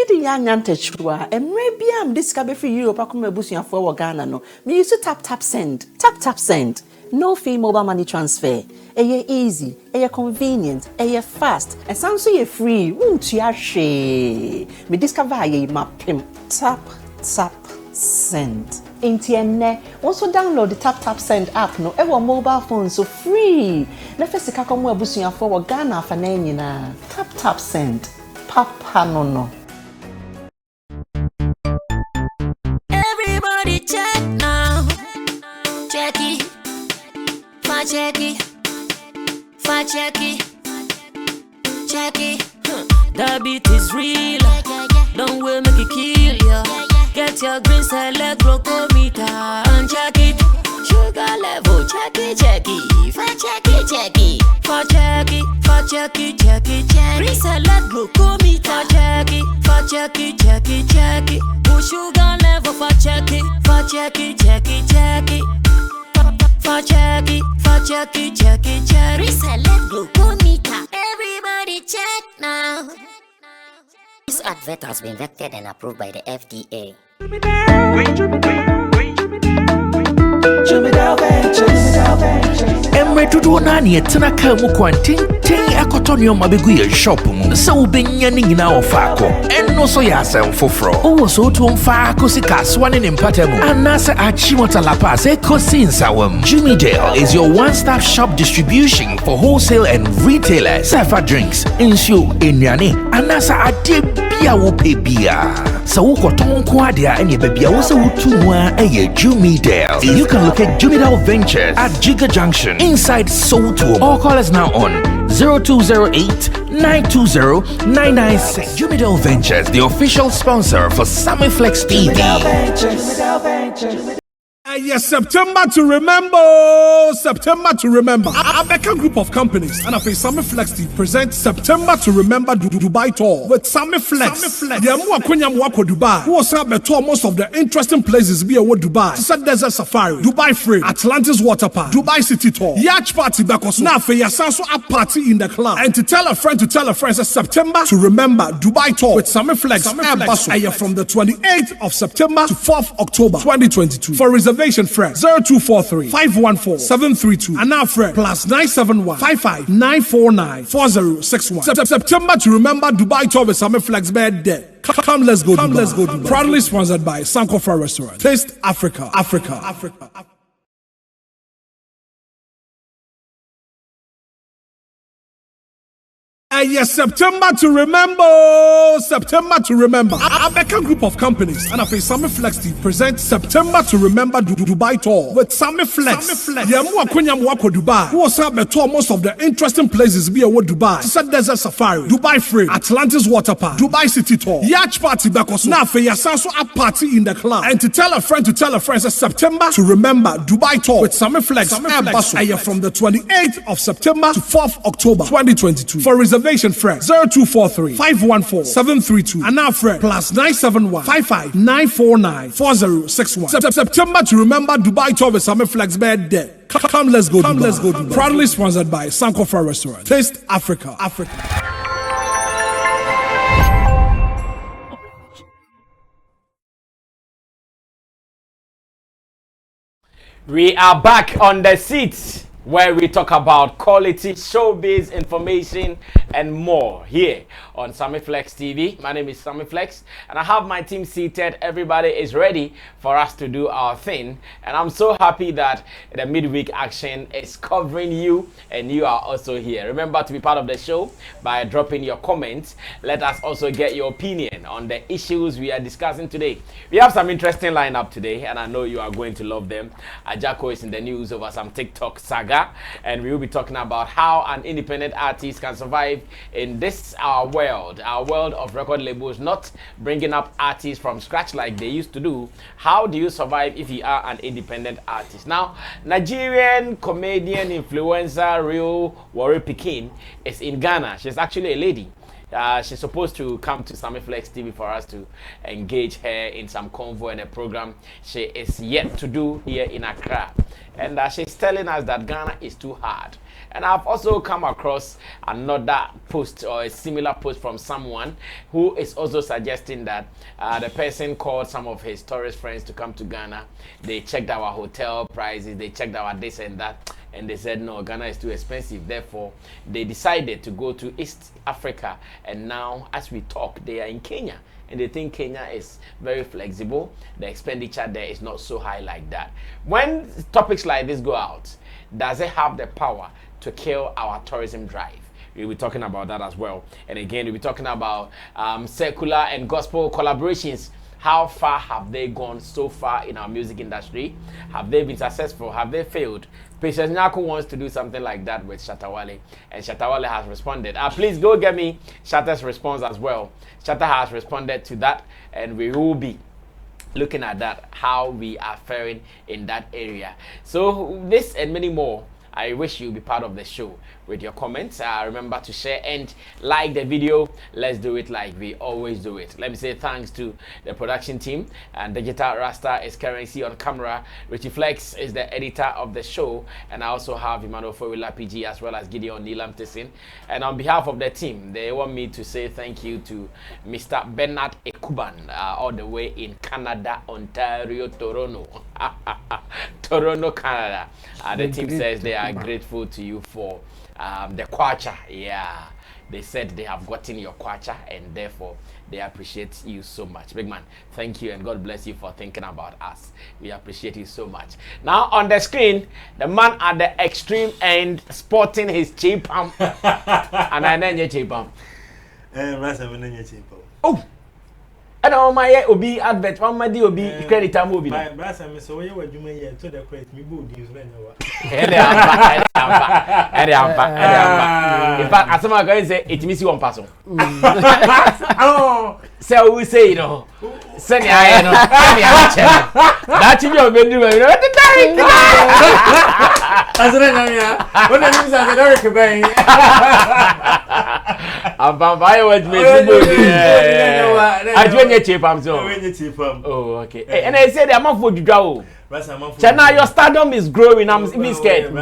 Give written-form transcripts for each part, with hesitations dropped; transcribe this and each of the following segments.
di yanya ntechua emre bia am discover free Europe akoma busuafo wo Ghana no me use tap send no fee mobile money transfer easy convenient fast and sounds so free tua hwe me discover ye mapim tap send Intienne also download the tap send app no ewo mobile phone so free na fesika komo abusuafo wo Ghana fa na nyina tap send papa no everybody check now check it that beat is real don't will make it kill ya get your green select glucometer and check it sugar level check it green select glucometer check it sugar level check it reselect glucometer. Everybody check now. This advert has been vetted and approved by the FDA. Emre tudo nani etena ka mu kwanten akotonyo mabegu ye shop mu se ubenya ni nyina ofako enno so ya asem foforo owo so to mfa akosika swane ne mpatamu anase achimota lapa se kosinsawam. Jimmy Dale is your one-stop shop distribution for wholesale and retailers. Safa drinks, insure, enyane, anasa ade bia wo pebia. So ukoton kwadia enye bebia wo se wutumwa eye Jimmy Dale. You can locate Jimmy Dale Ventures at Giga Junction inside Soto or call us now on 0208-920-996. Jimmy Dale Ventures, the official sponsor for Sammy Flex TV. Yes, September to remember. Agya group of companies and Sammy Flex TV presents September to Remember Dubai tour with Sammy Flex. Dubai. Who was have tour most of the interesting places be away Dubai. Set Desert Safari, Dubai Free, Atlantis Water Park, Dubai City Tour, Yacht Party Bakos. Now for your sanso up party in the club. And to tell a friend says September to Remember Dubai tour with Sammy Flex. From the 28th of September to 4th October 2022. For reservation friend 0243 514 732 and now friend plus 971 55 949 4061. September to Remember Dubai tour with Sammy Flex bed there. Come let's go Dubai. Proudly sponsored by Sankofa Restaurant. Taste Africa. Yes, September to remember. Agya group of companies and Sammy Flex TV presents September to Remember Dubai tour with Sammy Flex. Dubai. Who was have tour most of the interesting places be away Dubai. Set Desert Safari, Dubai Free, Atlantis Water Park, Dubai City Tour, Yacht Party Bakos. Now for your sanso up party in the club. And to tell a friend says September to Remember Dubai tour with Sammy Flex. From the 28th of September to 4th October 2022. For reservation friend 0243 514 732 and now friend plus 971 55 949 4061. September to Remember Dubai tour with Sammy Flex bed there. Come let's go Dubai. Proudly sponsored by Sankofa Restaurant. Taste Africa. We are back on the seats where we talk about quality showbiz information and more here on Sammy Flex TV. My name is Sammy Flex and I have my team seated. Everybody is ready for us to do our thing, and I'm so happy that the midweek action is covering you and you are also here. Remember to be part of the show by dropping your comments. Let us also get your opinion on the issues we are discussing today. We have some interesting lineup today and I know you are going to love them. Agya is in the news over some TikTok saga, and we will be talking about how an independent artist can survive in this our world of record labels not bringing up artists from scratch like they used to do. How do you survive if you are an independent artist? Now, Nigerian comedian, influencer, real Warri Pikin is in Ghana. She's actually a lady. She's supposed to come to Sammy Flex TV for us to engage her in some convo and a program she is yet to do here in Accra. and she's telling us that Ghana is too hard. And I've also come across another post or a similar post from someone who is also suggesting that the person called some of his tourist friends to come to Ghana. They checked our hotel prices, they checked our this and that, and they said, no, Ghana is too expensive. Therefore, they decided to go to East Africa. And now, as we talk, they are in Kenya. And they think Kenya is very flexible. The expenditure there is not so high like that. When topics like this go out, does it have the power to kill our tourism drive? We'll be talking about that as well. And again, we'll be talking about secular and gospel collaborations. How far have they gone so far in our music industry? Have they been successful? Have they failed? Patience Nyako wants to do something like that with Shatta Wale, and Shatta Wale has responded. Please go get me Shatta's response as well. Shatta has responded to that, and we will be looking at that, how we are faring in that area. So this and many more, I wish you'll be part of the show with your comments. Remember to share and like the video. Let's do it like we always do it. Let me say thanks to the production team. And Digital Rasta is currently on camera. Richie Flex is the editor of the show. And I also have Emmanuel Fowila PG as well as Gideon Nilam Tessin. And on behalf of the team, they want me to say thank you to Mr. Bernard Ekuban, all the way in Canada, Ontario, Toronto. Toronto, Canada. The team says they are grateful to you for the kwacha. Yeah, they said they have gotten your kwacha and therefore they appreciate you so much. Big man, thank you and God bless you for thinking about us. We appreciate you so much. Now on the screen, the man at the extreme end sporting his cheap pump. And I know your cheap pump. Oh! I don't my obi advert one my obi credit am obi. My brother me so you were doing here to the credit me bold use when you In fact, as someone going to say it means one person. Oh, so we say, you know, send your eye, no, that you know, you know, what the time? As I know, what the news are the Eric Bay. I'm by what made I join your chip. I'm so. Oh, okay. And I said, I'm off for you go. Chana, your stardom is growing. I'm scared.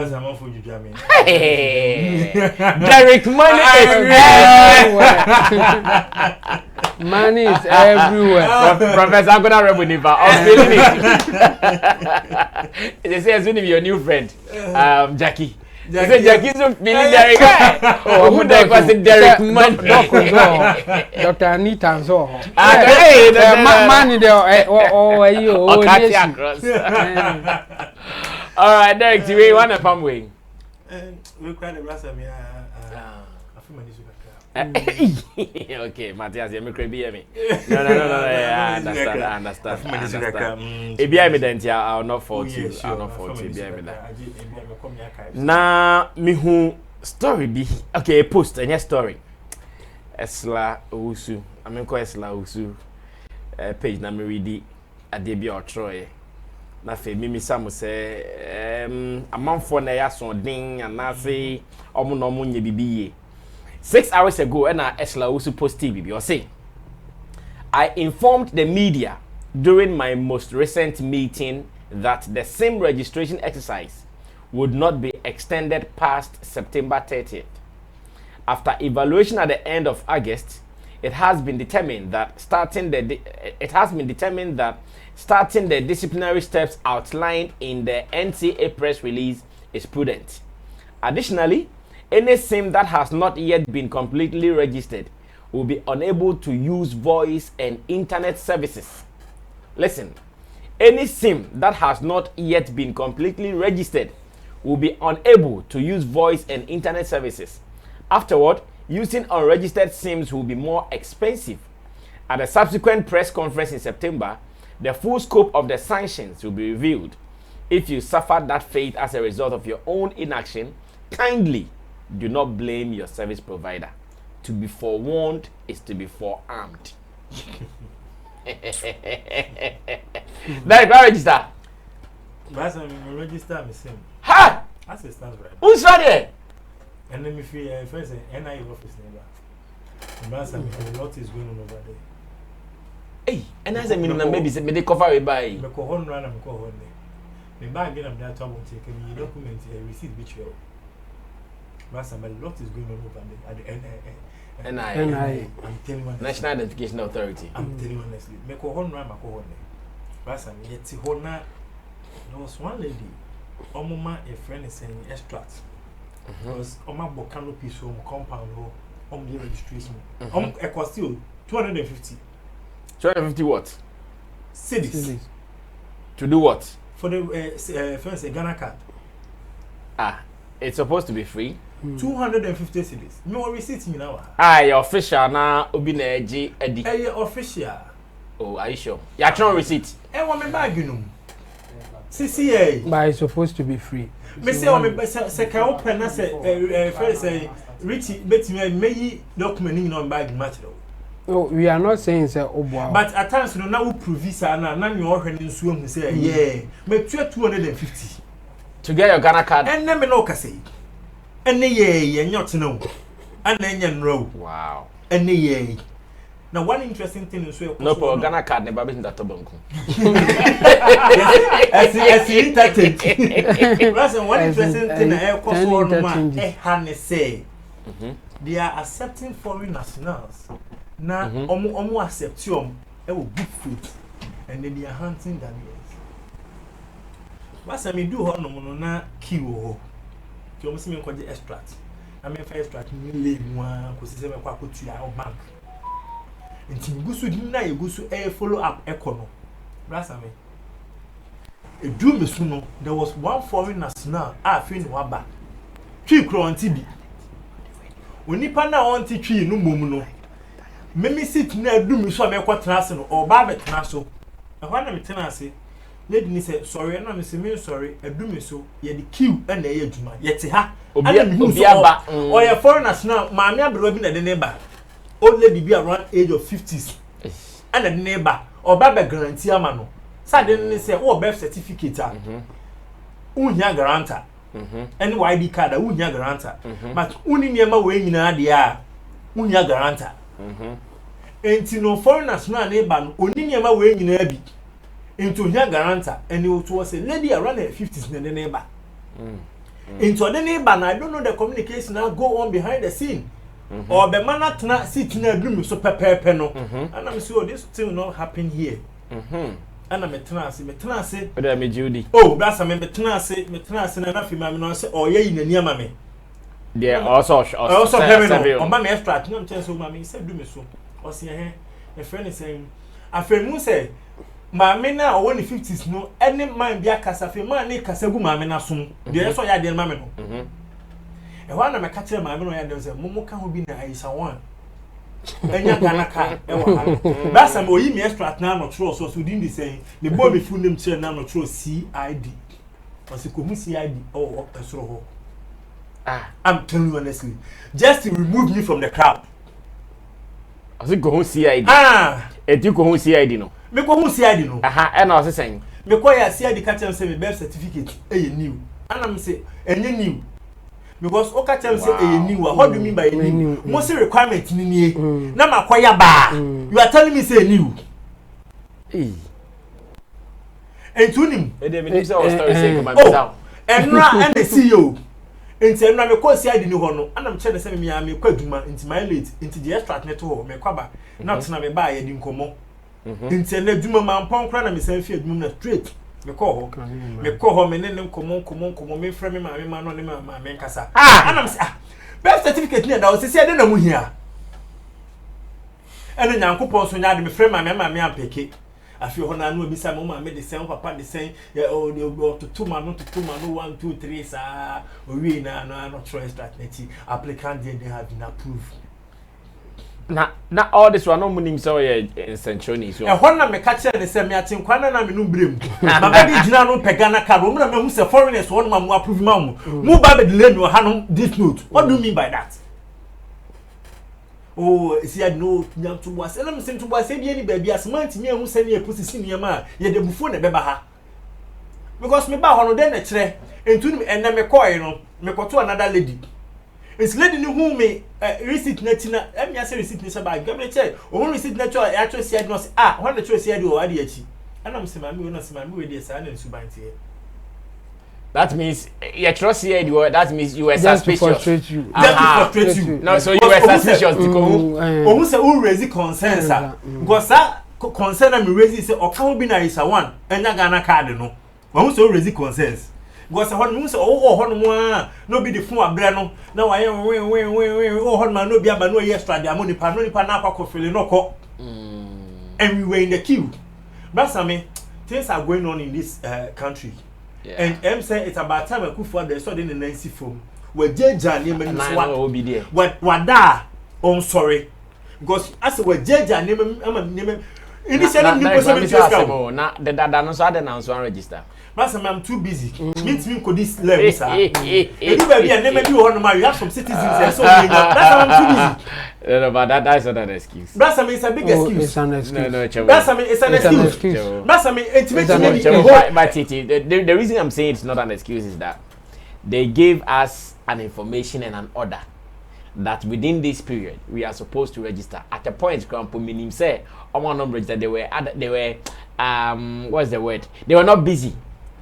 Hey, Derek, money is everywhere. Money is everywhere. Professor, I'm gonna rub with you. I'm feeling it. They say, as soon as your new friend, Jackie. Jackie's feeling Derek. Oh, who the person Derek? Dr. Anita and so. Hey, money there. Oh, you. All right, Derek, do you want a palm wing? We quite a rasa me. Okay, Matthias, you make me. No. I understand. If you me then, I'll not fault you. I'll not fault you. Now, me who story be okay. Post any story. Esla Usu. I mean, ko Esla Usu. Page na me read it. Adebi Otroye. Na fe mimi samu se amanfo na ya so din anase omo no mo nye bibiye. 6 hours ago, and Esla also posted BB or say, I informed the media during my most recent meeting that the SIM registration exercise would not be extended past September 30th. After evaluation at the end of August, it has been determined that starting the disciplinary steps outlined in the NCA press release is prudent. Additionally, any SIM that has not yet been completely registered will be unable to use voice and internet services. Listen, any SIM that has not yet been completely registered will be unable to use voice and internet services. Afterward, using unregistered SIMs will be more expensive. At a subsequent press conference in September, the full scope of the sanctions will be revealed. If you suffered that fate as a result of your own inaction, kindly do not blame your service provider. To be forewarned is to be forearmed. That register. But I'm register me SIM. Ha! As it stands right. Who's that? And then if you first NI office neighbor. But a lot is going on over there. Hey, and as a minimum maybe they cover it by. Me ko hon run am ko hon. Me bag in that trouble take me document a receipt betrayal. Master, my lot is going on over at the NIA. I'm telling you, National Identification Authority. I'm telling you honestly. Me ko hon ram ko hon. Master, me yeti hona. There was one lady. Omuma a friend is saying extract. Because Oma bo canopy so compound ho. The registration. It cost you 250. 250 what? Cedis. To do what? For the first Ghana card. It's supposed to be free. 250 cedis. No receipt you know. Your official na obi na eji edi. Official. Oh, are you sure? You actually no receipt. Want me bag you know. CCA. But it's supposed to be free. Me say me say can open na say first Richie bet me document in on bag match though. No, we are not saying say obo. But at times you know prove visa na you ohwe nsuo mu say yeah me 250 to get your Ghana card. And na me no ka say. And ye nyot no. And enya nro. Wow. And ye. Now one interesting thing is no for Ghana card never been that bank. As entertained. That's one interesting thing I can say. They are accepting foreign nationals. Now, omo accept you. Good food, and then they are hunting Ghanaians. But I mean, do her no na kiwo. You must me call the extract. I mean, for extract, you lay one because it's a put to your bank. Nti gusu dinna ye gusu follow up econo brasa me edu me su no there was one foreign national afi no aba twi kro anti bi onipa na on ti twi no mom no memi sit na edu me so me kwatra ase no oba betena so ehwa na metena ase lady ni say sorry na me say me sorry edu me so ye the queue na ye adwuma ye te ha obi aba o ye foreign national maami abro bi na de ne ba old lady be around age of 50s. And the neighbor or baba guarantee amano. Suddenly say, oh, birth certificate. Unya guarantor. And YD card, unya guarantor. But uninyama way in adia, unya guarantor. And no foreigners no neighbor, uninyama way in a bit. Into unya guarantor, and it was a lady around her 50s in the neighbor. Into the neighbor, and I don't know the communication now go on behind the scene. Or the man at not sitting in a room so pepe no. And I'm sure this thing will not happen here. And I'm a tenancy. But I'm a Judy. Oh, that's a tenancy, and enough in my nose, or ye in the near mammy. They also having on my extract, no chance of mammy said, do me so. Or see a friend is saying, a friend who say, my men now only 50s no, any man be a casafe man, Casabu mamma soon. There's why I did mamma. And one of my catcher, my man, there was a Momo can be nice. I want. And you're gonna car. That's a more extract now, not true. So, didn't they say the boy before them chair now, not true CID. Or the Kumu CID or a sort I'm telling you honestly, just to remove me from the crowd. I think go home CID. And you go home CID no. Me go home CID no. And I was saying, me call ya CID catcher and say me birth certificate, new. And I'm say, new. Because Okatem say a new. What do you mean by new? Most requirement ni na makwaya ba. You are telling me say new. And to him. Enra and the CEO. Enti enra me call CID ni ho no. Anam che say me am kwaduma enti my late enti the extract net ho me kwaba. Na tena me ba ye di nkomo. Enti na duma man pon kra na me san fi adwuma na straight. Me call ho me ne komo me frame me ma no ne ma me nkasa anam say birth certificate ni da o say na mu hia ene nyankopon so nya de me frame ma me ampeke afi ho na no obisa mo ma me de sen papa de sen o to 2 ma no 1 2 3 sa o wi na no trust strategy applicant they have been approved. Na all this one no munim so ye essentially so. E ho na me ka kire ne se me atin kwana na me no brem. Ma ba bi gina no pegana card. Wo na me hu se foreigners won ma mo approve ma mo. Mu ba be delay no ha no this note. What do you mean by that? Oh, see I know nyam to was. And I'm saying to was say bi any baby asmant me hu se ne e position ne ma ye de bufo na be ba ha. Because me ba ho no den na kire. Entu me na me call no. Me koto another lady. It's lady ni who me receipt netina let me say receipt nisa bag give me check o receipt na cho actually say no when the cho say do o ade achi and am say mami we no say mami we dey say na suban tie That means you trust here. That means you were just suspicious. To frustrate you. Just to frustrate you. No, so you were suspicious. Who say who raise concerns? Because that concern me raise say okan bi na is one. Enya Ghana card no. Who say raise concerns? Because when say oh no be the phone abre no. Na wa win oh hon man no be aba no extra the money pa na akwa feel no ko. And we were in the queue. But things are going on in this country. Yeah. And M say it's about time I could for the study in the Nancy phone. Where Jeja name what da I'm sorry. Because as we Jeja name in this the register. But I'm too busy. Meet me could this level, sir. If you baby and never do one you have some citizens and so that's I'm too busy. No, but that's not an excuse. That's it's a big excuse. It's an excuse. No, that's it's an excuse. That's the reason I'm saying it's not an excuse is that they gave us an information and an order that within this period we are supposed to register. At a point, Grandpa meaning say, I want to register. They were what's the word? They were not busy.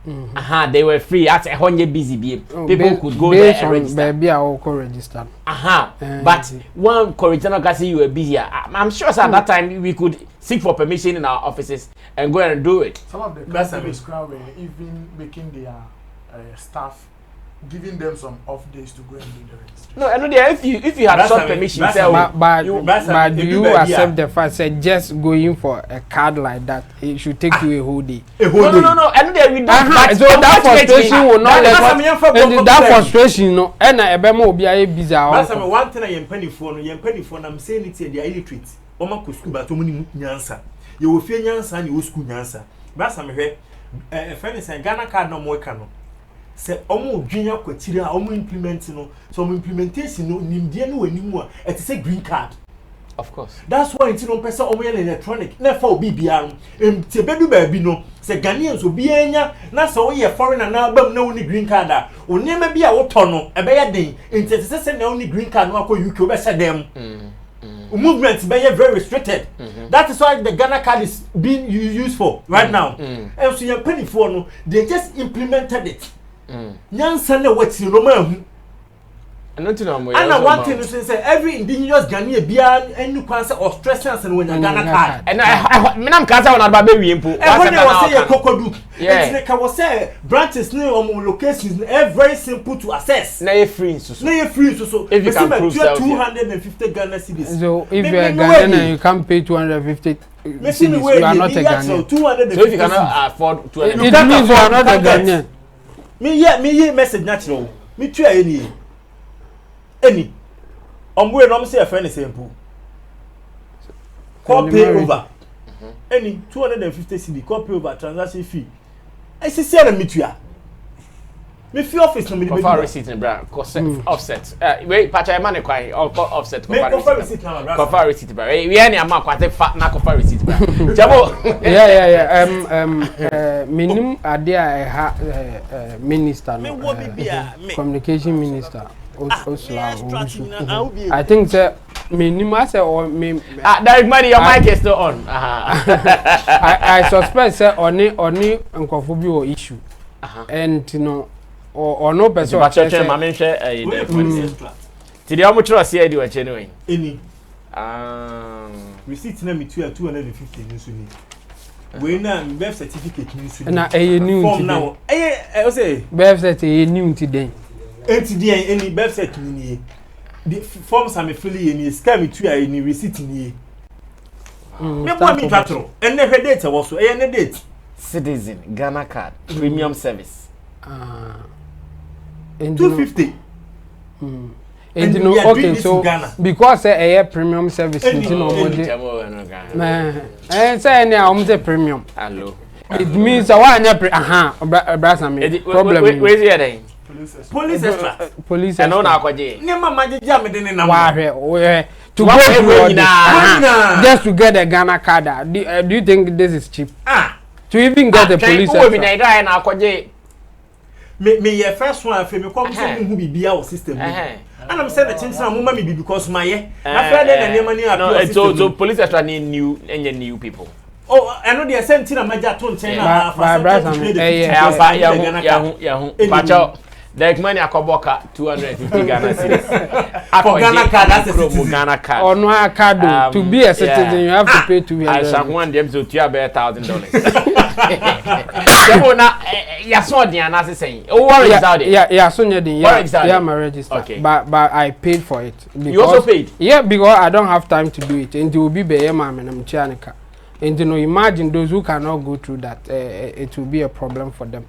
They were free. At a busy. People could go there and register. Baby, I will register. But one correctional can see you were busy. I'm sure at that time we could seek for permission in our offices and go and do it. Some of the companies were even making their staff, giving them some off days to go and do the register. No, I know if you had sought permission, but do you accept the fact that just going for a card like that, it should take you a whole day? No. I know we don't. So that frustration will not let that frustration, no. And I will be a busy. One thing I am penny phone. I'm saying it's they are illiterate. Oma ko school but omuni nyansa. You will fear nyansa and you will school nyansa. But some here, a friend is saying Ghana card no more cano. Say omo dwenya kwatire a omo implement no so omo implementation no nimdie no wanimu a it is a green card. Of course. That's why it's no person omo electronic na fa obi bia no te bedu ba bi no say Ghanaians obi anya na so ye foreigner na bam na woni green card a onema bi a woto no e be ye den enti se na woni green card no akọ UK obe se dem. Movement be very restricted. That is why the Ghana card is being used for right now. And so your penny for no they just implemented it. Nyansa na wati no ma hu. And one thing is say every indigenous Ghanaian bia any kwan say or stress and when Ghana card. And I me nam kan say ona ba be wi mpo. E when was say kokodu. And they can say branches no locations very simple to access. Na you free so. If you can prove 250 Ghana cedis. So if you are Ghanaian and you can't pay 250 cedis, you are not a Ghanaian. So if you cannot afford 250, it means you are not a Ghanaian. Me message natural. Me try any. We no say a friend is simple. Call pay over. Any 250 cedi call pay over transaction fee. I say me try. Me fee office no me be. Cover receipt in bra. Offset. Wait, patcha man kwai or offset cover receipt. Cover receipt bra. We any amount kwate fat na cover receipt bra. Jabo. Yeah. Minimum idea minister communication minister. I think that minimum say or me. Direct money, your mic is still on. I suspect say only uncomfortable issue. And you know. Or no person but church mama share today how much trust here do you anyway any receipt na me 250 ni so ni we na birth certificate ni so na new form now I say birth certificate new today any birth certificate ni the forms am fill ni scam me tu any receipt ni me boy me twatro and the date was so any date citizen Ghana card premium service 250. And you know, okay, so because a premium service, you know, and say now say premium. Hello. It means I want problem. Where's the police extra. Police. I know now, Kwaji. To go just to get a Ghana card. Do you think this is cheap? To even get the police extra. Me your first one for me come say who be bia o system. And I'm saying the things am mama me be because my na fair dey na money appeal. So police extra need new people. Oh, I know the same thing. I'm just to yeah, the money akoboka 250 Ghana cedis. For Ghana card, that's a Ghana card. Or no card. To be a citizen, you have to pay $200. I shall want them to $1,000. Yeah, so the answer saying, oh, what is out there? Yeah, so yeah, my register. Okay. But I paid for it. You also paid? Yeah, because I don't have time to do it. And it will be by mom and I'm Chianica. And you know, imagine those who cannot go through that, it will be a problem for them.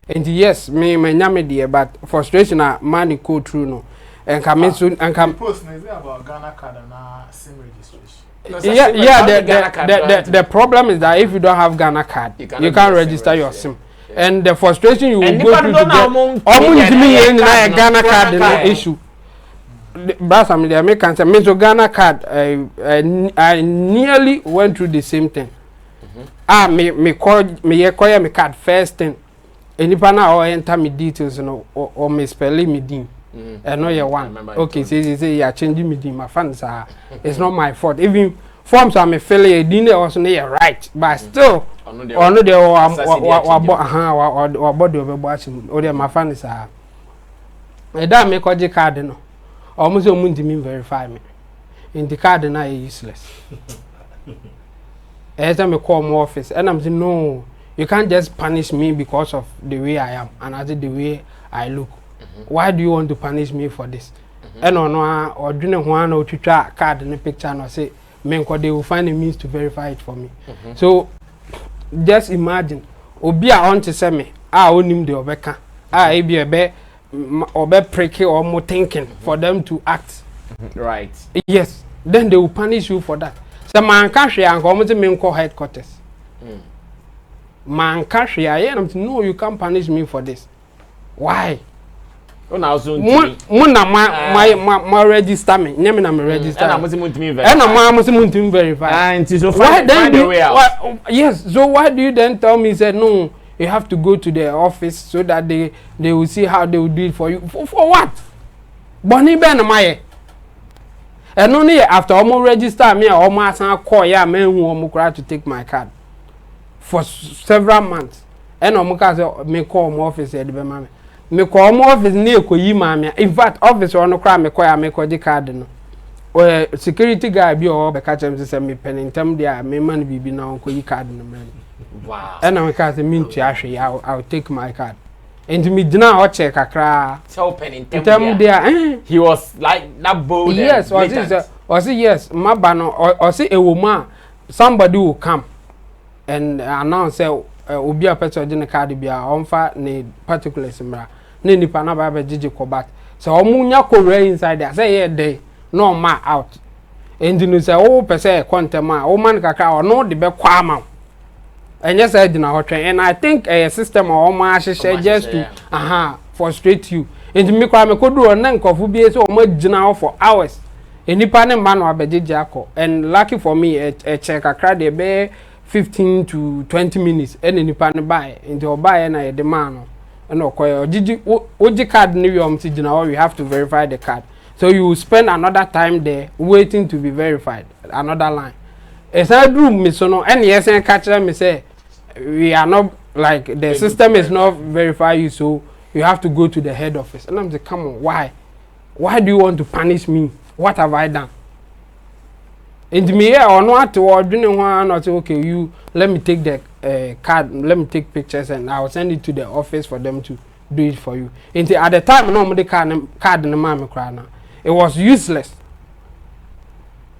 And yes, me nyame dear, but frustration money go through no. And come soon and come. Post about Ghana card and SIM registration. The problem is that if you don't have Ghana card, you can't register your SIM. Yeah. And the frustration you will go through to get Ghana card the issue. But some the Americans say, "Mr. Ghana card, I nearly went through the same thing. Me call me card first thing. Anypa na or enter me details no or me spell me din. I know you one. Okay, say you are changing me din. My fans are. It's not my fault. Even forms are me fail you din also no right, but still ono de or body of watching or my fans are. E da me koji card no. Almost a month to verify me. In the card and I useless. As I call my office and I'm saying no. You can't just punish me because of the way I am and as the way I look. Why do you want to punish me for this? And or doing one or two card in the picture and say, men, they will find a means to verify it for me. So just imagine, Obia on to say me, I own him the Obeka, I be a bear or pricky or more thinking for them to act. Right. Yes. Then they will punish you for that. So man can't share and come to me call headquarters. Man cash here, no, you can't punish me for this. Why? Oh, now soon. My register me. Name me register. And I must verify. And I must verify. And so why then? Yes. So why do you then tell me? Said no. You have to go to the office so that they will see how they will do it for you. For what? Bonnie Ben my. And only after almost register me, almost call ya men who almost to take my card. For several months. And Omuka me call my office at the mama. Me call my office near Koyima. In fact, office on the crime me call the card. No. Or security guy be all the catch him to send me pen in term there, may money be now Koyi card in the man. Wow. And I'm a mean to actually I'll take my card. And to me dinner or check Accra. So pen in term there. He was like that bold. Yes, or say yes, my banner or say a woman, somebody will come. And announce obi a person de card bia onfa ne particular simra ne nipa na ba gigi kobat so omunya kore inside there say yeah day no ma out and you say oh person contema o man kaka o no de be kwa ma enye say di na hotwen and I think a system o ma hye just to frustrate you and me kwa me kodu on na nkofu bi say o ma gina for hours enipa ne ma no abegigi akọ and lucky for me a check Accra de be 15 to 20 minutes and any pan buy into or buy and I demand and oji card new you have to verify the card. So you spend another time there waiting to be verified. Another line. As I do me so no and yes and catch them me say we are not like the system is not verify you, so you have to go to the head office. And I'm saying, come on, why? Why do you want to punish me? What have I done? And me or not to or doing one or okay, you let me take the card, let me take pictures and I'll send it to the office for them to do it for you. And at the time normally card in the mama crana. It was useless.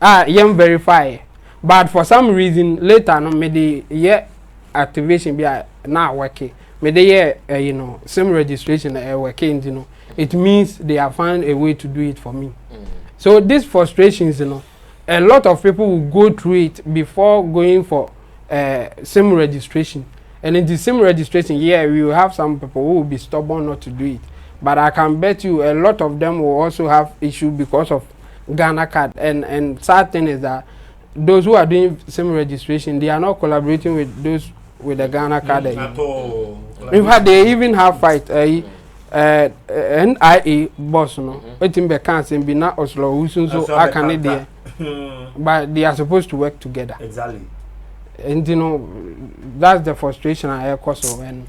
Yam verify. But for some reason later no me the activation be now working. Me the SIM registration working, It means they have found a way to do it for me. So these frustrations, a lot of people will go through it before going for SIM registration. And in the SIM registration, we will have some people who will be stubborn not to do it. But I can bet you a lot of them will also have issue because of Ghana card. And sad thing is that those who are doing SIM registration, they are not collaborating with those with the Ghana card. At all. In fact, they even have fight. NIA boss no. Wetin be can be na Oslo Usun so I can there. But they are supposed to work together. Exactly. and you know that's the frustration I have also and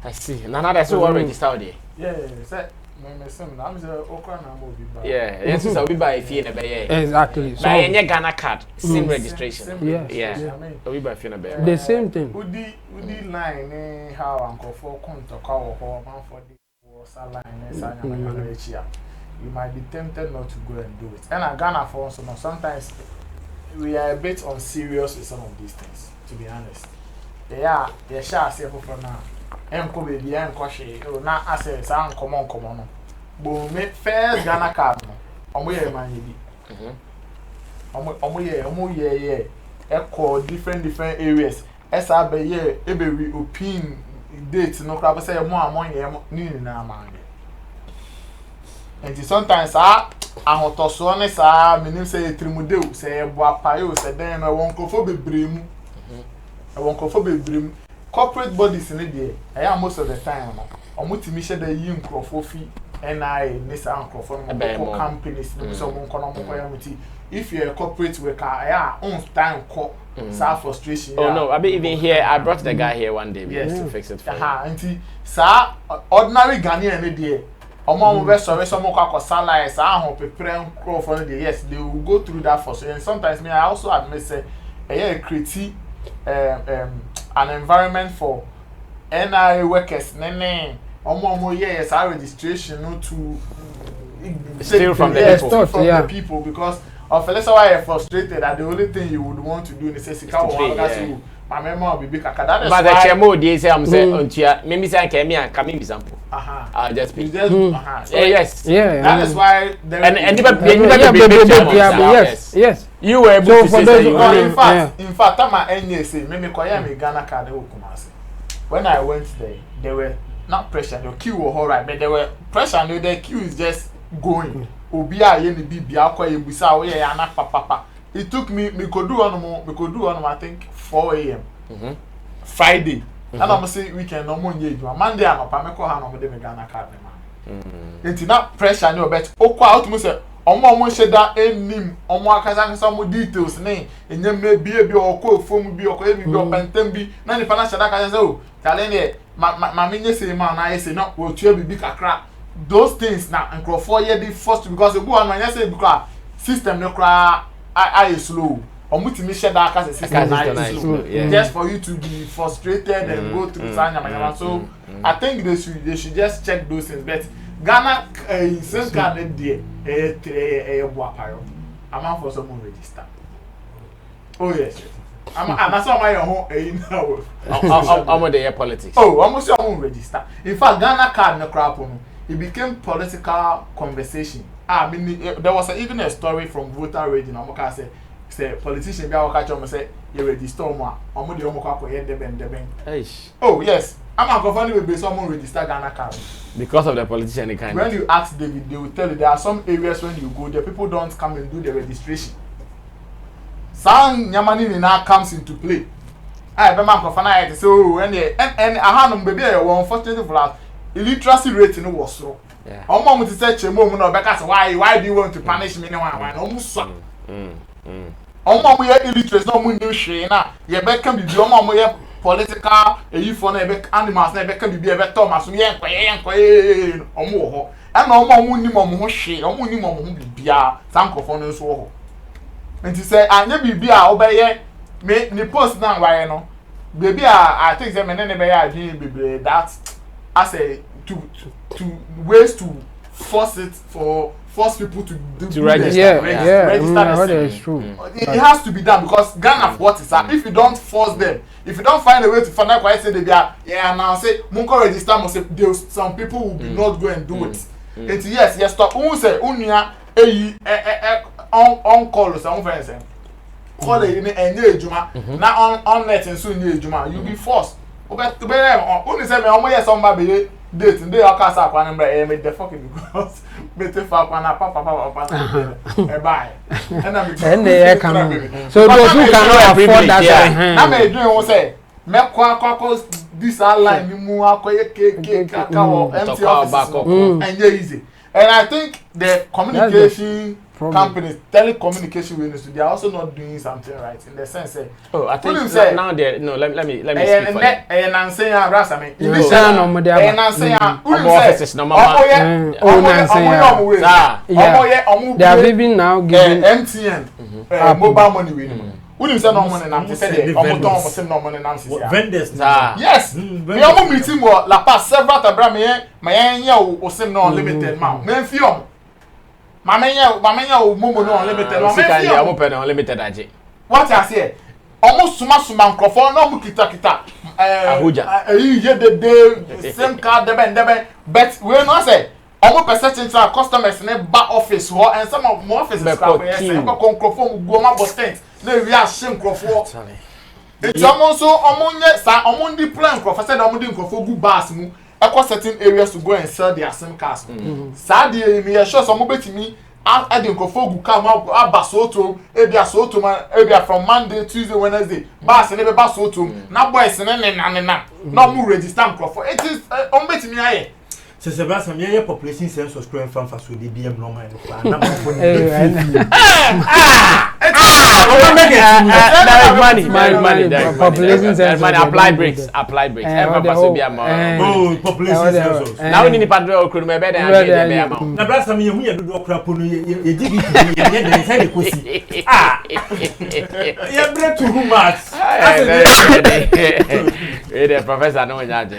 I see. Now that's what register there. Yeah, say me some na me say okra na mo bi ba. Yeah, yes so we buy fee na be yeah. Exactly. So any Ghana card, same registration. Yeah. We buy fee na be. The same thing. Udi line how anko for kontoka wo man for the was a line sanya you might be tempted not to go and do it. And I Ghana for also sometimes we are a bit unserious with some of these things, to be honest. They shall say for now. Enko baby enko she na ase sa common no. But me first Ghana card no. Omo ye man yi bi. Omo ye echo different areas. Esa be ye e be we opin date no kra be say mo amon ye ni na man. And sometimes ahotoso ne sa menim say trimudeu say boapayo say den na won kofo bebremu. E won kofo bebremu. Corporate bodies in there, I am most of the time. Omutimi share the yin crofo fee NI Nisa Crofo companies, someone economic. If you're a corporate worker, I own time call frustration. Oh no, I be even here. I brought the guy here one day to fix it for you. Sir, ordinary Ghanaian in there. Omo we sorry someone kwa salary sa ho prepare crofo in there. Yes, they will go through that for so. And sometimes me I also admit say create an environment for NRA workers. Omo yes, our registration no to steal from the people because of let's why you're frustrated that the only thing you would want to do is say my memo will be kaka. That is but the chemo dey say I'm say ontia maybe say can me and come example. I'll just pay. Yes. Yeah. That is why there yes. You were able to say that in fact I'm NSA me koya me Ghana card o Kumasi. When I went there were not pressure, the queue was all right, but there were pressure and the queue is just going. Obi a ye ni bibia kwa ebusa o ye ana papa. It took me could do on I think 4 a.m. Friday. And I'm say weekend no more nye juma. Monday I'm pa me ko ha no me de me Ghana card me man. It's not pressure no bet. Okwa out mo say omo sheda enim omo akasa mo details ne enyem na bie okwa fom bi okwa ebi opentem bi na ni pa na sheda ka say o tale ne ma me nye say ma na say no wo tua bibi kakra. Those things na nkrofo ye the first because e bu on man say because system no kra I slow. Omutimi sheda aka system na slow. Just for you to be frustrated and go through sanya. So I think they should just check those things. But Ghana since Ghana there boapayo. I'm out for someone register. Oh yes. I'm some my own now. I'm the politics. Oh, almost your own register. In fact, Ghana card no crap on. It became political conversation. I mean, there was even a story from voter reading. I'm say politician guy catch on say you register more. I'm the omo here deben. Oh yes, I'm a governor with someone register Ghana card. Because of the politician kind. When you ask David, they will tell you there are some areas when you go there, people don't come and do the registration. Some Yamani now comes into play. I be man governor so when and I had baby unfortunately for us. Illiteracy rate no was so. Yeah. Mom to say chemo no because why do you want to punish me no one almost so. Mom we illiterate no mu new shey na ye be can be mom we political for na be animals na be can be Thomas we enko omo ho and mom ni mom ho hwe omo ni mom ho bibia sankofo no so ho. Enti say anya bibia obeye me ni post na why no baby I think say me ne be ya adwin bibire that as a to ways to force people to register. That is true. It has to be done because Ghana what is that? If you don't force them, if you don't find a way to find out why say they are now say munko register must say some people will be not go and do it. It's yes stop. Who say unia on call some friends call it in any ejuma na on net and so any ejuma you be forced. But to be only say me omo yes on baby date nde akasa akwa number me the fucking because better for akwa papa e buy and so those who cannot afford that na me doing won say me kwa this line mu akoye kaka empty office and easy and I think the communication companies, telecommunication units, they are also not doing something right in the sense that. Oh, I think now they're no. Let me speak for them. And I'm saying, Rasami, they are even now giving MTN mobile money with them. Wouldn't say no money now. They said no money now. Vendors. Yes. We are meeting more. La pass several times. My o sem no unlimited man. Men fiom. Mamenya momo no unlimited. Mamenya ya mope no unlimited aje. What I say? Almost suma nkrofo no mu kita. Abuja. Ye the same card debe but we no say omo percentage of customers in back office ho and some of more offices crap yes e ko nkrofo mu go ma bostent na wi a shame nkrofo. It's almost so omonye sa omondi plan nkrofo say na omondi nkrofo gu bars mu across certain areas to go and sell their SIM cards. Sadly, me sure some betimi add the nkrofo come abasoto ebia soto man ebia from Monday, Tuesday, Wednesday. Bas and ebe soto na boys na no mu register nkrofo. It is betimi aye. So Sebastian, your population census growing from fast with the BM normal and money. Population census. Money. Apply breaks. Every person be a man. Oh, population census. Now we need to patrol or crew me better and get the amount. Now, that's something you do a crap on you. You bring too much. The professor no judge.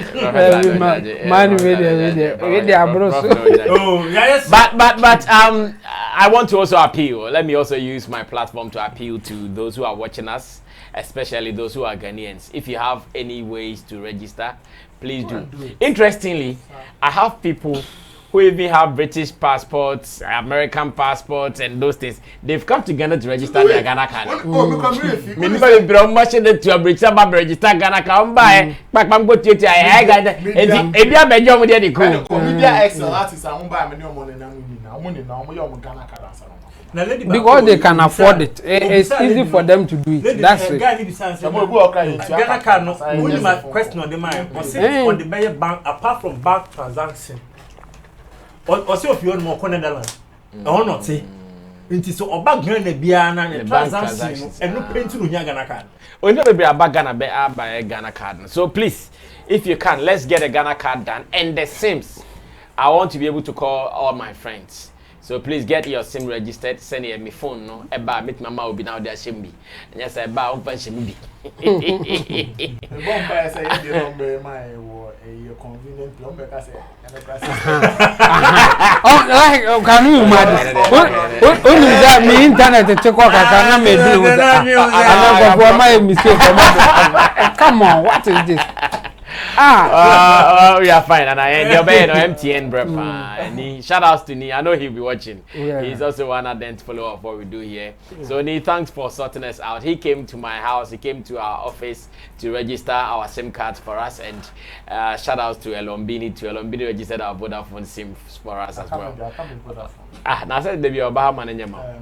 Man, with oh yes. But I want to also appeal. Let me also use my platform to appeal to those who are watching us, especially those who are Ghanaians. If you have any ways to register, please do. Interestingly, I have people who even have British passports, American passports, and those things. They've come to Ghana to register their Ghana card. Anybody bring machine to a British register Ghana card. Buy. Back go to it. I got it. If you have a job with the cool. Media excel artists are buy many money now. Money now. We have Ghana card. Because they can afford it. It's easy for them to do it. That's it. Ghana card. No. Only my question on the mind. On the bank, apart from bank transaction. Or see if you want more Netherlands. Or not say. It is so about Ghana Biana and transactions and no pain to Ghana card. We never be about Ghana buy a Ghana card. So please, if you can, let's get a Ghana card done. And the SIMs, I want to be able to call all my friends. So please get your SIM registered. Send it me phone no. Eba meet mama will be now there shimbi. And yes, eba open shimbi. The bomb say you don't my your convenient number say. Oh, like can you imagine? Only that me internet to check out can me do with that. I know my mistake. Come on, what is this? We are fine, and I end your bed on MTN, bro. And shout outs to Ni. I know he'll be watching. Yeah. He's also one ardent follower of what we do here. So Ni, thanks for sorting us out. He came to my house. He came to our office to register our SIM cards for us. And shout outs to Elombini. Elombini registered our Vodafone SIM for us as well. Now I said they Obama man in your mouth.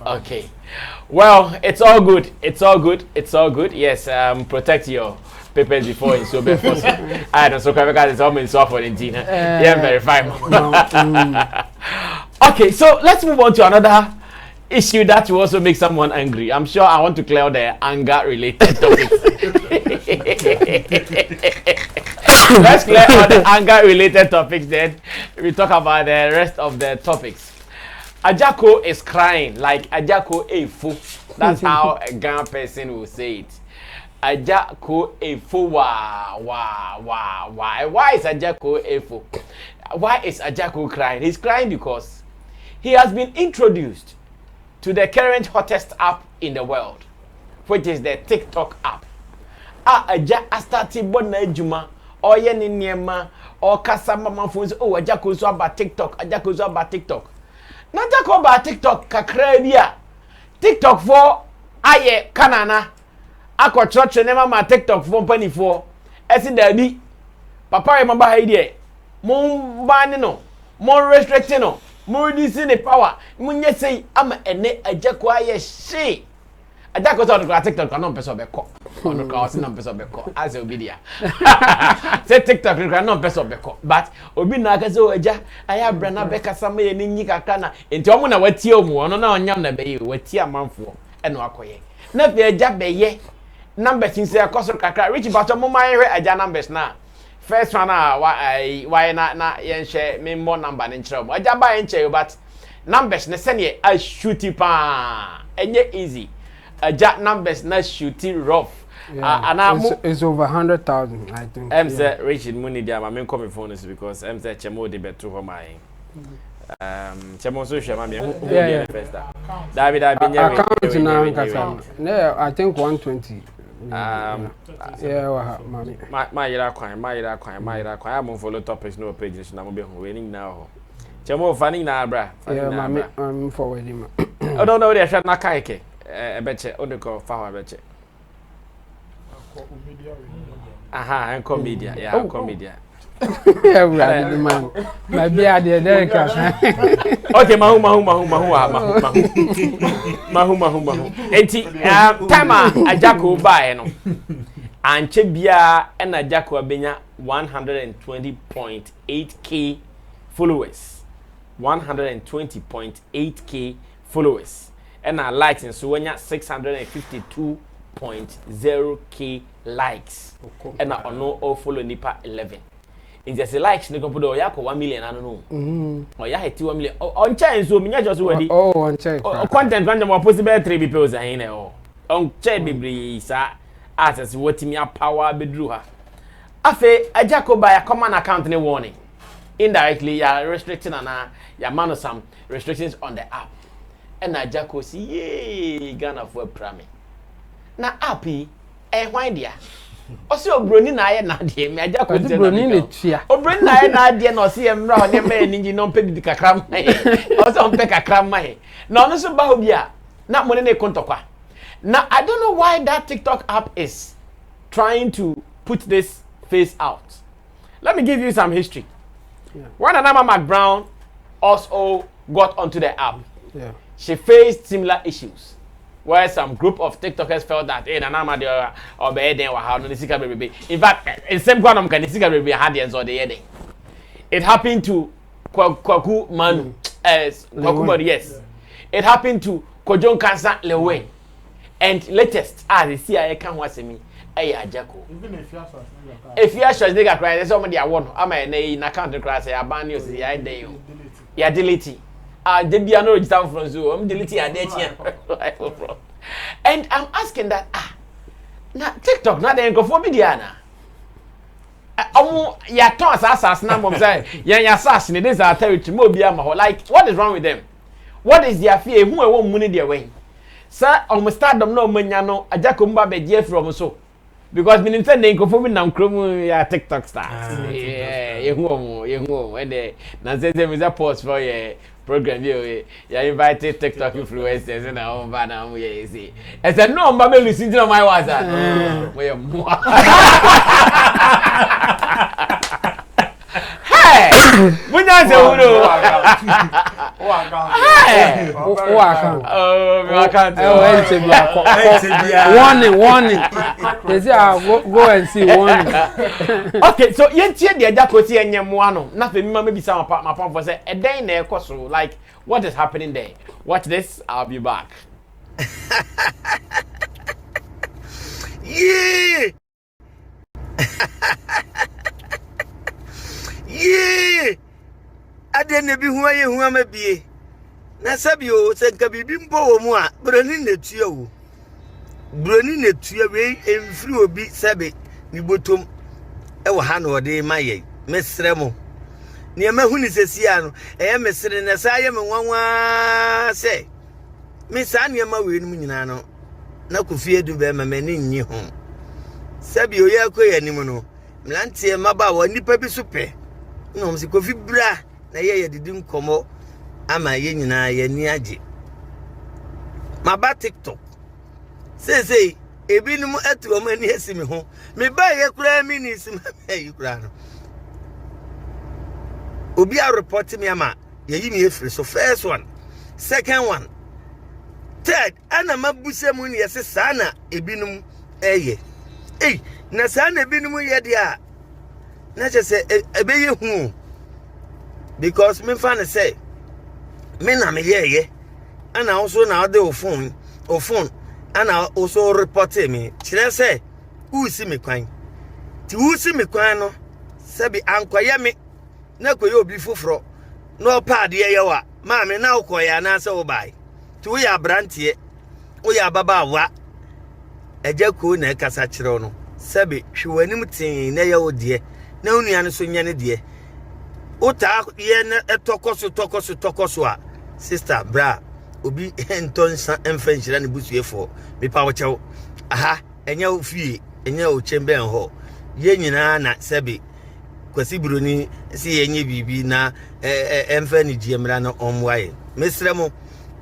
Okay. Well, it's all good. Yes, protect your papers before it's so bad. I don't so because it's all in so for Tina. Yeah, verify. Okay, so let's move on to another issue that will also make someone angry. I'm sure I want to clear the anger related topics. Let's clear all the anger related topics, then we talk about the rest of the topics. Ajako is crying like Ajako a fool. That's how a Ghana person will say it. Ajako a fool. Why is Ajako a fool? Why is Ajako crying? He's crying because he has been introduced to the current hottest app in the world, which is the TikTok app. Aja astati bona juma or ye ni niema or kasa mama phones. Oh, Ajako so about TikTok. Ajako so about TikTok. Na Ajako about TikTok kakra bia. TikTok for aye kanana. Akwa church nema ma TikTok for pani for. Esi dabi. Papa e maba haide. Mon ban no. Mon restrict no. More this in the power. Munye say ama ene Ajako aye she. Agya ko so on TikTok no person be call. On the house no person be call. As obi dia. Say TikTok no person be call. But obi na ka say agya aya bra na be kasa ma ye ni nyi kakra na enti omo na watie omu ono na onyam na be yi watie amanfo e no akoye. Na be agya be ye numbers in say akoso kakra reach but omo man hwe agya numbers na. First one why na yen share me more number in chiro. Agya ba yen share but numbers ne sene I shoot it pa. Enye easy. Agya numbers na shoot it rough. Yeah, it's over 100,000, I think. Say Richard money dia ma me come phone is because say chemo de beto ho mai. Chemo so share ma me who be first da. David account na nkasa. No, I think 120. Yeah, mami. My yira kwan. I mo follow topics no pages na mo be ho we ni na ho. Chemo fani na bra. Yeah, mami, I'm forwarding ma. Oh no, they share na kai ke. Ebeche odeko fa ho ebeche. Aha, and comedian. Yeah, comedian. Yeah, we are the man. My beard there cash. Okay, mahu. Enti time Ajako buy no. Anche bia and Ajako abenya 120.8k followers. 120.8k followers. And our likes and so when 652.0k likes. And I know all follow nipa 11. In just likes ni kompo do yako 1 million anu no. O ya heti 1 million. On chain so minya just wedi. Oh, on chain. Content kan mo possible 3 people say na o. On chain bibri sa access wotimi power bedru ha. Afe Ajako buy a common account ni warning. Indirectly you are restricting and you man some restrictions on the app. And Ajako see ye Ghana for prami. Na app why dia? Osi obroni na aye na de me Ajako de obroni le tua. Obroni na aye na de na osi emra ho ne me ninji no pe bi kakra mai. Osi on pe kakra mai. Na ono so ba obi a na mo ne kontokwa. Now I don't know why that TikTok app is trying to put this face out. Let me give you some history. Yeah. When Anama McBrown also got onto the app, she faced similar issues. Where some group of TikTokers felt that hey, Anama de or be den wa how no sika baby. In fact, in same one can sika baby had the or the It happened to Kwaku Manu Kwaku Manu, yes. It happened to Kojon Kansa Lewe. And latest they see I can watch me Ajako. Even if you are sure they cry, there's somebody I want. I'm in account cry say I ban you say I dey you. Yeah, delete. They be no register from Zoo. I'm delete and and I'm asking that na TikTok na dey go for media na. Ya ton asas na mom say ya asas ni this are territory mo bia ma ho. Like what is wrong with them? What is their fear? Who e won money their way? Sir, almost start them no manya no Ajako mba be je from so. Because meaning say na nkofo bi na nkrom ya TikTok stars. Yeah, you know when they na say me za post for your program you invited TikTok influencers and all ba na mo ye say. I said no mba be listen to my WhatsApp. We hey! Bunya se uno. Warning. They say go and see warning. Okay, so you tie the Ajako see enyemo ano. Na fe mi ma be bisa my pam for say e den na ekoso like what is happening there? Watch this, I'll be back. Yeah. Yeah. Ade ne bi hu aye hu amabie. Na sabio se nka bibi mbo wo mu a broni na tua wo. Broni na tua we emfiri obi sabe ni botom e wo ha na ode maye. Mesre mo. Ne ma hu ni sesia no e mesre na sa ye me nwanwa se. Me sa ne ma we ni nyina no. Na kofie du be ma mani nyi ho. Sabio ye akoya ni mu no. Mlantie maba wo nipa bi so pe. No msi kofi bra na ye didi nkomo ama ye nyina ye ni age maba TikTok say ebinum atu o mani asimi ho me ba ye kura minis ma yi kura no obi a report me ama ye yi me efiri so first one second one third ana mabuse mu ne yese sana ebinum eye na sana ebinum ye dia na je se ebeye hu because me fa ne say me na me ye ana also na ode phone ana also report me kire say usi me kwan ti usi me kwan no sabi ankoye me na koye obi foforo no pad ye wa ma me na ukoya na se wo bai ti wo ya brantie wo ya baba wa Agya ko na kasa kire no sabi hwewanim tin na ye wo de na onua no so nya ne de uta ye na tokoso a sister bra obi entonsa emfanchira ne busuefo me pa wo chew aha enya ofie enya o chembe ho ye nyina na sabi kwasi broni si yenye bibi na emfa ni diemra na omwaye mesremo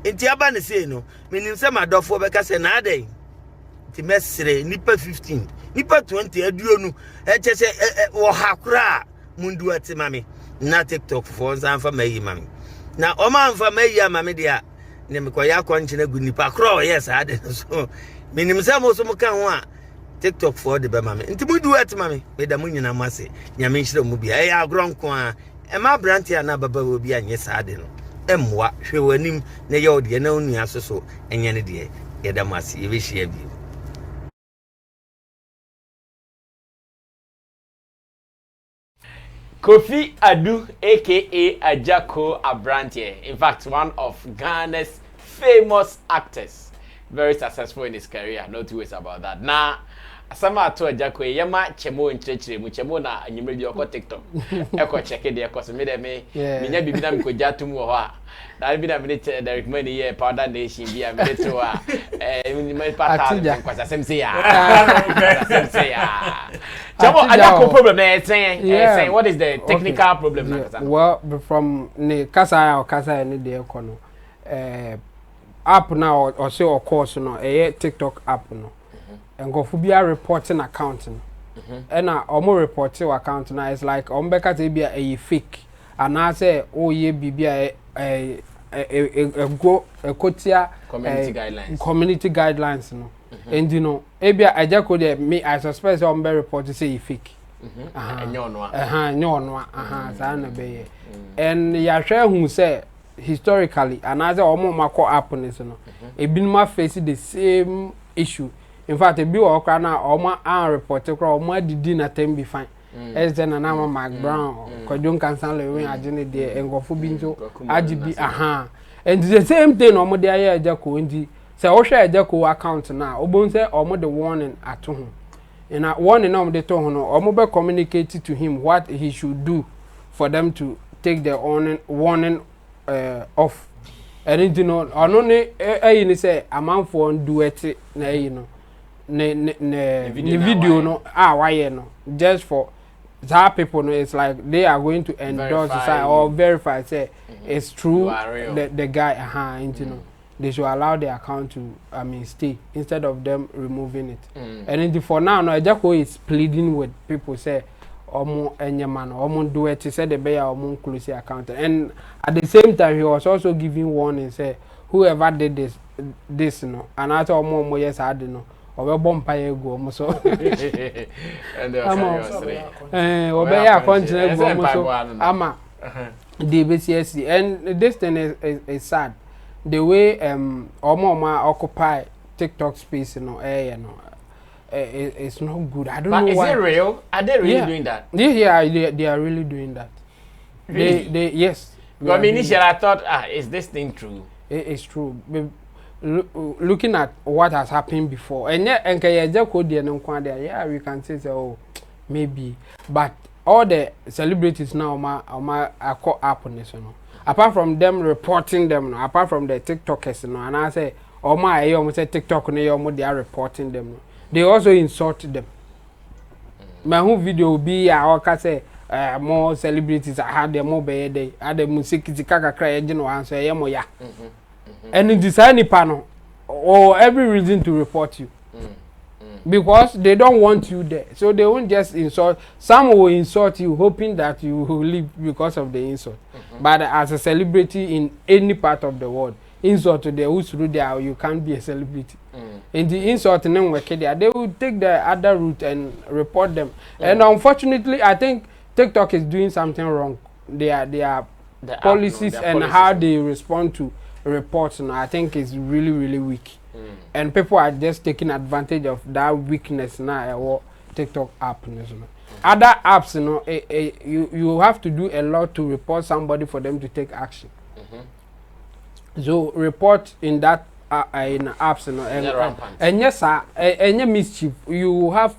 enti aba ne sei no menim se madofo be ka se na adai ti mesre nipa 15 nipa 20 aduonu eche se wo hakura mundu ati mami na TikTok for nfa mayi mami na o ma nfa mayi mami dia ne me koya kwanche na gu nipa kro yes ade so menim se mo so mo kan ho a TikTok for the be mami nti mundu ati mami me da munyina mase nyame nhire mu bia ya agronko a e ma brant ya na baba wo bia nye sa ade no emwa hwe wanim na ye ode na onua so enye ne de ye da mase ye be hia bi Kofi Adu, aka Ajako Abrantie, in fact, one of Ghana's famous actors, very successful in his career, no two ways about that. Now, Sama to Ajako, Yama Chemo in Church, Muchemo na and you may be on TikTok. Echo check it, of course, me, Minya Bibina Kojatumu. That'll be a minute, Derek Money, yeah, powder nation, be a minute to my part, because I say, Ajako problem, saying, what is the technical problem? Well, from the Casa or Casa and the Econo app now, or so, of course, a TikTok app, no, and go for be a reporting accounting. And now, more reporting account now is like, Beka to be a fake, and I say, oh, ye be a Kotia community guidelines, no. And you know, Abia Ajako de me, I suspect on be report to say fake. And ya share who say historically, another almost mako happiness, no. A bin ma face the same issue. In fact, a bill or crana or my report or my didn't attempt be fine. As then an ama Mark Brown, Kodun Cansan Lewin, Ajane de and go for binto, Ajibi, and the same thing, or more there, Jaco, indeed. So, Osha Ajako account now, Obon say, or more the warning at home. And I warning on the tone, or mobile communicated to him what he should do for them to take their warning off. And you know, or no, I say, a man for do it, you know. The video no why no just for that people know it's like they are going to endorse or verify say it's true the guy you know they should allow the account to stay instead of them removing it and for now no Ajako is pleading with people say omo enyeman omo do it say the bear omo close the account and at the same time he was also giving warning say whoever did this no and after omo yes I don't know or bomb pay go so and obeya continue go so ama the BCSC and this thing is sad the way omo occupy TikTok space it's not good. I don't know why. Is it real? Are they really doing that? Yeah, they are really doing that. Really? They yes. I mean, initially I thought, is this thing true? It's true. Looking at what has happened before, and yeah, we can say so, maybe, but all the celebrities now are caught up on this, apart from them reporting them, apart from the TikTokers, and I say, oh my, I almost say TikTok, they are reporting them. They also insult them. My whole video will be, I can say, more celebrities. I had them more by day. I had the music, the kaka cry, you know, answer, yeah. And in this any panel, or every reason to report you. Because they don't want you there. So they won't just insult. Some will insult you, hoping that you will leave because of the insult. But as a celebrity in any part of the world, insult to the who's through there, you can't be a celebrity. In the insult and they will take the other route and report them. And unfortunately, I think TikTok is doing something wrong. Their policies and how they respond to reports, and I think is really, really weak. And people are just taking advantage of that weakness now. Or TikTok app, other apps, you have to do a lot to report somebody for them to take action. So report in that in apps, and yes, any mischief, you have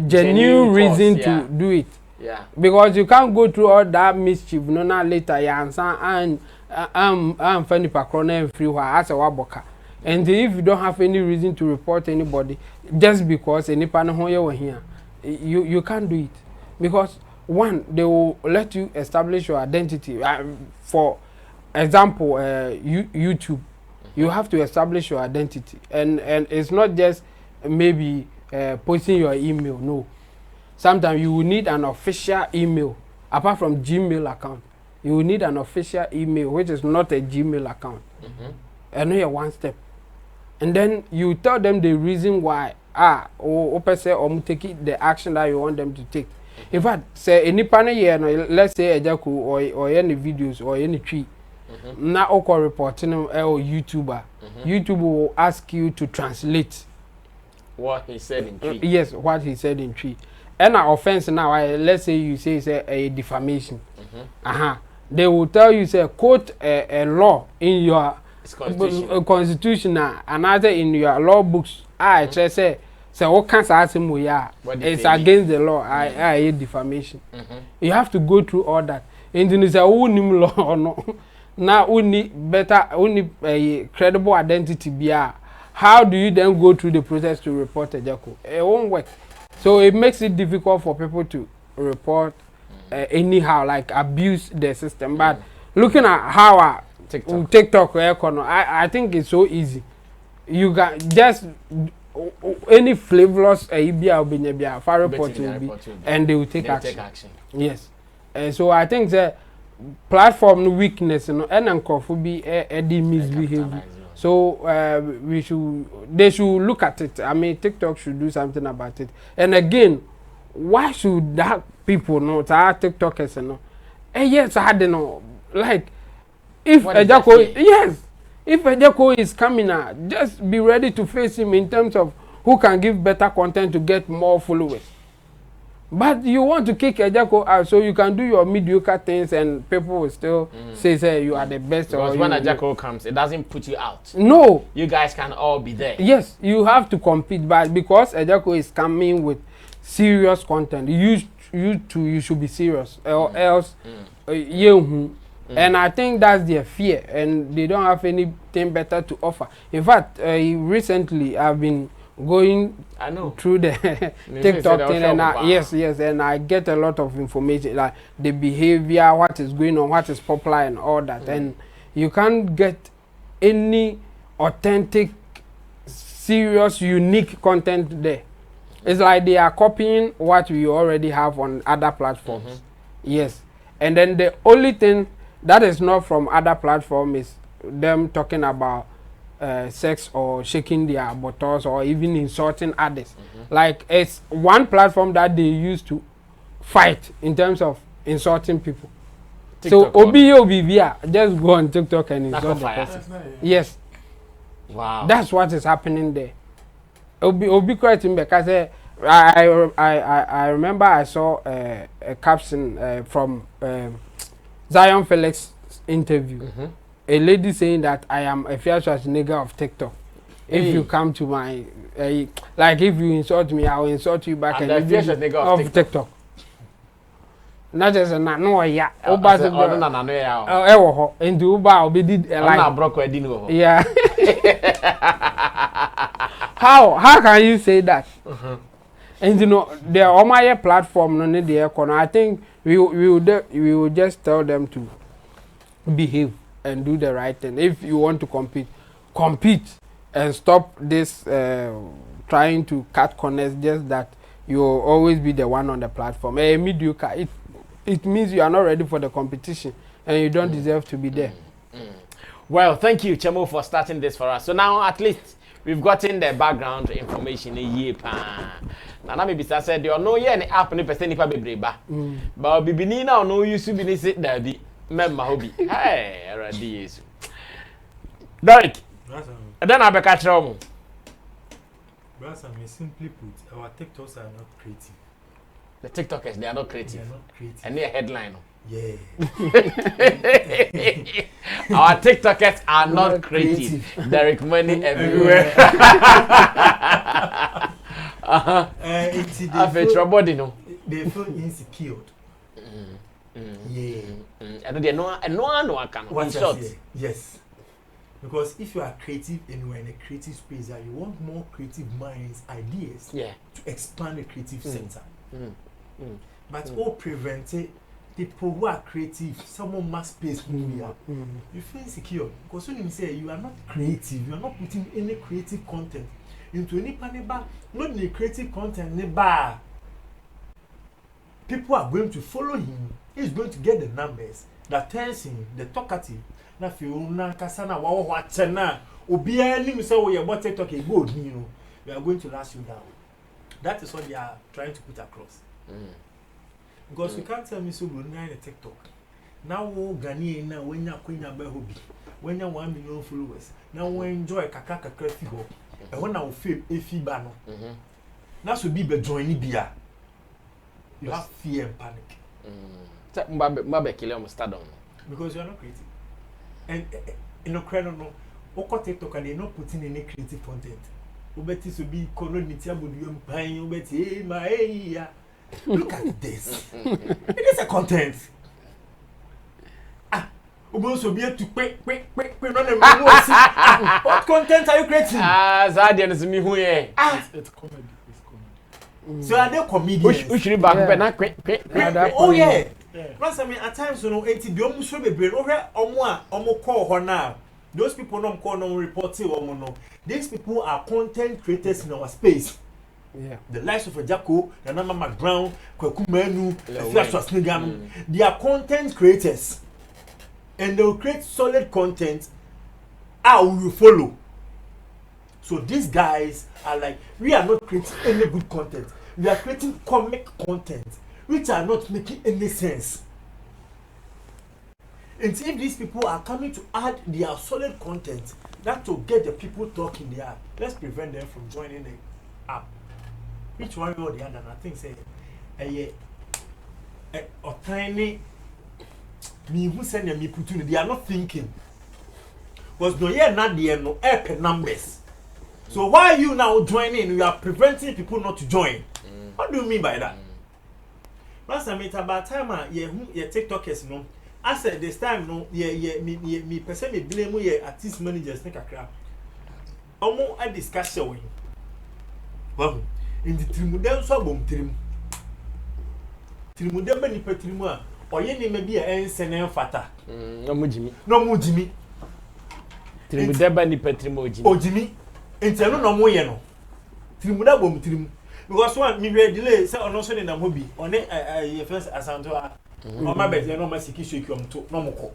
genuine reason to do it. Yeah. Because you can't go through all that mischief, no, not later, yeah, and I'm funny pakrona and free as a waboka. And if you don't have any reason to report anybody, just because any panel here, you can't do it. Because one, they will let you establish your identity. For example, YouTube, you have to establish your identity, and it's not just maybe posting your email. No, sometimes you will need an official email apart from Gmail account. You will need an official email which is not a Gmail account. And here one step, and then you tell them the reason why or take the action that you want them to take. In fact, say any panel here, let's say a jaku or any videos or any tree. Now, or reporting or YouTuber, YouTube will ask you to translate what he said in tree. Yes, what he said in tree. And an offense now, let's say you say a defamation. They will tell you say quote a law in your constitution and either in your law books. I say what can I say it's against the law. I hate defamation. You have to go through all that. And then it's a law or no. Now we need better, a credible identity. How do you then go through the process to report a jackal? It won't work. So it makes it difficult for people to report anyhow, like abuse the system. But looking at how TikTok I think it's so easy. You can just any flavorless fire report will be, and they will take action. Yes, and so I think the platform weakness and be a misbehavior. So they should look at it. I mean, TikTok should do something about it. And again, why should that people know that TikTokers know? Yes, I don't know. Like if Ejako, yes, if Ejako is coming out, just be ready to face him in terms of who can give better content to get more followers. But you want to kick Ejako out so you can do your mediocre things and people will still say you are the best. Because when Ejako comes, it doesn't put you out. No. You guys can all be there. Yes, you have to compete, but because Ejako is coming with serious content, you should be serious or else and I think that's their fear and they don't have anything better to offer. In fact, recently I've been going through the TikTok thing and yes, and I get a lot of information like the behavior, what is going on, what is popular and all that. And you can't get any authentic, serious, unique content there. It's like they are copying what we already have on other platforms. Yes. And then the only thing that is not from other platforms is them talking about sex or shaking their buttocks or even insulting others. Like it's one platform that they use to fight in terms of insulting people. TikTok so Obia, just go on TikTok and insult the person. Yes. Wow. That's what is happening there. Obi correcting because I remember I saw a caption from Zion Felix interview. A lady saying that I am a fair nigga of TikTok. If you come to my like if you insult me, I will insult you back and nigga of TikTok. Not just a no yeah. And do Uba be did like yeah. How can you say that? And you know the Omaya platform no need the I think we will just tell them to behave and do the right thing. If you want to compete and stop this trying to cut corners just that you will always be the one on the platform. Mediocre. It means you are not ready for the competition and you don't deserve to be there. Well, thank you, Chemo, for starting this for us. So now at least we've gotten the background information a year. Nana maybe said you know any app ni person nipa bebreba. But bibini na no use to be sit daddy. Memma hobby. Hey, already is. Derek. And then I be catch you. Brother, simply put, our TikToks are not creative. The TikTokers, they are not creative. They are not creative. And they're headline. Yeah. Our TikTokers are not creative. Derek money everywhere. I feel trouble, you know. They feel insecure. Yeah. And they know, and no one can. One shot. Yes. Because if you are creative and you are in a creative space, you want more creative minds, ideas to expand the creative center. But all prevented people who are creative, someone must space who we are. You feel insecure because when you say you are not creative, you are not putting any creative content into any paneba, not the creative content in the bar. People are going to follow him. He's going to get the numbers, the attention, the talkative. Na fi una kasana wa wa chena obi ani say we about TikTok e go you know we are going to last you down. That is what they are trying to put across. Because you can't tell me so go na TikTok. Now wo Ghanaian na when ya kwenya ba hobby. When ya 1 million followers. Now we enjoy kaka figure. E when na wo feel efi ba no. Na so be join bia. You have fear and panic. Mbabe kill am start down. Because you are not creative. And in a crowd, no, Oko TikTok and they're not putting any creative content. Ubeti to be colonity about you buying Ubeti, my look at this. It is a content. Ubon so be to quick, what content are you creating? Zadian is me who it's comedy. It's comedy. So are they comedians? Which back quick. Oh yeah. Plus, I mean, at times, you know, the almost be brain over almost call her now. Those people don't call no reporting or no. These people are content creators in our space. Yeah. The likes of a Jacko, the Nama McBrown, Kwakumenu, they are content creators. And they will create solid content. I will follow. So these guys are like, we are not creating any good content. We are creating comic content, which are not making any sense. And if these people are coming to add their solid content, that will get the people talking there. Let's prevent them from joining the app. Which one or the other, I think say, a tiny me who send me put in, they are not thinking. Because no, yeah, not the no app numbers. So why are you now joining? You are preventing people not to join. What do you mean by that? Last time it's about time TikTokers no. I said this time no me person me blame artist managers think Accra. Omo a discussion with. Well, in the trimudem so bom trim. Trimudem be ni petrimu a oye ni me bi e ensene fata. No mujimi. No mujimi. Trimudem be ni petrimu ojimi. Ojimi. Enti no mo ye no. Trimudem bom trim. Because one me delay say ono so na hobby one your first asanto o ma be no ma siki shake am to no moko.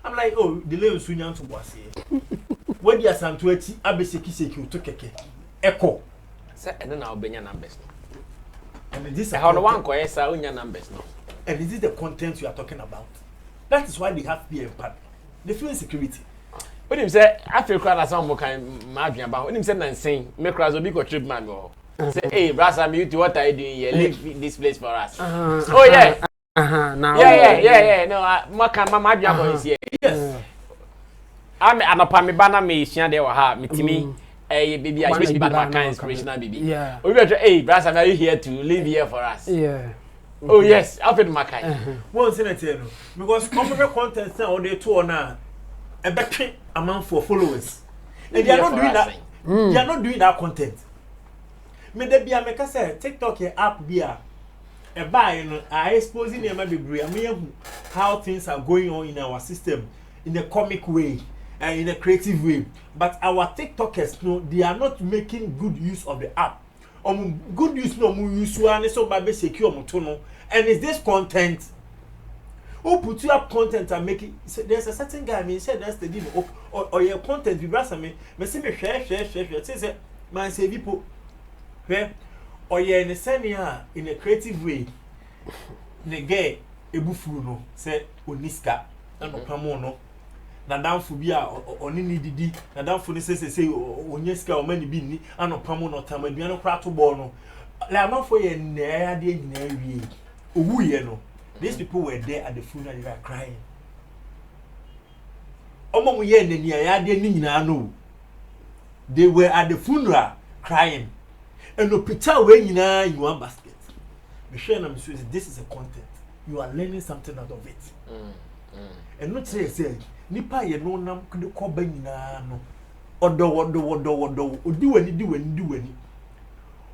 I'm like, oh, delay usunya to boase. When the asanto ati abesiki shake to keke echo say and na obenya numbers. And this how no one ko yes unya numbers no. And this is the content you are talking about. That is why they have fear and panic. They feel insecurity. When him say I feel cry that some can madrian about when him say nansen make cry so big or trip man go say hey brother me you what are you doing here leave this place for us. Oh yeah now yeah no mama madrian boy is here. Yes I'm anopa me bana me hia dey wa ha metimi baby I wish be bad kind inspirational baby yeah we be hey brother are you here to live here for us. Yeah oh yes I feel my kind one senator no because common content now they two now a better amount for followers. And they are not doing that. They are not doing that content. Me there be a make say TikTok app be a buy you know are exposing them be how things are going on in our system in a comic way and in a creative way. But our TikTokers no they are not making good use of the app. Good use no use one so by secure no and is this content who put you up content and make it. There's a certain guy, I mean, said that's the deal. Or your content, you browse me. Me see me share. Say, man, say people, where, or you're in a senior in a creative way. The gay, a buffalo, no, say, Uniska, and Pamono. Na down for be on any didi, na down for say Onyeska or many bini, and no Pamono time, and no crato bono. La man for ye near the engineer. Oh, you know. These people were there at the funeral, they were crying. Omo ye no. They were at the funeral crying. And no picture when you in one basket. Michelle, this is a content. You are learning something out of it. And not say, Nipa ye no nam could call Benina no. Odo, do any.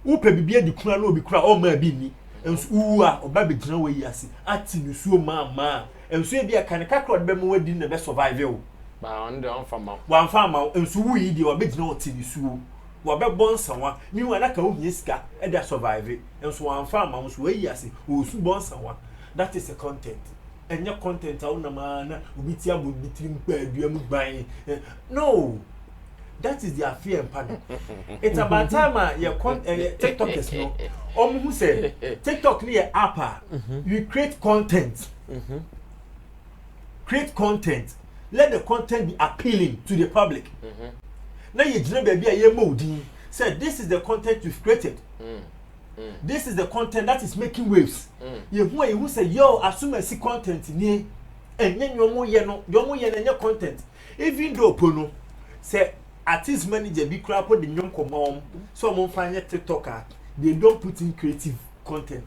Upe bibia di kuna no bi kura o ma bi ni. Enso uwa oba be gina we yase ati nusuo ma enso e bia kan kakro de be mo wadi na be survive o ba on de on fama wan fama enso wu yi di oba gina o ti nusuo wo be bonsanwa mi wa na ka o hiska e da survive enso wan fama mo so we yase o su bonsanwa. That is a content. Enya content a una ma na obi ti abo bitrim pa aduam ban. No, that is their fear and panic. It's about time your TikTokers no. Who say TikTok near app. You create content. Create content. Let the content be appealing to the public. Now you just baby a mode. Say this is the content you've created. This is the content that is making waves. You who say yo assume see content ni and then your content. Even though pono say artist manager be crap on the young common, so I'm find a TikToker, they don't put in creative content.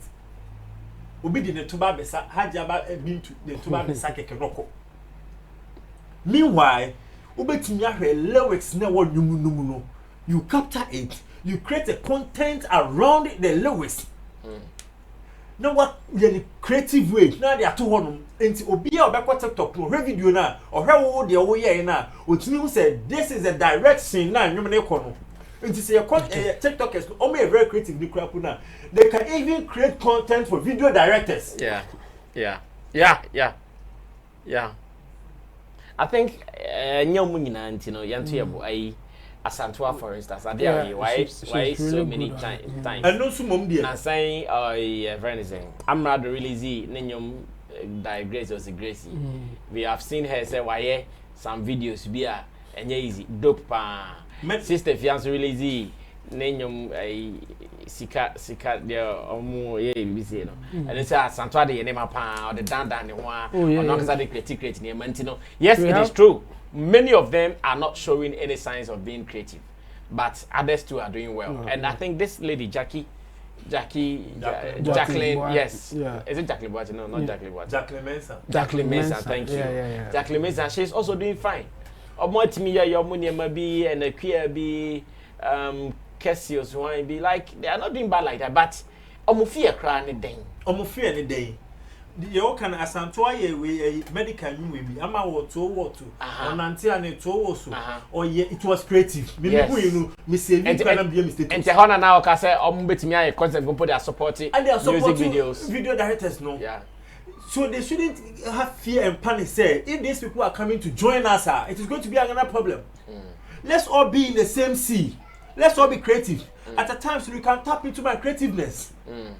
Obi the Tuba Besa, Hajaba been to the Tuba Besa Kenoko. Meanwhile, Ubetinya lyrics never no. You capture it, you create a content around the lyrics. Now what the creative way? Now they are 200. Into Obia or backward TikTok, no video now, or how old the way now, which means said this is a direct scene now, you know. Into say a TikTok is only a very creative new crap now. They can even create content for video directors. Yeah. I think Nyomuna, you know, Yantu Asantua, for instance, why so many times? And no sumum dear. I'm saying, I'm rather really Ninyom digress or Gracie. We have seen her say, why some videos be and easy dope. Sister fiance really easy. Ninyom Sika there or more, busy, and it's a Santua de Nema or the Dan or not as I create near Mantino. Yes, it is true. Many of them are not showing any signs of being creative, but others too are doing well. And I think this lady, Jacqueline, yes. Yeah. Is it Jacqueline Boat? No, not Jacqueline Boat. Jacqueline Mensah, thank you. Yeah. Jacqueline Mensah, she's also doing fine. Omotimia, your money maybe, and a queer be, Cassius, wine be like, they are not doing bad like that, but Omofia crying a day. You can asantoye we medical we be ama what to on anti and to also or it was creative me you me say you can be a mistake and Hona now can say betimi content go put their supporting and they are music videos video directors no so they shouldn't have fear and panic say if these people are coming to join us it is going to be another problem. Let's all be in the same sea. Let's all be creative. At a time, so we can tap into my creativeness.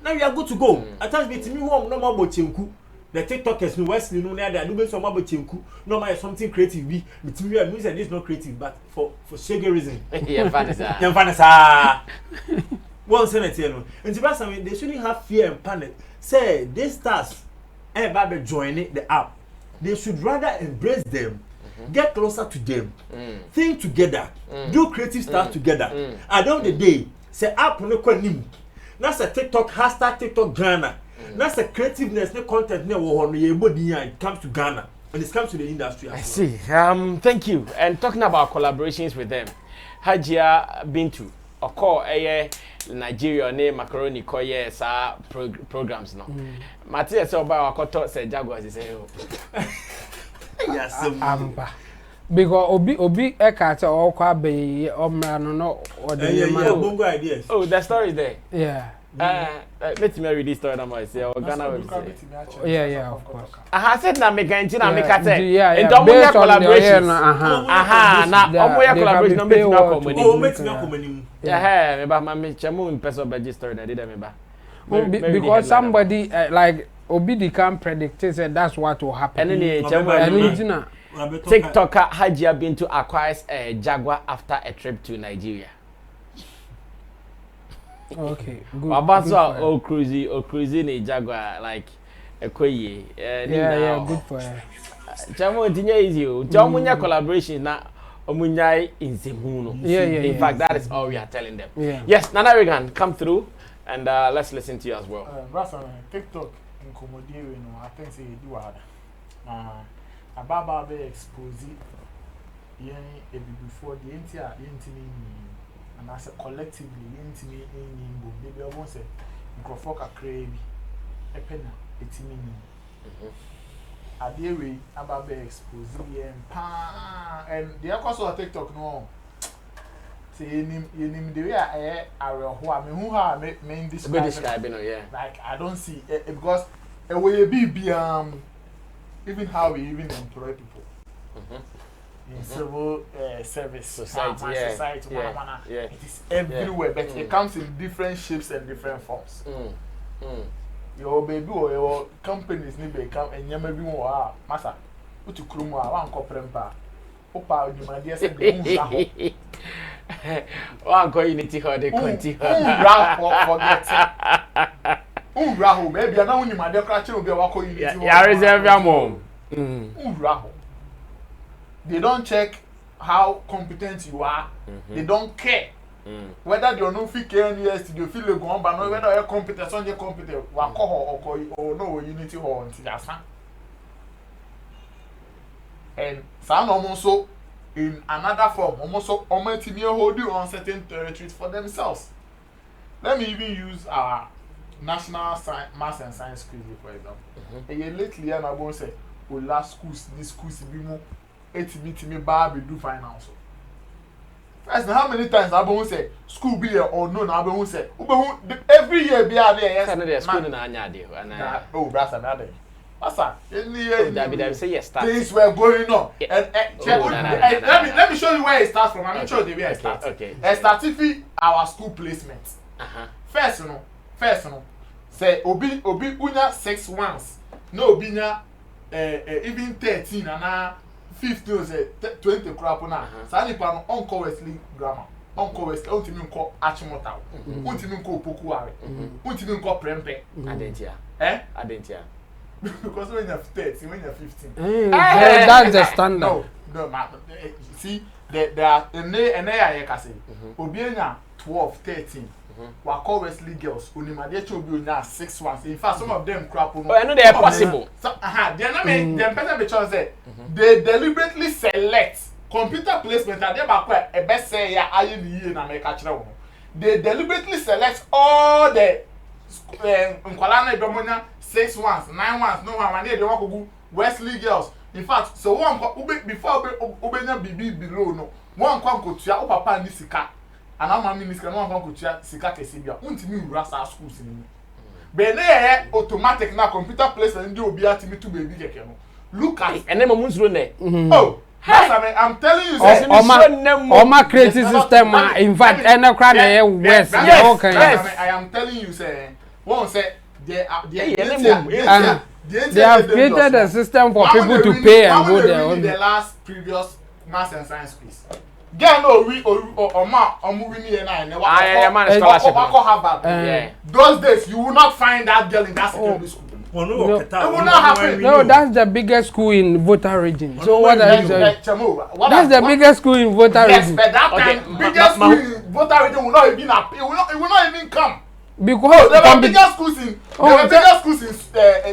Now we are good to go. At times, me no more about chenku. The TikTokers, no Wesley, no they are doing some about chenku. No more something creative. Be me and this is not creative, but for shaggy reason. Vanessa. One senate, you know. And Sebastian, they shouldn't have fear and panic. Say these stars, everybody joining the app. They should rather embrace them. Get closer to them, think together, do creative stuff together. At the end of the day, say app no kwanim. That's a TikTok hashtag TikTok Ghana. That's a creativeness, no content, no one it comes to Ghana and it comes to the industry. I see. Thank you. And talking about collaborations with them, Agya been to a call Nigeria name macaroni koye sa programs now. Matthias Oba Wakoto said Jaguars say. Yes, because Obi Eka or Kwabe or Mano or the ideas. Oh, the story there. Yeah. Let me read this story number. Say, Ghana website. Yeah, of course. I said na make na make ate. Yeah. And omo collaboration. Na omo collaboration no make na komani. Oh, make me komani. Yeah, me ba me chemu in person be story na did me ba. Because somebody like Obidi can predict say that's what will happen. And then chemu TikToker Agya been to acquire a Jaguar after a trip to Nigeria. Okay, good. About o cruising a Jaguar like a koye. Yeah, good for her. Chamo tinye easy o. Chamunya collaboration na omunyai inzehuno. Yeah. In fact, that is all we are telling them. Yeah. Yes, Nana Regan, come through and let's listen to you as well. TikTok in Komodi, I think say you do hard. Ababa be expose before the entire and as a collectively intimi in book they almost say microphone Accra a penna it's meaning adewe Ababa expose and the cause of TikTok no say him the way I mean who have main describing yeah like I don't see because a way be even how we even employ people in civil service society, it is everywhere, but it comes in different shapes and different forms. Your baby or your companies need to come and you may be more massa. What you crew more one copper Opa, you my dear said one community how they continue. Forget Rahu, maybe I know when you my dear crash will be a wako unity. Yeah, reserve your mom. Rahu. They don't check how competent you are. They don't care whether you're no fit years you feel like going, but no whether you're competent or you're competent. Wako or no unity or until that's and some almost in another form, almost almost hold you on certain territories for themselves. Let me even use our national maths and science quiz for example. A year lately, I'm going to say, "Oh, last schools, this schools be more." Me Barbie do finance. First, how many times I won't say school be or no, I won't say every year be there. Yes, school in Anya. Oh, that's another. What's that? Say yes, things were going on. Let me show you where it starts from. I'm not sure the way it starts. Okay. It starts with our school placement. First, you know, say Obi unya 6 once. No, Obi nya even 13 and 15 say 20 crap na sa nipa no onko Wesley grammar onko Wesley ontimi nko achimota ontimi nko opokuare ontimi nko prempe adentia because when you're 13 when you're 15 that's the standard no see there are and can say obi enya 12 13 wako Wesley girls onimade chobi onya 6 once in fact some of them crap no I know they are possible so they are not make them person be choose they deliberately select computer placement and they back e best say ya aye ni ye na make kire wo they deliberately select all the nkwala na idomonya 6 once 9 once no one they wako go Wesley girls in fact so one before obenya bibi below no one kwa nkotua o papa ni sika and I'm a minister no one could sika kesibia untimi ura sa schools ni be na automatic na computer placement ndi obi atimi to baby keke no look at and then momun's run there oh I'm telling you Oma creative system in fact any crowd west okay I am telling you say one say they have created a system for people to pay and go there on the last previous maths and science quiz. Girl no we winning Harvard. Those days you will not find that girl in that secondary school. No, it will not happen. No, that's the biggest school in voter region. So what are you saying? That's the biggest school in voter region. Yes, but that time biggest school in voter region will not even appear. It will not even come. Because there were bigger schools in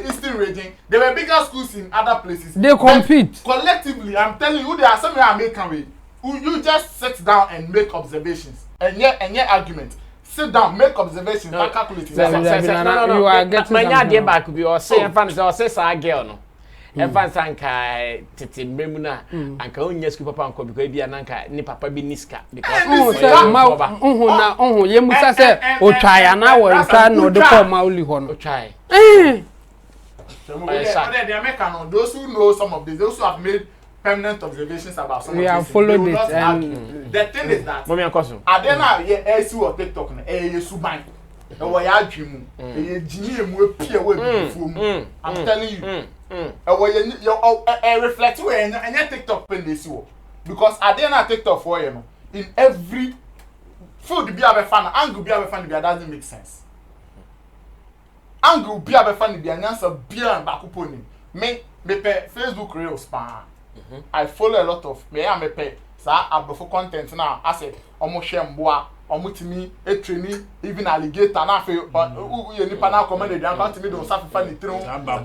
Eastern region. There were bigger schools in other places. They compete. But collectively, I'm telling you, there are some American way. You just sit down and make observations and your argument. Sit down, make observations, and calculate. No, you are getting my back. Be or say, or say, Saga, no. Evan sanka tete memuna anka onye school papa anko because bia nanka ni papa bi niska because ye musa se o try na wo try no de ko ma oli ho no try the American, those who know some of these, those who have made permanent observations about some of these, have followed it. And the thing is that mommy ankoso adena ye SU or TikTok na ye suban e wo ya adwemu ye gini emu epie we bifuom. I'm telling you e wo ye reflect we enya TikTok pen dey si wo because adena TikTok for you no in every food be abefa na angle be abefa na doesn't make sense. Angle be abefa na bia nyansa bia bakopo ni me pe Facebook reels pa. I follow a lot of me pay sa abofo content now. I say omo share mboa omo timi training even alligator na fe you nipa na comment dey account me don safifa ni tiro.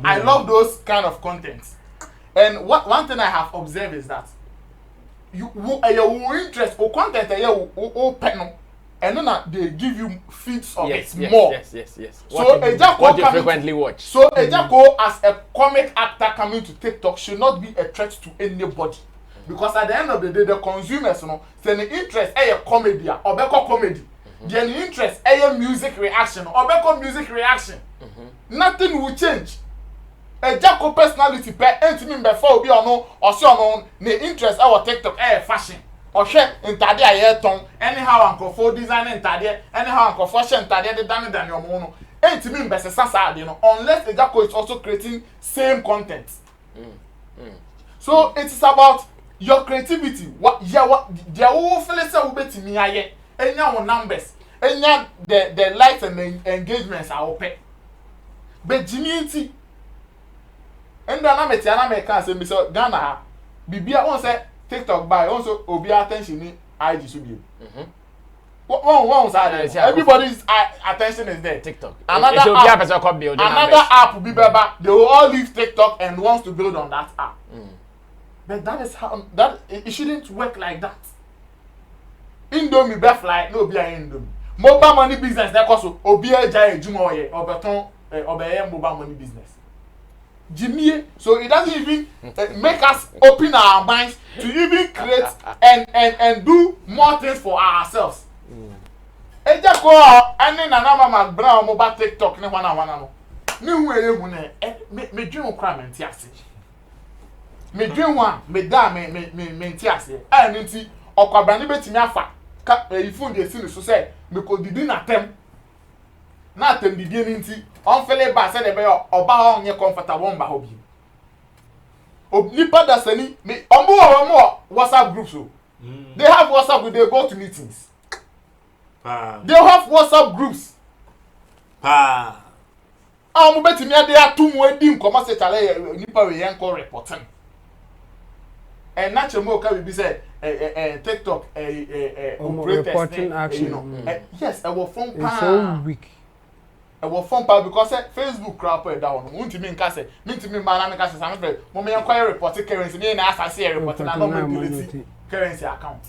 I love those kind of content. And one thing I have observed is that you interest or content o pen and then they give you feeds of it more. Yes. So what you frequently watch. So Ejako as a comic actor coming to TikTok should not be a threat to anybody. Because at the end of the day, the consumers, say the interest a comedy or beko comedy. The interest a music reaction or beko music reaction. Nothing will change. Ejako personality per intimate before be or no or so on the interest our TikTok fashion. Or share intade aye ton anyhow anko for design intade anyhow anko for share intade de dan your mono entimi mbese sasa de no unless the Ejako is also creating same content. So it is about your creativity. What there will feel say we betimi aye enya won numbers enya the likes and the engagements are open but jimiti enda na meti ana me kan say mi so Ghana ha bibia won say TikTok by also obi attention in IG should be. One side everybody's attention is there. TikTok. Another app be better. They will all leave TikTok and wants to build on that app. But that is how that it shouldn't work like that. Indomie be fly no be Indomie. Mobile money business that also obi eja ejuma oye obeton obeye mobile money business. Jimmy, so it doesn't even make us open our minds to even create and do more things for ourselves. Ejako any na mama brown mobile TikTok ne wana no. Ni hu ehu ne me dwin kra menti ase. Me dwin wa me da me menti ase. Ani nti okwabra ne betimi afa ka ifun de si ne so say me ko didi na tem. Na tem didi ni nti on fele ba say de be oba ho nye comfortable mba ho bi. Nipa da sani me ombo WhatsApp groups so. They have WhatsApp group, they go to meetings. They have WhatsApp groups. Mo betimi ade atum edi nkoma se chale nipa we yen call reporting. And natural mo ka be say TikTok reporting action. Yes, I will phone it's so weak. I will phone because Facebook crap down. Won't me nka say, me man na me ka say some friend. Mo me enquire reporting currency me na asa say reporting na no me currency account.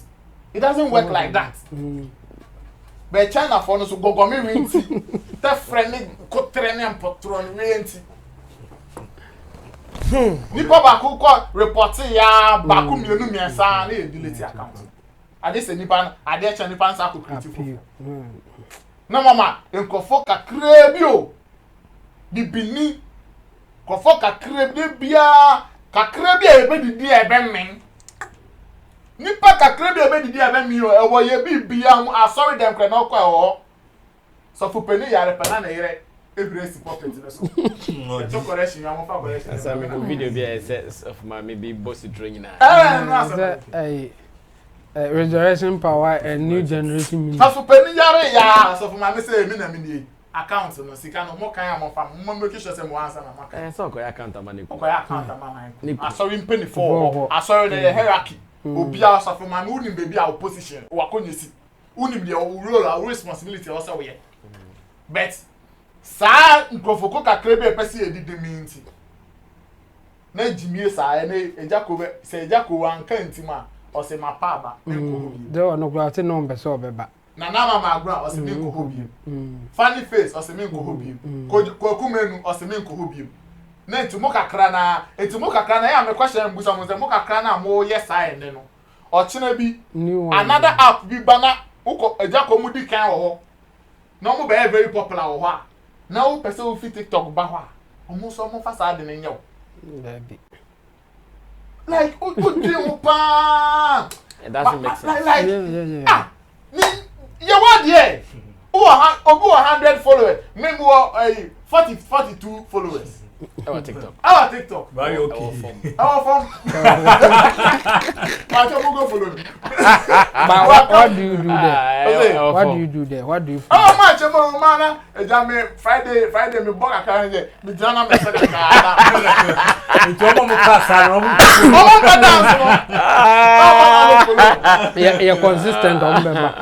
It doesn't work like that. But China for no so go me winti. That friend ko trene am potron winti. Nipa ba ko reporting ya ba ko mienu miensa na e delete account. Ade se nipa ade cha nipa nsa ko creative. Na mama enkofo kakra bi o di bini kofo kakra bi bia kakra bi e be didi e be men nipa kakra bi e be didi e be mi o e wo ye bi bia mu asori dem kra na kwa o so fu peni yare pana na yere every pocket na so so correction ya mo fa correction asa me ko video bi e says of my maybe boss training na resurrection power and new generation meaning. So for penny yare ya so for my say me na me ni account no sika no mo kan am fa mo make sure say mo answer na maka. So ko account amane ko. Ko account amane. Asori penny for asori the hierarchy. Obi a so for my unim baby a opposition wa konyesi. Unim the role or responsibility also we. But sa nkofoko kakra be pese edide minti. Na jimie sa na Ejako be se Ejako anka ntima o se mapaba enko de no gba te no mbe so beba na mama agura o se me nko hobi funny face o se me nko hobi ko kumenu o se me nko hobi na ntimo kakra na ya me question mbusa mo se mo kakra na mo yes I ne no ochina bi another app bi bana uko eja ko mu di kan wo na mo be very popular wo ha na wo pese wo fit TikTok ba ho omo so mo fa sa de ne nyew like o dream pa it doesn't make sense like you what there who 100 followers me mo 42 followers our TikTok very okay our form I don't go follow me but what do you do there what do you do there what do you oh man chemo man me Friday me boga kan je me jana me se ka nti omo mo kasa no omo ka dance no you're consistent on member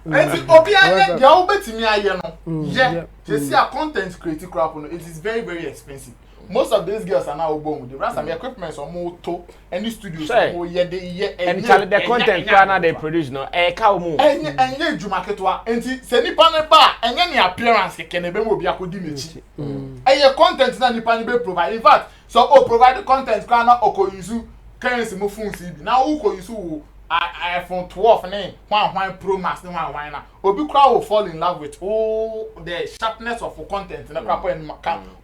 enti obi anya dia obetimi aye no yeah you see a content creative crap no it is very very expensive. Most of these girls are now born with the rest of the equipment or more to any studios or and the content plan they produce no cow mo and ye jumaketwa enti se nipa ne ba enye ne appearance keke ne be mo bia kodi mechi eye content na nipa ne be provide in fact so provide content kwa na okoyusu currency mo phone si bi na ukoyusu iPhone 12 ne one Pro Max ne one na obi crowd will fall in love with the sharpness of the content na crap and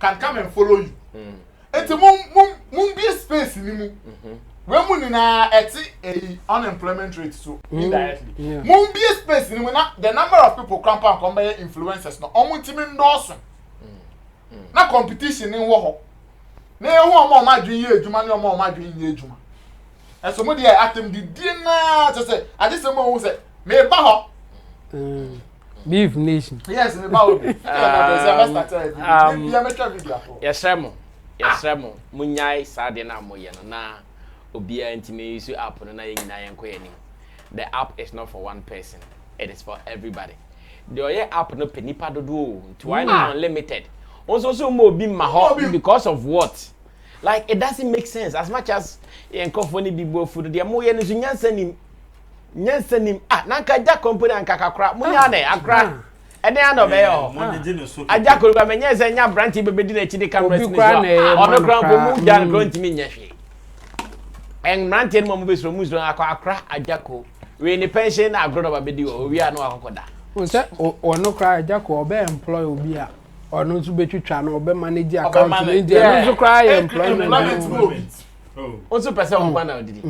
can come and follow you enti mum be space ni mu we mu ni na eti unemployment rate so indirectly mum be space ni mu na the number of people come by influencers no omo timi ndorso na competition ni wo ho na ehu omo ma dwen ye adwuma na omo ma dwen ye adwuma eso mo dey atem di na to say I just say mo say me ba ho beef nation yes me ba ho be yes remo munyai sade na moye no na obia ntime use app no na yina yenkoyani the app is not for one person it is for everybody the oye app no penipa dodo to why not unlimited also mo obi ma ho because of what like it doesn't make sense as much as enkofoni bibo food the moye no nyansanim na nka ja company anka kakra munya na Accra ene ano be yo Agya ko ba menye ze nya branch bebedi na chi de cameras ni so ono kran bo mu ja no ntimi nya hwe en branch ni mo be so mu so akwa Accra Agya ko we ni pension na agro ba bedi o wi anu akokoda o se ono kra Agya ko be employ obi a ono nso betwitwa na obe manage account ni dia nso kra employment also person on na odidi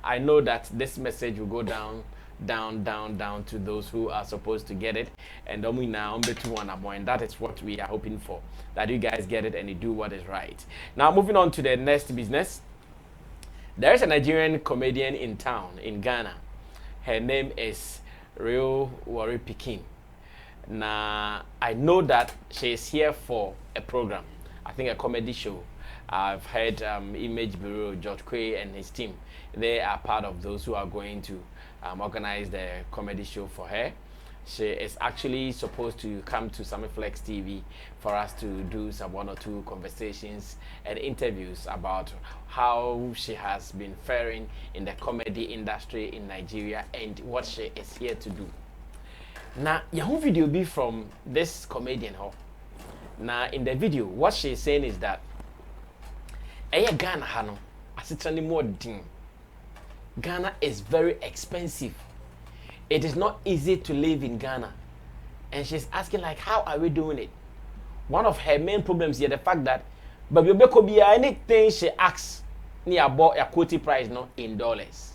I know that this message will go down to those who are supposed to get it, and that is what we are hoping for, that you guys get it and you do what is right. Now moving on to the next business, there is a Nigerian comedian in town in Ghana. Her name is Warri Pikin. Now I know that she is here for a program, I think a comedy show. I've heard Image Bureau, George Quay and his team, they are part of those who are going to organize the comedy show for her. She is actually supposed to come to Sammy Flex TV for us to do some 1 or 2 conversations and interviews about how she has been faring in the comedy industry in Nigeria and what she is here to do. Now, your video be from this comedian. Now, in the video, what she is saying is that Ghana hano asitani more din. Ghana is very expensive. It is not easy to live in Ghana. And she's asking like, how are we doing it? One of her main problems here, the fact that but anything she asks near about a quote price no in dollars.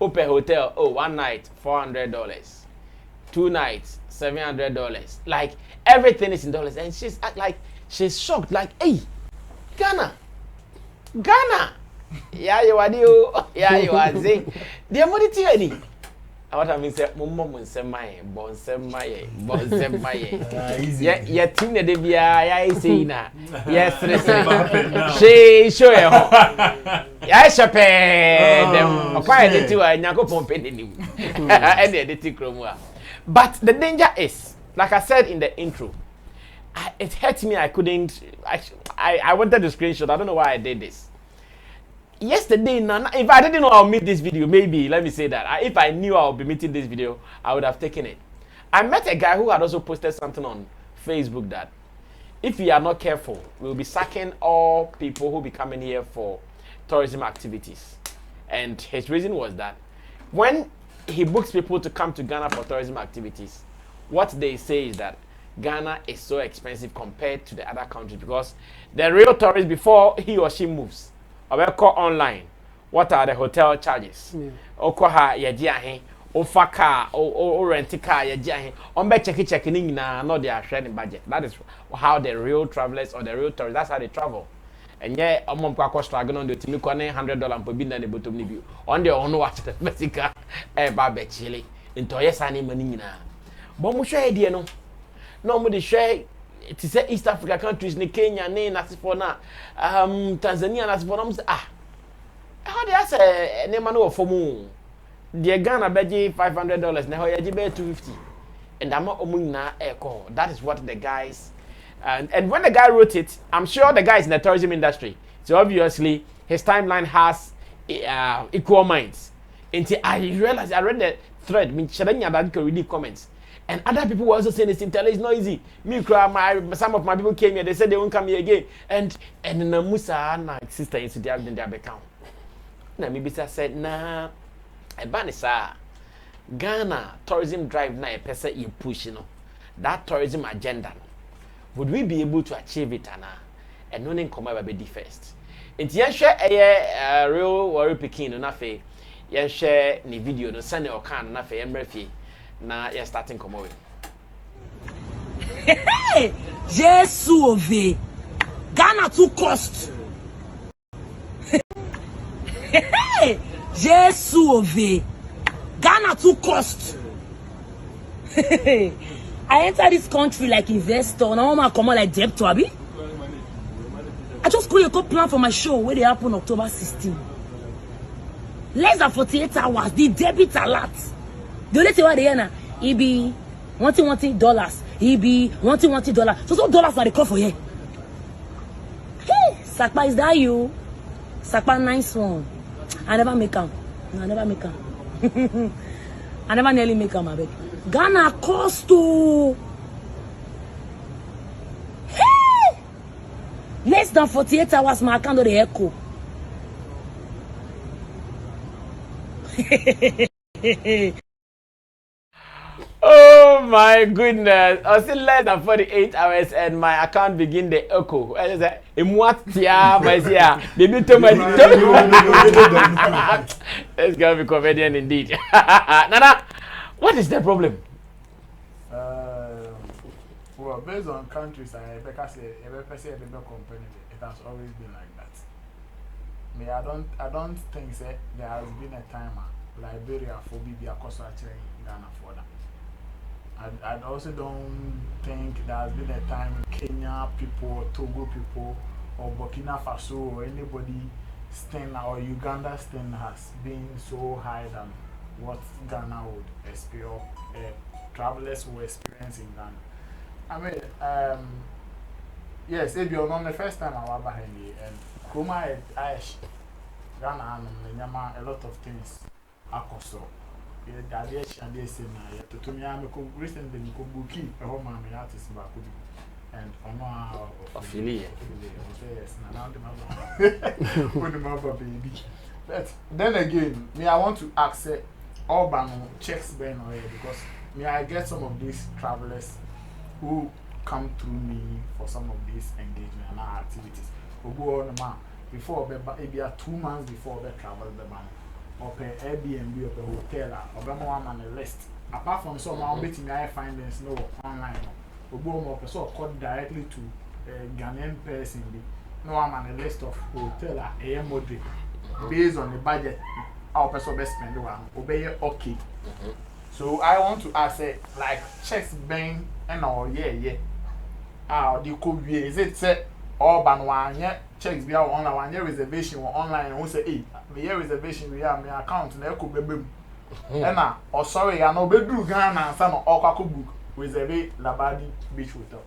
Open hotel, one night $400, 2 nights $700. Like everything is in dollars, and she's she's shocked. Like, hey, Ghana. Yeah, you are the dear money any. What I mean say mum say my bon say my yeah team de bia ya say na yes she show e ho ya shape dem akwa de ti wa nyakopon pe denim and de ti kromu. But the danger is, like I said in the intro, it hurt me. I couldn't. I wanted to screenshot. I don't know why I did this. Yesterday, if I didn't know I'll meet this video, maybe let me say that. If I knew I'll be meeting this video, I would have taken it. I met a guy who had also posted something on Facebook that if we are not careful, we'll be sacking all people who be coming here for tourism activities. And his reason was that when he books people to come to Ghana for tourism activities, what they say is that Ghana is so expensive compared to the other countries because the real tourist, before he or she moves, or call online, what are the hotel charges? Okoha yajiahe, ofa car, or rent a car yajiahe, on be checking na not their sharing budget. That is how the real travelers or the real tourists, that's how they travel. And yeah, I'm going to struggle on the team $100 per bin and the bottom of you. On the on watch the Mexica, a barbe chili, into yes, any money na. But we share idea no. No, we share. It is East Africa countries, ni Kenya, ni Nasifona, Tanzania, Nasifona. Ah, how they say? Ne manu for mu. The Ghana beji $500. Ne ho yaji be $250. And I'm not na echo. That is what the guys. And when the guy wrote it, I'm sure the guy is in the tourism industry. So obviously, his timeline has equal minds. Until I realized, I read the thread, I could read the comments. And other people were also saying the same thing. It's not easy. Some of my people came here, they said they won't come here again. And the Musa and sister in their account. Now, maybe I said, nah, I ban Ghana tourism drive na a person you push, that tourism agenda. Would we be able to achieve it, Anna? And no come over be first. And you share a real Warri Pikin, no fe. You share ni video, no send or can, no fe. Emrefi. Now you're starting come away. Hey, Jesus, Ghana too cost. Hey, Jesus, Ghana too cost. I enter this country like investor. Now I'm come like debtor, abi. I just create a good plan for my show where they happen October 16. Less than 48 hours, the debit alert. The only thing what they are, it be wanting dollars. It be wanting dollars. So dollars are the call for here. Hey, Sakpa, is that you? Sakpa, nice one. I never make them. I never make them. I never nearly make them, I beg. Ghana cost to hey! Less than 48 hours, my account of the echo. Oh my goodness. I still less than 48 hours and my account begin the echo. I say, it's gonna be comedian indeed. Nana, what is the problem? Well, based on countries, because every person company, it has always been like that. Me, I don't think there has been a time Liberia for BB cost actually in Ghana for that. I also don't think there has been a time Kenya people, Togo people, or Burkina Faso or anybody stand or Uganda stand has been so high than what Ghana would experience, travelers will experience in Ghana. I mean, yes, if you're not the first time I was behind you, and Kuma Aish, Ghana and a lot of things are cost. And they say, to me, I'm recently booking a home artist and affiliate. Yes, baby. But then again, me, I want to ask Urban checks Ben or because me, I get some of these travelers who come through me for some of these engagement and activities. We go on before maybe 2 months before they travel the man. Or pay Airbnb or pay hotel or go on a list. Apart from some meeting I find there's no online. We go more so call directly to a Ghanaian person. No one on a list of hotel AMOD based on the budget. Our person best spend one obey okay. So I want to ask like checks bang and all yeah. The could be is it say Urban one yeah checks be on one year reservation or online and we say hey me reservation we have my account na eko bebem and na or sorry I no bedu Ghana and some okako book reserve Labadi Beach Hotel.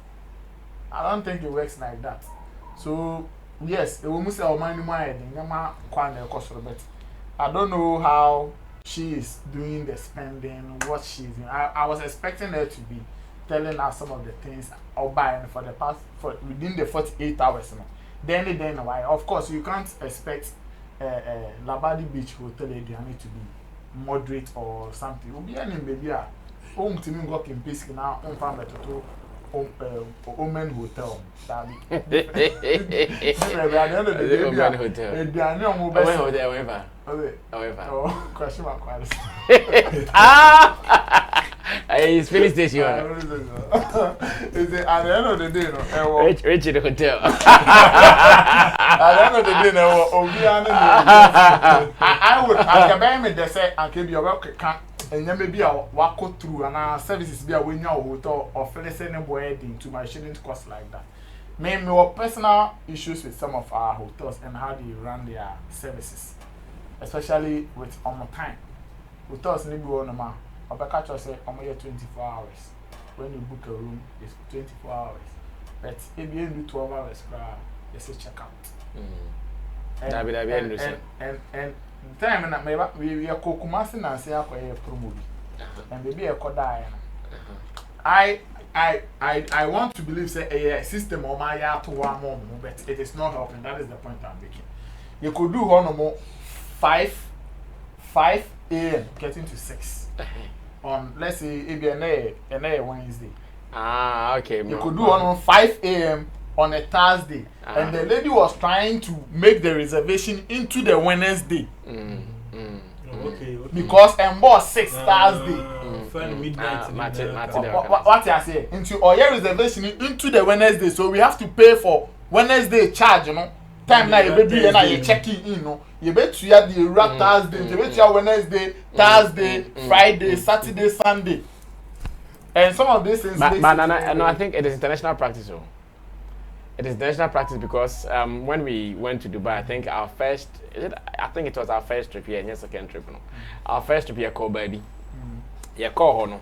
I don't think it works like that. So yes, it will must say our money more than nyama kwana cost but I don't know how she is doing the spending, what she's doing. I was expecting her to be telling us some of the things I'll buy for the past within the 48 hours. No? Then why? Of course, you can't expect Labadi Beach Hotel to be moderate or something. We'll be any baby. Home to me work in peace now. Found to Omen Hotel. At the end of the day, Omen Hotel. Omen Hotel, however. Oh, question mark. It's filling station. At the end of the day, Rich in the hotel. At the end of the day, I would buy me the say and keep your work and then maybe I'll walk through and our services be a when your hotel or felicitating wedding to my shouldn't cost like that. Maybe more personal issues with some of our hotels and how they run their services, especially with on time. Hotels need to on a catch say on 24 hours. When you book a room, it's 24 hours. But if you do 12 hours, it's a checkout. And time na we are Kumasi na say akoye promo bi and baby e koda I want to believe say a system or my ya to one more but it is not helping. That is the point I'm making. You could do one more 5 a.m. getting to 6 on let's say a Wednesday. Okay. You could do one on 5 a.m. on a Thursday, and the lady was trying to make the reservation into the Wednesday. Okay. Because boss 6 Thursday. Midnight. What you say? Into or your reservation into the Wednesday, so we have to pay for Wednesday charge, you know. Time now you baby and you checking in, no. You bet you have the Thursday, you bet you have Wednesday, Thursday, Friday, Saturday, Sunday, and some of these things. But I think it is international practice, though. It is national practice because when we went to Dubai, I think it was our first trip here, and second trip. No, our first trip here called baby. You call no.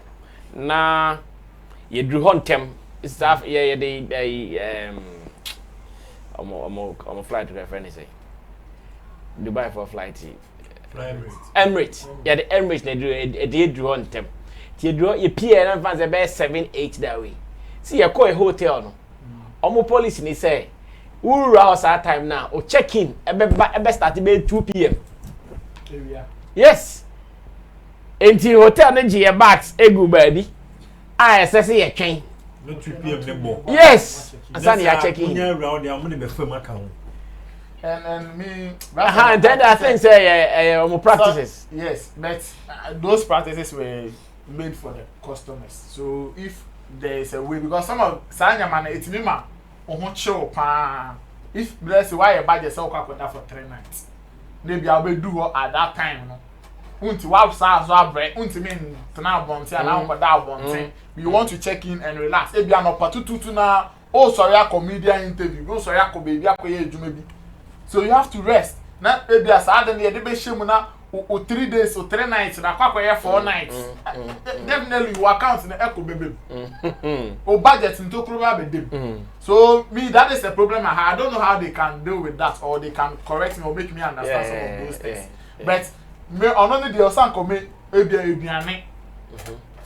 Na you drew on tem. It's after I'm a flight to the friend say Dubai for flight. Emirates. Yeah, the Emirates they drew on tem. You draw your pier and fans about 7-8 that way. See, you call a hotel no. Omo police ni say who house at time now o check in ebe start be 2 p.m. Yes. Enti hotel na je bags egu baby. I say ye twen. No 2 p.m. nebo. Yes. Asani ya check in. And me and then I think say omo practices. Yes, but those practices were made for the customers. So if there is a way, because some of Sanya man it's me ma chill pa. If bless why you buy yourself for 3 nights, maybe I'll be do at that time. No, unti wow sa so bread unti mean tana bonte and now that bonte. You want to check in and relax. If you are not patutu na oh sorry a comedian interview, oh sorry a baby akoye maybe. So you have to rest. Na maybe as adan dey be shemu na o 3 days or 3 nights na kwakoye 4 nights. Definitely you account in the echo baby. O budget in Tokers be dem. So me that is the problem I have. I don't know how they can deal with that or they can correct me or make me understand some of those things. But me only the osan come eduane.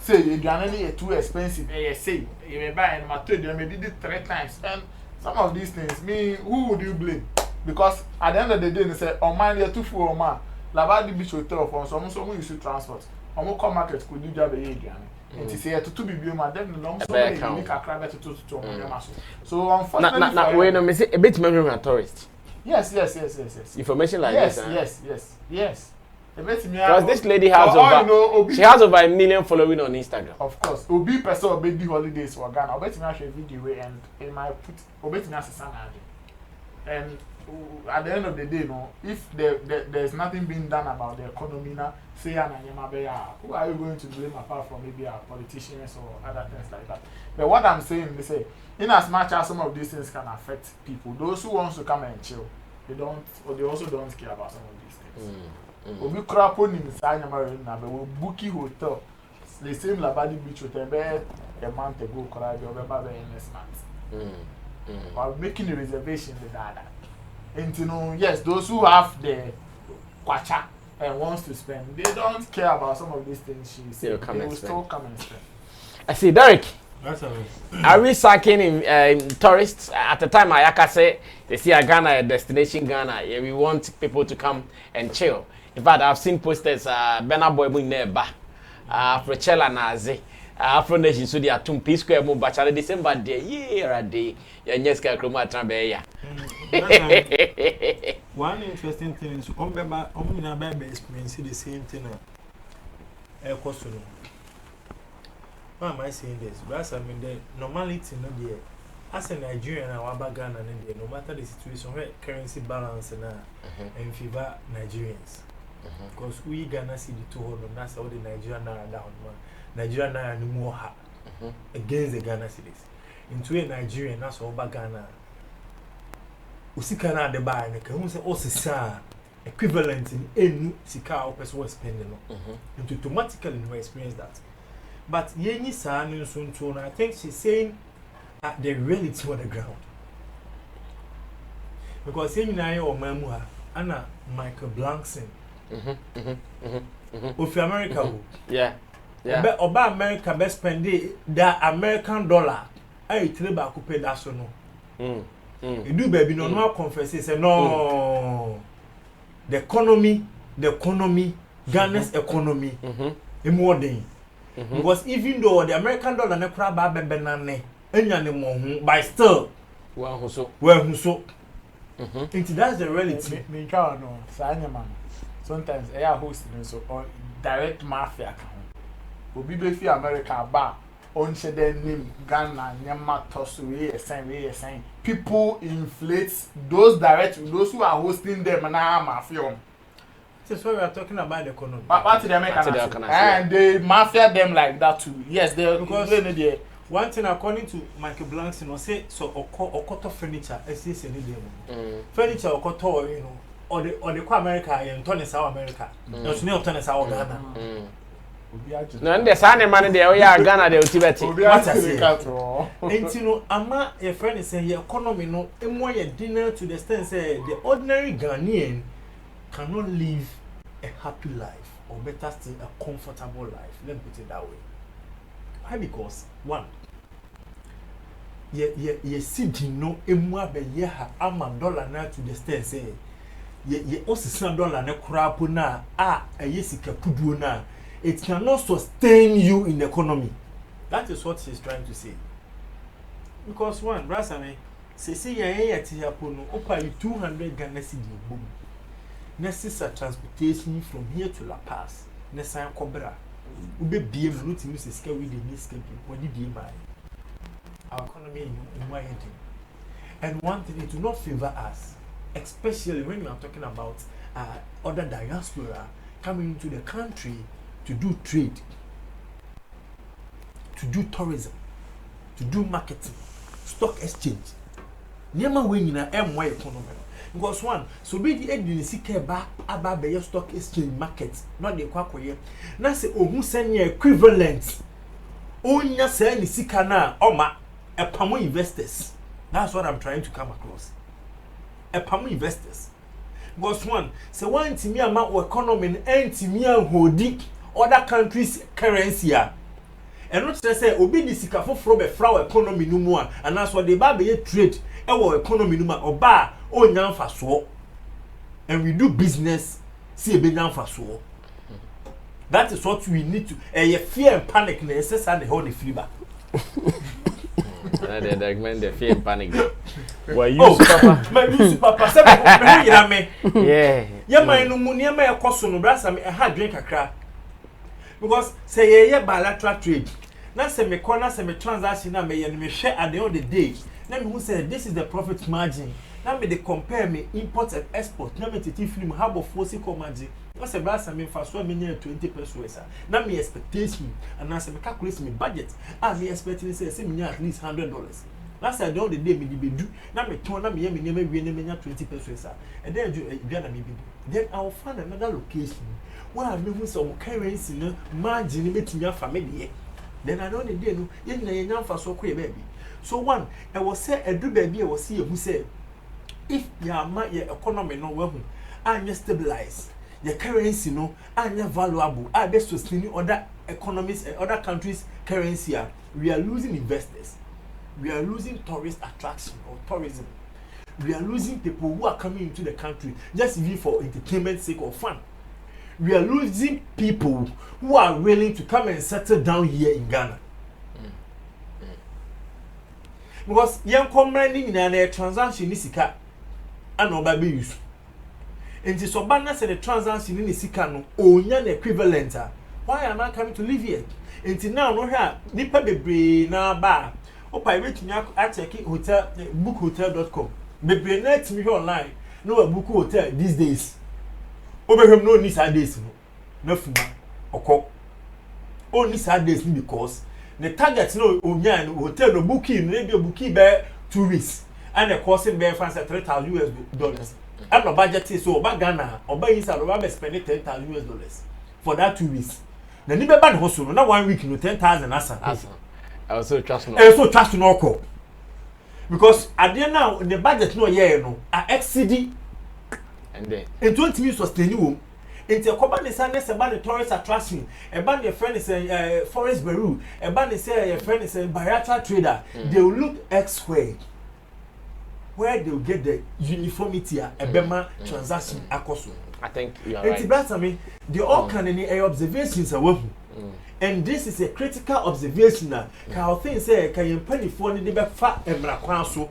Say eduane is too expensive. Say you may buy and my third you may did it 3 times and some of these things me who would you blame? Because at the end of the day they say oh man you're too full man. Labadi Beach Hotel for someone used to transport. Omo come market could do job eduane. It is here to be my definitely long so make Accra better to so unfortunately wait no me say a bit memory tourist. Yes. Information like this. Yes. Because this lady has she has over 1 million following on Instagram. Of course. Obi person obi the holidays for Ghana. Obi me share video and in my put obi me asesana. And at the end of the day, no, if there's nothing being done about the economy now, say who are you going to blame apart from maybe our politicians or other things like that? But what I'm saying, they say, in as much as some of these things can affect people, those who want to come and chill, they also don't care about some of these things. Obi crap on in Sanyama now, but we bookie hotel, the same Labadi Beach Hotel, a month ago, next month. Or making a reservation with that. And you know, yes, those who have the kwacha and wants to spend, they don't care about some of these things she said. They will still come and spend. I see, Derek. Are we sucking in tourists? At the time, I say they see a Ghana, a destination Ghana. Yeah, we want people to come and chill. In fact, I've seen posters. Bena boy in there, Frechella Nazi. Afro Nation, so they are 2 P square more bachelor December day, year a day. Yes, Chroma Trambeya. One interesting thing is, baby experience the same thing. Why am I saying this? Because I mean, the normality no there. As a Nigerian, our Ghana, no matter the situation, where currency balance and favor Nigerians. Because we Ghana see the 200, that's how the Nigerian naira down. Nigerian naira no more against the Ghana cities. Into a Nigerian, that's all Ghana. Usika na de buy, and can say, oh, sisa equivalent in any sika or person was spending. And automatically we experience that. But Yenny San soon too, I think she's saying at the reality on the ground. Because saying I or Mamua, Anna Michael Blankson. Of America, yeah. Oba America best spend the American dollar. I tell back to pay that so no. You do baby no more confess say no. The economy, Ghana's economy, more than. Because even though the American dollar na kura ba benane, enya ne mo hu, but still, who so. That's the reality. Me no, sometimes I hosting so or direct mafia. Obi be fi America ba on she den name Ghana nyama toss we sign. People inflate those who are hosting them na mafia. That's why we are talking about the economy. What the American and they mafia them like that too. Yes, they because one thing according to Michael Blanks, say so okoto furniture, furniture okoto, or the America and Tony South America. No, it's not Tony South Ghana. No, and the Sunday money there, we are Ghana, they will Tibet. What I say, and Ama, your friend is saying, your economy, no, and more your dinner to the extent say the ordinary Ghanaian cannot live a happy life, or better still, a comfortable life. Let me put it that way. Why? Because one, ye see, no, emwa be ye ha ama dollar na to the extent say, ye also $1 na crap na a yesika pudu na. It cannot sustain you in the economy. That is what she's trying to say. Because one, Brasame, say ye tiapono, opa 200 Ghana cedi boom. Necessary transportation from here to La Paz. Necessary Cobra. Ube BM route in this scale with the new scale. What did you buy? Our economy in my head. And one thing, it will not favor us, especially when we are talking about other diaspora coming into the country to do trade, to do tourism, to do marketing, stock exchange. Never winning an MY economy. Because one, so be the agency back about the stock exchange market, not the quackoye. Now say, oh, who send you equivalent? Oh, you say, any sikana, oma, a palm investors. That's what I'm trying to come across. A palm investors. Because one, so one to me amount of economy and to me and holding other countries' currency. And not to say, obi the sikafo from a flower economy no more, and that's what they baby trade, our economy no more, or bar. Oh, now for so, and we do business. See a bit now for so. That is what we need to. And fear and panic, necessary hold the fever. The fear and panic. Well, you, Papa, my Papa, yeah, my no money, my cost on the brass. I had drink a crack because say, yeah, bilateral trade. Now, say, me corner, say, me transaction, I may share at the end of the day. Let me who said this is the profit margin. Now me they compare me import and export. Now me titi film how about physical margin. What's a brass I mean for so many 20 pesos. Now me expectation and now say me calculate me budget. I me expecting say me at least $100. Last I don't the day me do. Now me turn now me never 20 pesos. And then do then I'll find another location where I know some currency no margin me to family. Then I know the day no yen for so baby. So one, I was say a do baby I was see who said if your economy no well and you stabilize, the currency no are valuable. Are they sustaining other economies and other countries' currency? We are losing investors. We are losing tourist attraction or tourism. We are losing people who are coming into the country just even for entertainment sake or fun. We are losing people who are willing to come and settle down here in Ghana. Because young commonly in a transaction is sika and no baby use. And the Sobana said the transaction in sika no onya equivalent. Why am I coming to live here? Until now, no here, nipa bebre na ba. Opa wait me at check hotel bookhotel.com. Bebre na me online. No book hotel these days. Obeham no ni sad days no. No fuma okọ. Only sad days because the target no onya no hotel no booking no be booking be 2 weeks and the costing be France $3,000. And no budget is so oba Ghana oba inside oba be spend $10,000 for that 2 weeks. Na ni be ban hustle no na 1 week no 10,000 asa. I also trust no. I also trust no okọ. Because at the now the budget no year no exceed and then in 20 minutes sustain you. Into a company say about the tourist attraction, about your friend is forest bureau, about say your friend is a bilateral trader. They will look elsewhere where they will get the uniformity a bema transaction akoso. I think you are right. It's me the all can any observations are and this is a critical observation now. How things say can you penny for the be fa emra kwan so.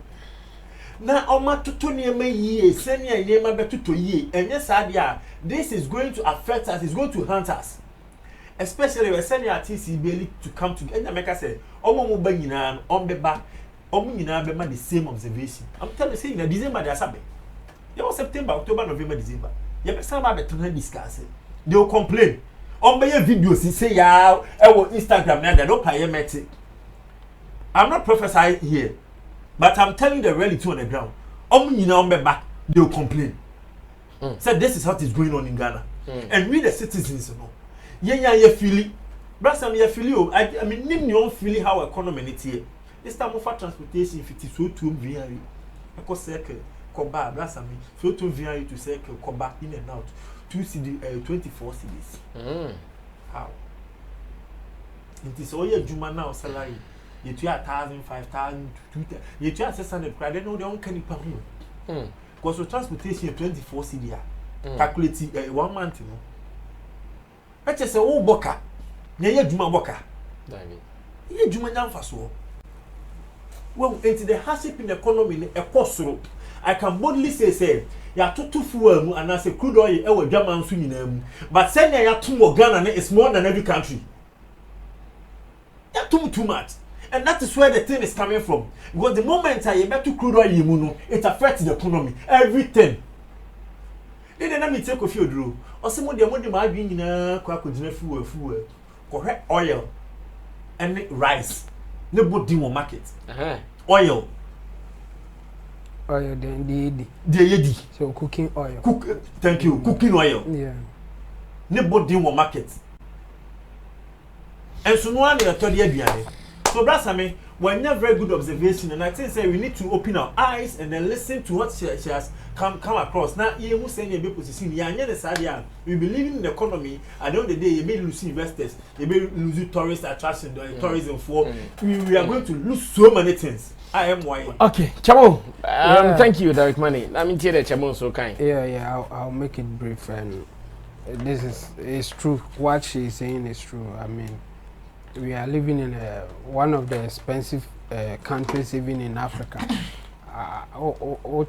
Na oma tutu niema yie senia niema betuto yie enye sadia this is going to affect us, it's going to haunt us, especially when senia TC be to come to enya make say omo mo ba nyina ombeba omo nyina be ma the same observation. I'm telling you say in December they asabe you September October November December you be some be to discuss they will complain on be videos say ya e wo Instagram na they don't pay meti. I'm not prophesying here, but I'm telling the reality on the ground. They will complain. So this is what is going on in Ghana. And we the citizens, you know. You feel it. Brother, you feel it. I mean, you feel how economy is here. This time of transportation, if it is so to VRE, because circle, Koba, brother, so to VRE to circle, Koba in and out. 24 cities. How? It is all your Juma now salary. You 1,000, 5,000, 2,000. You 600. They know they don't can it. Because of transportation 24 cedi. Calculate 1 month. You know. Let's just say oh boka. You Juma boka. You Juma jam faso. Well, into the hardship in the economy, a cost rope. I can boldly say, ya tutu fuel and as a crude oil, ewe German swing. But send ya two more Ghana is more than every country. Ya too much. And that is where the thing is coming from. Because the moment I get to crude oil, it affects the economy. Everything. Then let me take a few drew. Or some of the money might be in a fuel, correct oil and rice. Nobody will market. Oil. Oil, then the yedi. So cooking oil. Thank you. Cooking oil. Yeah. Nobody will market. And so no one is so that's when you have very good observation, and I think say we need to open our eyes and then listen to what she has come across. Now you must say you position. We believe in the economy. At the end of the day, you may lose investors, you may lose tourist attraction, tourism for. We are going to lose so many things. I am why. Okay, Chamo. Thank you, Derek Money. I mean, Chamo so kind. Yeah. I'll make it brief, and this is true. What she's saying is true. I mean, we are living in one of the expensive countries, even in Africa.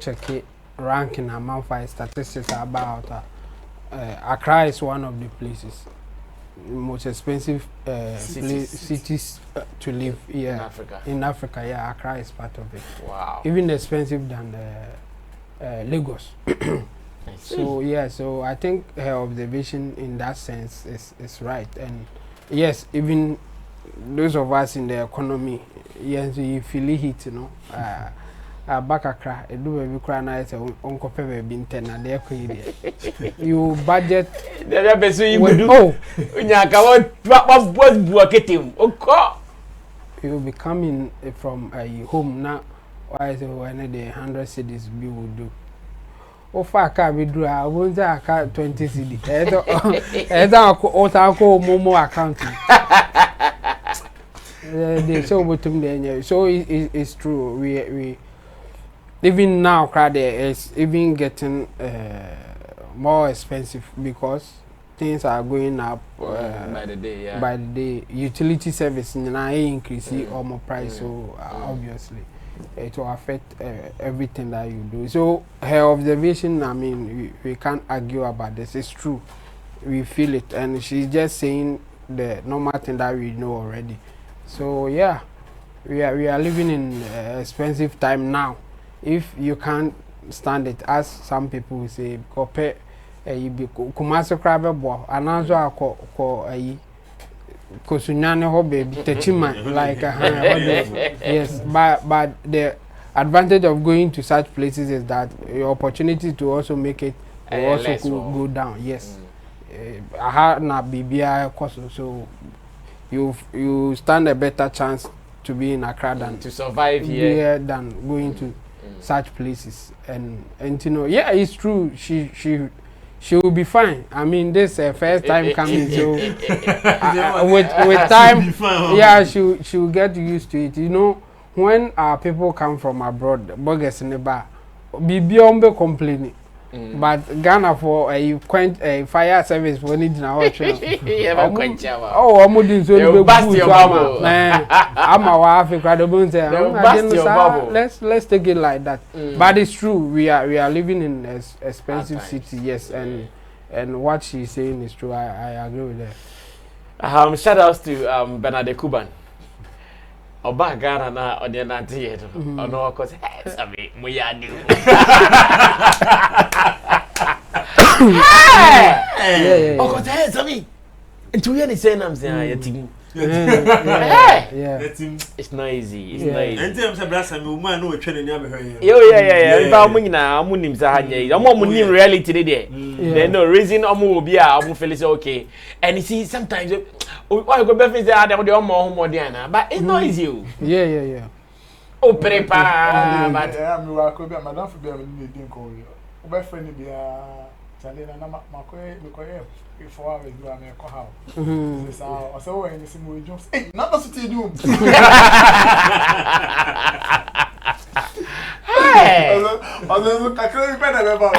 Check it, ranking among 5 statistics about Accra is one of the places, most expensive cities to live here in Africa. In Africa, yeah, Accra is part of it. Wow. Even expensive than Lagos. So yeah, so I think her observation in that sense is right, and yes, even those of us in the economy, yes, you feel it, you know. Back Accra, do baby cry na say uncle pay be 10 na there you budget there be so you do oh nyaka what buaketem oko you be coming from home now why say when the 100 cities be will do ofa aka be do a won say aka 20 cedi ezo o momo account they so bottom there so it's true we even now crowd is even getting more expensive because things are going up by the day, yeah. By the day, utility service now increase or more price, so obviously it will affect everything that you do. So her observation, I mean, we can't argue about this. It's true, we feel it, and she's just saying the normal thing that we know already. So yeah, we are living in expensive time now. If you can't stand it, as some people will say, compare. You be kumase krabe bo ananzo akọ ayi kosunyane ho baby techima like yes but the advantage of going to such places is that your opportunity to also make it will also go down. Yes, aha na bibia so you stand a better chance to be in Accra than to survive here than going to such places. And you know, yeah, it's true, she will be fine. I mean, this first time coming, so with time, yeah, she will get used to it. You know, when our people come from abroad, burgers in the bar, be beyond complaining. But Ghana for a fire service for needing our train. Oh, I'm moving so you bust your bubble. I'm our Africa. Let's take it like that. But it's true. We are living in an expensive city. Yes, and what she's saying is true. I agree with that. Shout outs to Bernard Kuban. Oba Ghana na odiana tie no ono cause Sammy muyanu cause Sammy ntu ye ni say nam say yatim it's not easy enti am say bra Sammy woman no twa nani abehwe yeah ba mu nyina amu nim say hanye amu nim reality dey there no reason amu obi a amu feel say okay. And you see sometimes why go be say they more but it's not easy. Yeah. Oh prepare but I'm work be madam for be am need ko o be friend be chale na makoy before we do am ko how so when you see mo jump hey not that you do hey also kakre be na be ba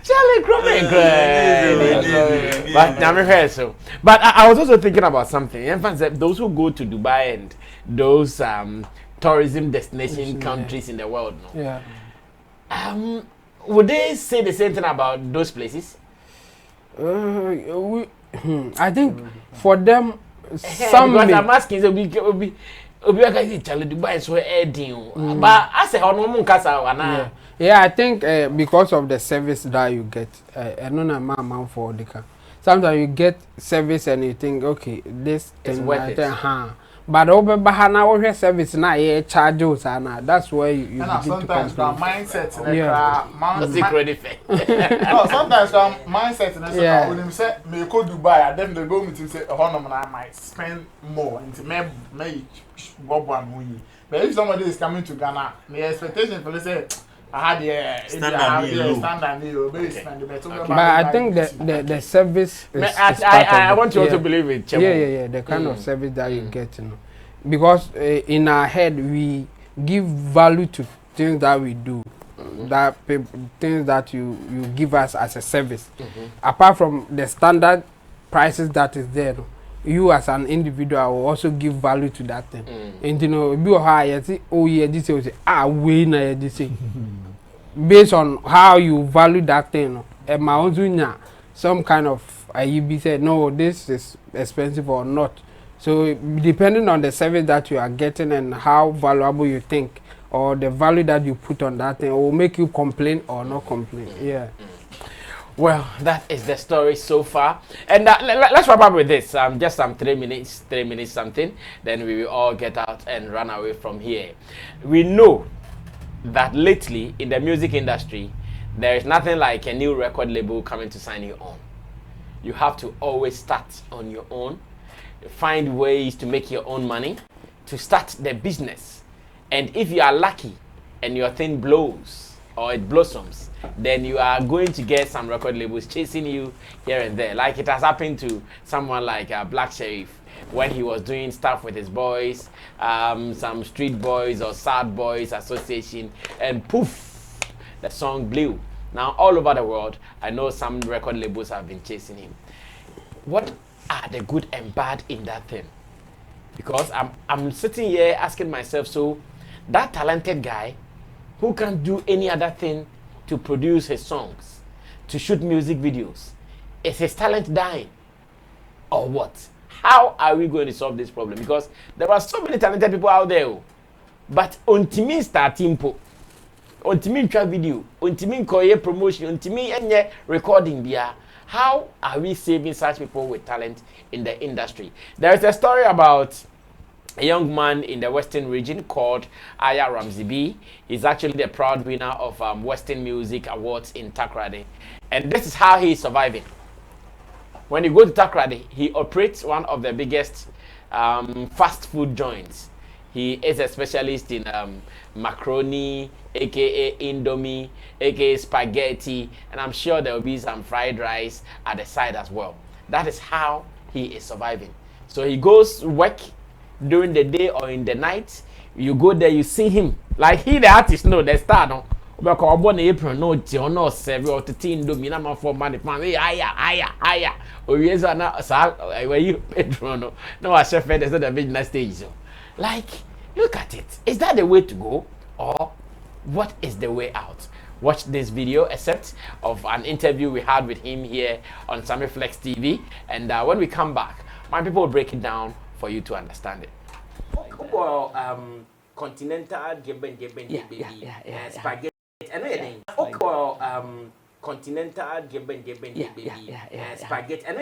Charlie, but I was also thinking about something. In fact, those who go to Dubai and those tourism destination countries in the world, would they say the same thing about those places? I think for them, some because I'm asking, Dubai is so adding, but I say, yeah, I think because of the service that you get, I don't know amount for the car. Sometimes you get service and you think, okay, this is worth it. But over Bahana over service now, yeah, charges and that's where you begin sometimes to mindset no, sometimes mindset when him say me go Dubai, and then they go meet him say I might spend more into me go one. But if somebody is coming to Ghana, the expectation for say I had standard but I think the service is I want you also believe it. Yeah, the kind of service that you get, you know. Because in our head we give value to things that we do, things that you give us as a service. Apart from the standard prices that is there, you as an individual will also give value to that thing. And you know, be high, oh yeah, this is we na this based on how you value that thing. Some kind of you said no, this is expensive or not. So depending on the service that you are getting and how valuable you think or the value that you put on that thing, will make you complain or not complain. Yeah. Well, that is the story so far. And let's wrap up with this. Just some 3 minutes something. Then we will all get out and run away from here. We know that lately in the music industry, there is nothing like a new record label coming to sign you on. You have to always start on your own, find ways to make your own money, to start the business. And if you are lucky and your thing blows, or it blossoms, then you are going to get some record labels chasing you here and there. Like it has happened to someone like Black Sheriff when he was doing stuff with his boys, some Street Boys or Sad Boys Association, and poof, the song blew. Now all over the world, I know some record labels have been chasing him. What are the good and bad in that thing? Because I'm sitting here asking myself, so that talented guy who can't do any other thing to produce his songs, to shoot music videos, is his talent dying? Or what? How are we going to solve this problem? Because there are so many talented people out there, but untimi starting po, untimi track video, untimi koye promotion, untimi enye recording bia. How are we saving such people with talent in the industry? There is a story about a young man in the Western region called Agya Ramsey B. He's actually the proud winner of Western Music Awards in Accra. And this is how he is surviving. When you go to Accra, he operates one of the biggest fast food joints. He is a specialist in macaroni, aka Indomie, aka spaghetti, and I'm sure there will be some fried rice at the side as well. That is how he is surviving. So he goes work during the day or in the night. You go there, you see him. Like he, the artist, no, the star, no. Because I born April, no, no, seven or 13 Indomie, I'm for money, hey, aya. Or yes, or not, where you patron, no, I chef, there's not a business stage. Like, look at it. Is that the way to go? Or what is the way out? Watch this video, except of an interview we had with him here on Sammy Flex TV. And when we come back, my people will break it down for you to understand it. Well, continental, spaghetti, and continental, spaghetti, and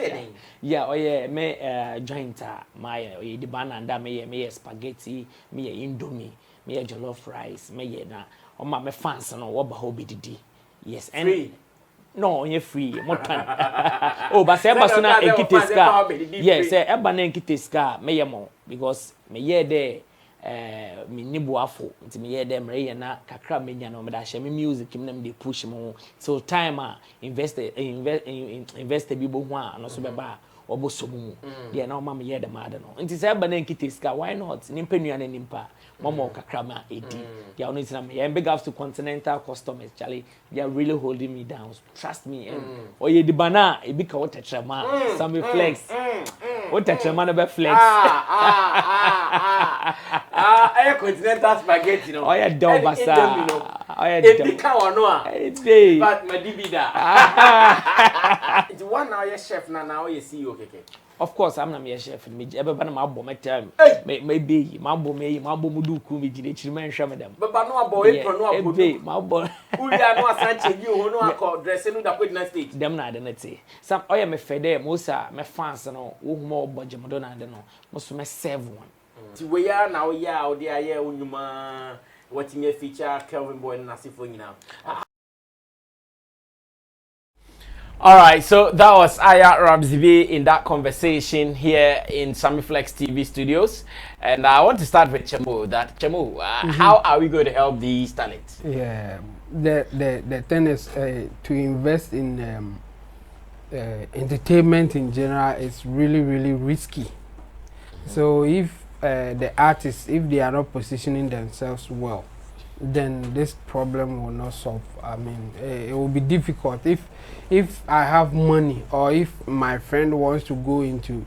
me joint my the banana, me spaghetti, me Indomie, me jollof rice, me na on my fans no what hobby didi. Yes, and free. No, you're free. More time. Oh, but say basuna enkiteska. Yes, say eba na enkiteska me yemo because me ye there me nibu afo nti me ye there me na kakra me nya no me da share me music me na me dey push mo so time invest bi bo ho a no so be ba obosomu dey na o ma me ye dem ade no nti say eba na enkiteska why not nimpa nua na nimpa mama kakra ma edi they are not me big ups to continental customers Charlie, they are really holding me down, trust me. Oh ye the bana e be ka what trema Sammy Flex what trema no be flex I continental spaghetti no. Oh yeah, dog basa. Oh yeah, dog. It can or no? It's but my dibida. It's one now your chef now you CEO keke. Of course, I'm not your chef. Me, everybody my boy, my time. Maybe my boy mudu ku me jine chirman shame them. But no boy, no boy, my boy. Who ya no asanche you no akọ dressing no da ko na stage. Them na identity. Some oya me fede mosa me fans no wo mo budget mo don ande no. Mo so me serve one. Ti we ya na we ya o dey aye onuma what me feature Kelvin Boy na sifo nyina. All right, so that was Agya Ramsey B in that conversation here in Sammy Flex TV studios, and I want to start with Chemo. How are we going to help these talents? Yeah, the thing is to invest in entertainment in general is really risky. So if the artists, if they are not positioning themselves well, then this problem will not solve. I mean, it will be difficult. If I have money, or if my friend wants to go into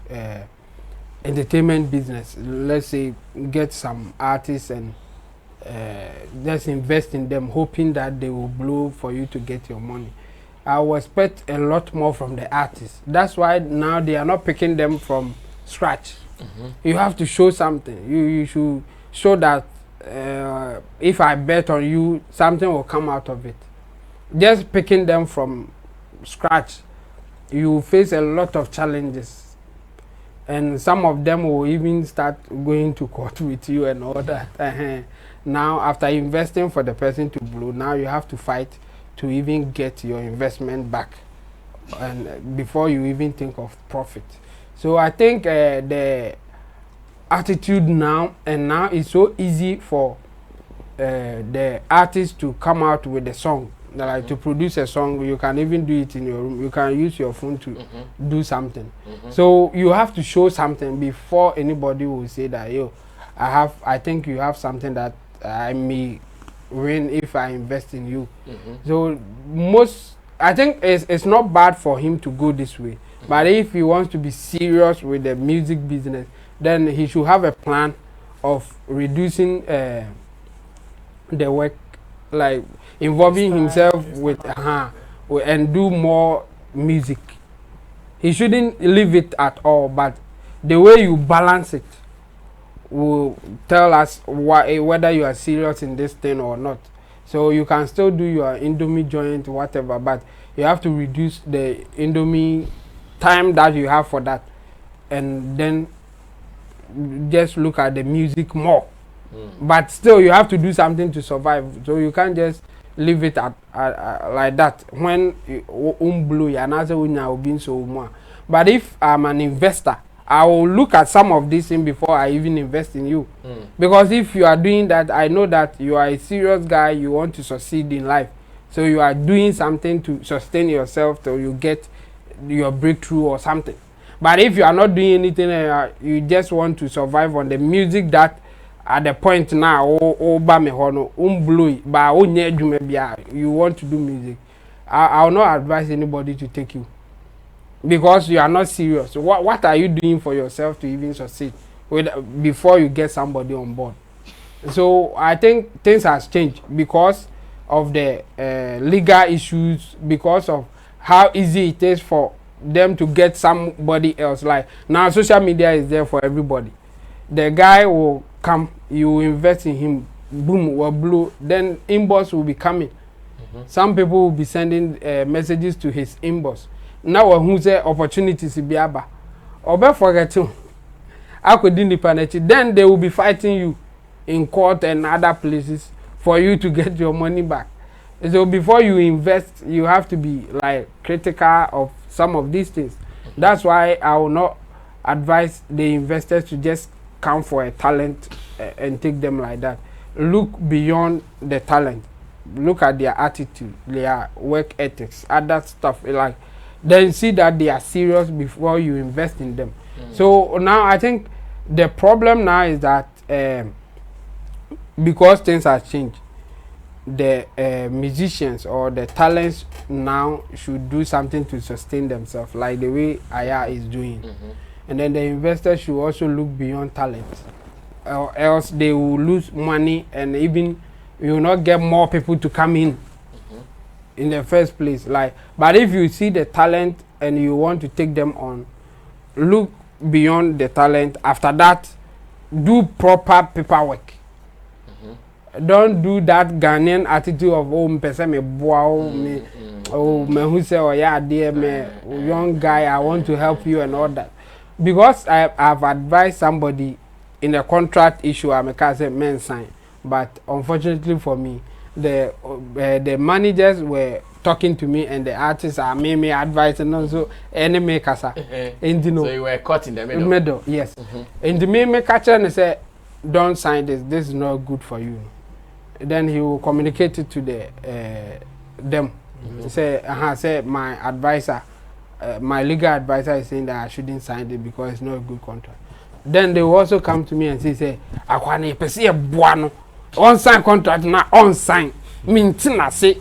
entertainment business, let's say get some artists and just invest in them, hoping that they will blow for you to get your money, I will expect a lot more from the artists. That's why now they are not picking them from scratch. You have to show something. You should show that if I bet on you, something will come out of it. Just picking them from scratch, you face a lot of challenges, and some of them will even start going to court with you and all that. Now, after investing for the person to blow, now you have to fight to even get your investment back, and before you even think of profit. So I think the attitude now is so easy for the artist to come out with a song, like to produce a song. You can even do it in your room. You can use your phone to do something. So you have to show something before anybody will say that, yo, I think you have something that I may win if I invest in you. So I think it's not bad for him to go this way. But if he wants to be serious with the music business, then he should have a plan of reducing the work, like involving himself with and do more music. He shouldn't leave it at all, but the way you balance it will tell us whether you are serious in this thing or not. So you can still do your Indomie joint, whatever, but you have to reduce the Indomie time that you have for that, and then just look at the music more. But still you have to do something to survive, so you can't just leave it at like that. When blow you another will be so more. But if I'm an investor, I will look at some of these things before I even invest in you. Because if you are doing that, I know that you are a serious guy, you want to succeed in life. So you are doing something to sustain yourself till you get your breakthrough or something. But if you are not doing anything, you just want to survive on the music that at the point now, you want to do music, I will not advise anybody to take you. Because you are not serious. What are you doing for yourself to even succeed before you get somebody on board? So I think things has changed because of the legal issues, because of how easy it is for them to get somebody else. Like now social media is there for everybody. The guy will come, you invest in him, boom, will blow, then inbox will be coming. Some people will be sending messages to his inbox. Now who's the opportunities be aba obe forget you independent, then they will be fighting you in court and other places for you to get your money back. So before you invest, you have to be like critical of some of these things. That's why I will not advise the investors to just come for a talent and take them like that. Look beyond the talent, look at their attitude, their work ethics, other stuff, like then see that they are serious before you invest in them. So now I think the problem now is that because things have changed, the musicians or the talents now should do something to sustain themselves, like the way Agya is doing. And then the investors should also look beyond talent, or else they will lose money, and even you will not get more people to come in the first place. Like, but if you see the talent and you want to take them on, look beyond the talent. After that, do proper paperwork. Don't do that Ghanaian attitude of who say, oh yeah, dear me, young guy, I want to help you and all that. Because I've advised somebody in a contract issue, I'm a cousin men sign, but unfortunately for me, the managers were talking to me and the artists are me advice and also any makers so you were caught in the middle. Yes. And the me catcher and say, don't sign this is not good for you. Then he will communicate it to them. Say my advisor, my legal advisor is saying that I shouldn't sign it because it's not a good contract. Then they will also come to me and say akwane pese buano on sign contract na on sign mintina say.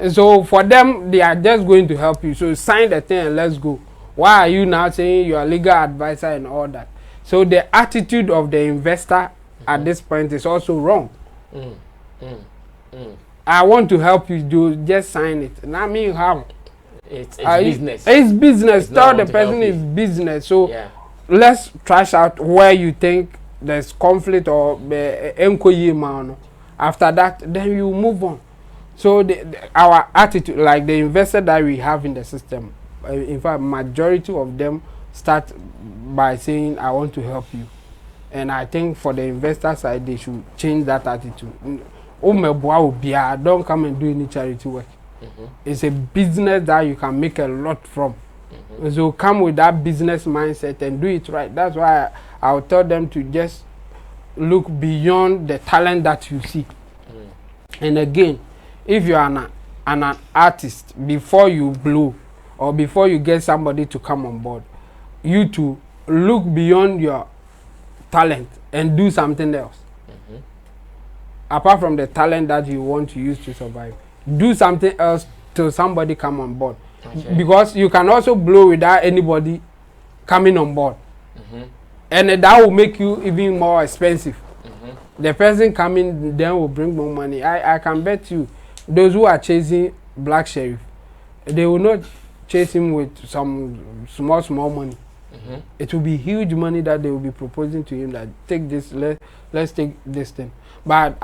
So for them, they are just going to help you. So sign the thing and let's go. Why are you now saying you are legal advisor and all that? So the attitude of the investor at this point is also wrong. I want to help you, do just sign it. And I mean how? It's business. It's business. Tell the person it's business. So let's trash out where you think there's conflict or after that, then you move on. So our attitude, like the investor that we have in the system, in fact, majority of them start by saying, I want to help you. And I think for the investor side, they should change that attitude. Don't come and do any charity work. It's a business that you can make a lot from. So come with that business mindset and do it right. That's why I'll tell them to just look beyond the talent that you see. And again, if you are an artist, before you blow or before you get somebody to come on board, you to look beyond your talent and do something else. Apart from the talent that you want to use to survive, do something else till somebody come on board. Because you can also blow without anybody coming on board. And that will make you even more expensive. The person coming then will bring more money. I can bet you, those who are chasing Black Sheriff, they will not chase him with some small money. It will be huge money that they will be proposing to him that take this, let's take this thing. But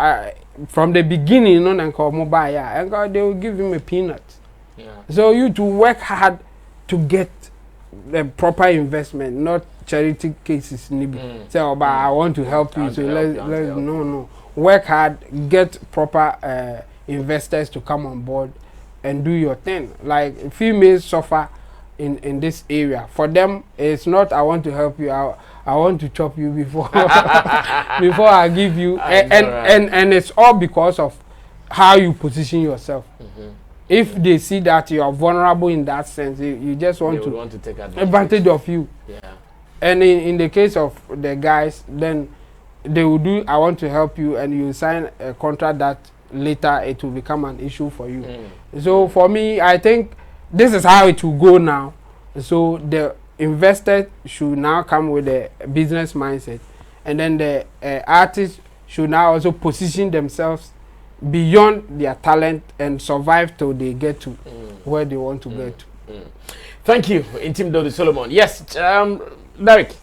from the beginning, they will give him a peanut. So you to work hard to get the proper investment, not charity cases. Say, oh, but I want to help you, so no. Work hard, get proper investors to come on board and do your thing. Like females suffer in this area. For them, it's not I want to help you, I want to chop you before before I give you, and it's all because of how you position yourself. If they see that you are vulnerable in that sense, you just want to take advantage of you. And in the case of the guys, then they will do I want to help you, and you sign a contract that later it will become an issue for you. So for me, I think this is how it will go now. So the investor should now come with a business mindset, and then the artists should now also position themselves beyond their talent and survive till they get to where they want to get to. Thank you, Intim Dodi Solomon. Yes, Derek,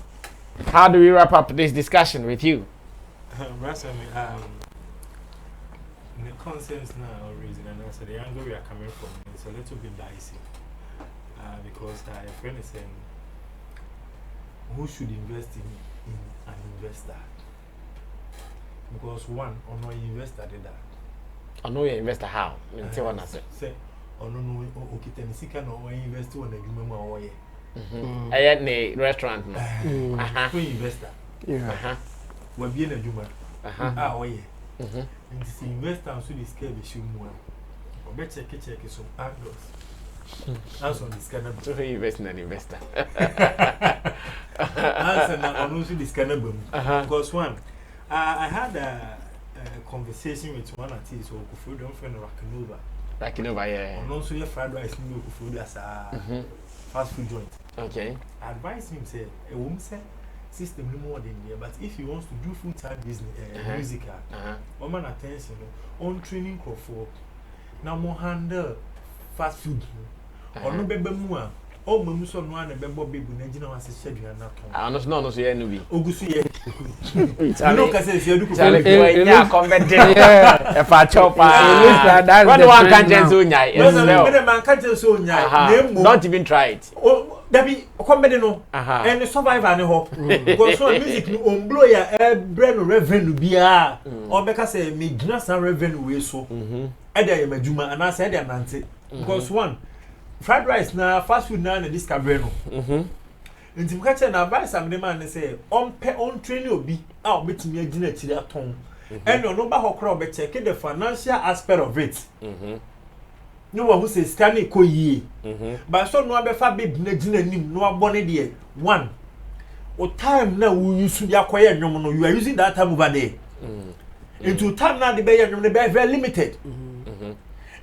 how do we wrap up this discussion with you? The concerns now or reason, and also the angle we are coming from is a little bit dicey. Because a friend is saying, who should invest in an investor? Because one, or no investor did that. I know your investor how? Say, or no, okay, Tennessee no invest on the agreement or I had a restaurant. Investor. We're being a Juma. And this investor should be scared of you more. Or better check some angles. That's on this kind of invest in an investor. Answer now on also this kind of boom. Because one, I had a conversation with one artist who could don't find Rakinova, yeah. And also your fried rice meal food as a fast food joint. Okay. I advise him say a woman say system no more than there, but if he wants to do full time business music, woman attention on training for now more handle fast food. Or no baby mua. Oh, Mamuso no one a baby baby Najina was a schedule and not. I understand no so no be. Ogusu ye. Look as you do if I chop what one can't just so nyai. Don't even try it. Oh, that be comedy no. And the survivor and hope. Because so music no on blow ya brand revenue bia. Or because say me gnas revenue we so. Ede ya majuma and I said ya nante. Because one fried rice na fast food na discover no. Nti mkache na advice am dem an say on train obi a obetimi agina tiri aton. And no ba hokra obe check the financial aspect of it. No one who say scanning ko yie. But so no abefa be gina nim no abone de one. O time na we use yakoye nwom no you are using that time over there. Into time na de be nwom no be very limited.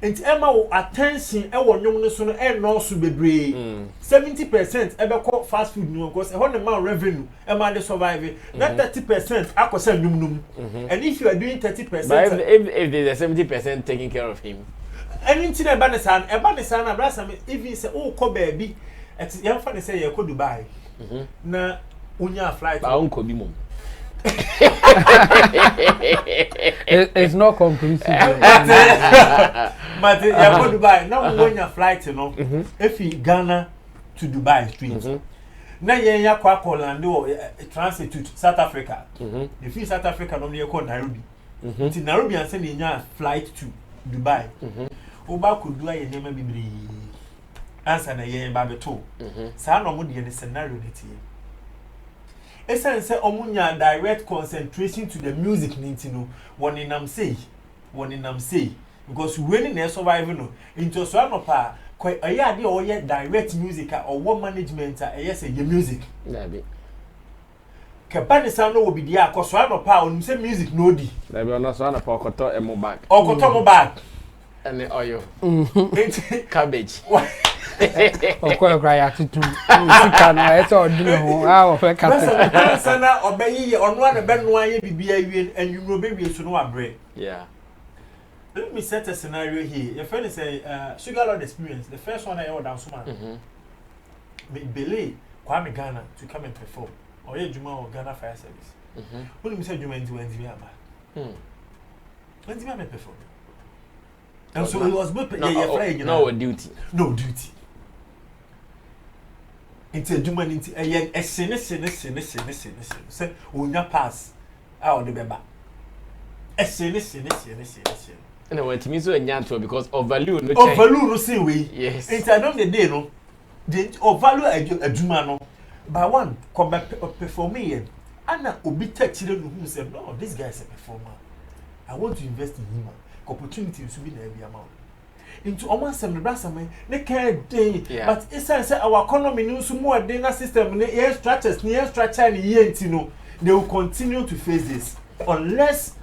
And Emma attention e wo nwom no so no e no so bebre 70% e be call fast food no because e ho ma revenue e ma dey survive na 30% akosa nwom and if you are doing 30% but if there's a 70% taking care of him anything e ba ne san na brasa me even say oh ko baby et yam fa ne say ye ko Dubai na unya flight ba unko bi mom. It's not conclusive. But you go to Dubai now when your flight you know if you Ghana to Dubai street now you kwa Holland or transit to South Africa if you South Africa no you call Nairobi to Nairobi and send you flight to Dubai oba could do a name bibiri answer na yen ba beto sa no mo de scenario neti Essence say omunya direct concentration to the music nintino. One in am say because when they survive no into so no pa quite a year or yet direct music or one management yes your music. Kapani sound will be there cause so no pa on say music no di. There be no so na pa koto emo bag. Or koto mo bag. And the oil. Cabbage. Okwa cry atitu. Sika na e so di ho. Ah o fe kata. Sana obeyi onu an be no aye bibia wie and you be wie so no abre. Yeah. Let me set a scenario here. Your friend say Sugar Lord experience. The first one I ever done so man. Bele Kwame Ghana to come and perform. Or ye Juma or Ghana Fire Service. When you say Juma into Wendy Ama. Wendy Ama perform. And so he was no duty. No duty. Into Juma into a sene. Say unya pass out the beba. A sene. And when to me so nyanto because overvalue no say we. Yes. It's another day no. The overvalue a Juma no. By one come back performing Anna obi take children who say no this guy is a performer. I want to invest in him. Opportunity to be there every amount. Into almost some brasame they can't day. But it's say our economy news more than system near structures near structure and you know they will continue to face this unless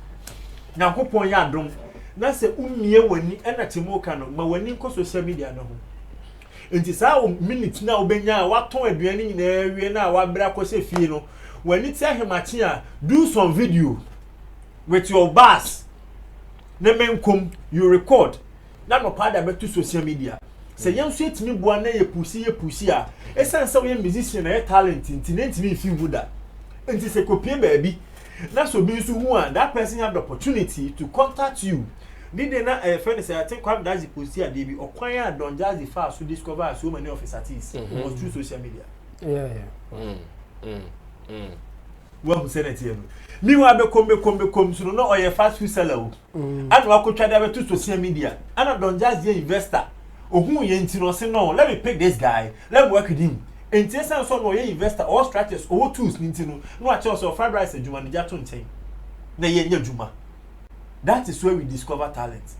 now kupon ya dom na se umie wani na timoka no ma wani ko social media no ho enti sa minute na obenya waton aduane nyina awie na wabra ko se fie no wani ti ahemachi a do some video with your bass na menkom you record na no pada beto social media se yan so etimi bua na ye pusi a esan se we musician na ye talent ntimi fi huda enti se kopie baabi na so bi so hu a that person have the opportunity to contact you did they not friend say I think kwam that's the pusi a dey bi okwan a don just the fast to discover so many of his artists was through social media. Well, who said it here? Me wa be come so no or fast food seller o. And wa ko twa da be to social media. And don just the investor. Ohun ye nti no say no, let me pick this guy. Let me work with him. Enti san so no ye investor all structures all tools nti no. No a so fried rice adwuma ne jato nchen. Na ye nya adwuma. That is where we discover talent.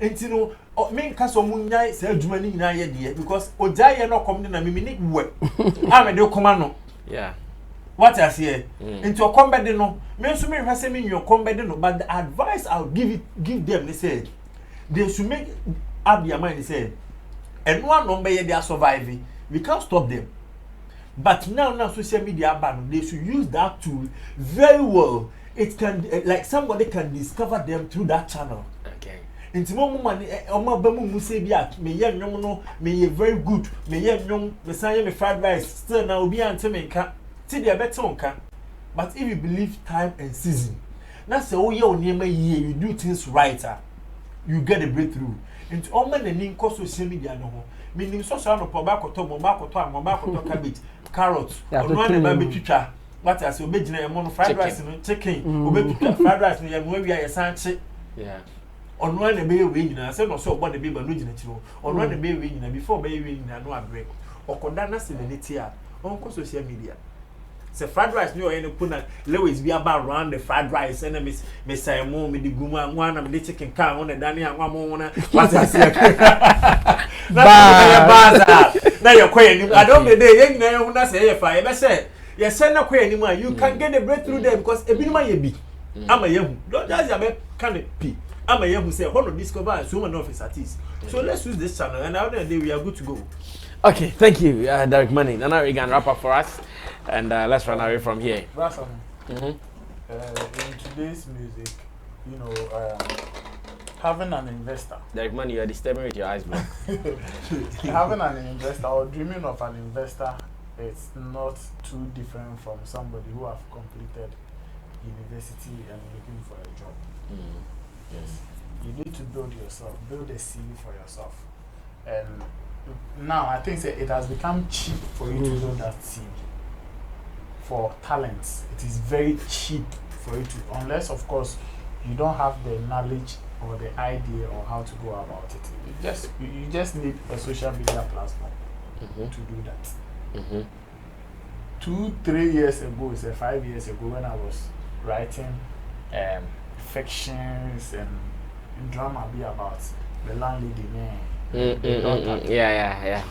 Enti no me nka so munyai say adwuma ni nyina ye de because oja ye no come na me ni we. A me de come no. Yeah. What I say into a combat no me so me hwase me your combat no but the advice I'll give them they say they should make up their mind they say and one number they are surviving we can't stop them but now social media ban they should use that tool very well. It can like somebody can discover them through that channel. Okay. Into mo man omo ba mu say bia me ye nwom no me ye very good me ye nwom me say me fried rice still na obi ante me nka ti dey better nka but if you believe time and season na say oh ye onema ye you do things right you get a breakthrough into omo na ni nko social media no ho me nim social no po ba koto cabbage carrots ono na ba betwitwa what I say obegina e mo no fried rice no chicken obetwitwa fried rice no ye no wi aye sanche yeah ono na be we nyina say no so obo na be ba no gina chiro ono na be we nyina before be we nyina no abre okoda na se na ti a onko social media say fried rice no any puna Lewis be about around the fried rice and me say mo me di guma nwa na me chicken can on the dani anwa mo na what I say na your queen I don't be there yen na hu na say ye fa ye be say ye say na queen ni you can get a breakthrough there because e bi no ye bi ama ye hu don't just ya be can be ama ye hu say how to discover so many of his artists so let's use this channel and now then we are good to go. Okay, thank you, Derek Money. Now we can wrap up for us, and let's run away from here. In today's music, you know, having an investor. Derek Money, you are disturbing with your eyes, bro. Having an investor or dreaming of an investor is not too different from somebody who have completed university and looking for a job. Yes, you need to build yourself, build a CV for yourself, and now I think it has become cheap for you to build that CV. For talents, it is very cheap for you to, unless of course you don't have the knowledge or the idea or how to go about it. You just need a social media platform to do that. 2-3 years ago, say 5 years ago, when I was writing fictions and drama be about the landlady man. Yeah.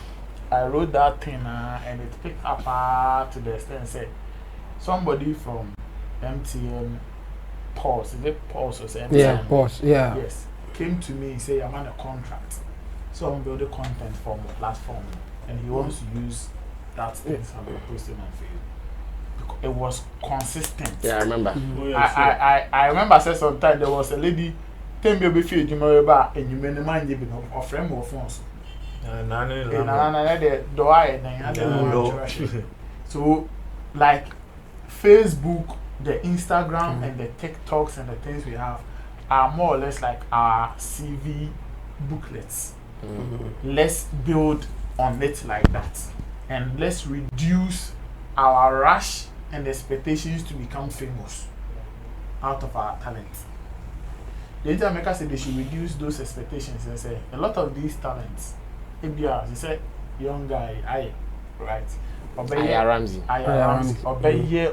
I wrote that thing and it picked up to the extent say somebody from MTN Pulse, is it Pulse or something? Yeah, Pulse, yeah. Yes, came to me and say I'm on a contract, so I'm building content for the platform, and he wants to use that thing so I'm posting on Facebook. It was consistent. Yeah, I remember. I remember I said sometime there was a lady. Tell me about you know about and you may mind you of friend or phones. So like Facebook, the Instagram and the TikToks and the things we have are more or less like our CV booklets. Let's build on it like that, and let's reduce our rush and expectations to become famous out of our talent. The Intermaker said they should reduce those expectations and say a lot of these talents, ABRs, he said, young guy, right? Agya Ramsey. Obey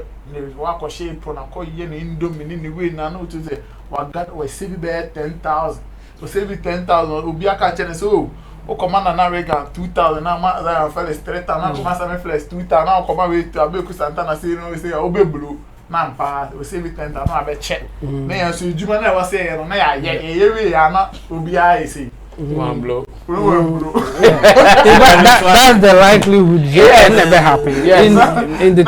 walk or shape on a call yen in dominion way. Nano to say, what got was saving there 10,000. So save 10,000 will be a catch and so. Oh, Commander Narega 2,000 now, my fellow straight now, Master Flex 2,000 now, come away to Abeku Santana say, Obey Blue. Nampa, we save 10,000 I bet check. Nay, so Jumana was saying, yeah, not will be I see. One blow. That's the likelihood. Yeah, it never happened. Yes. In the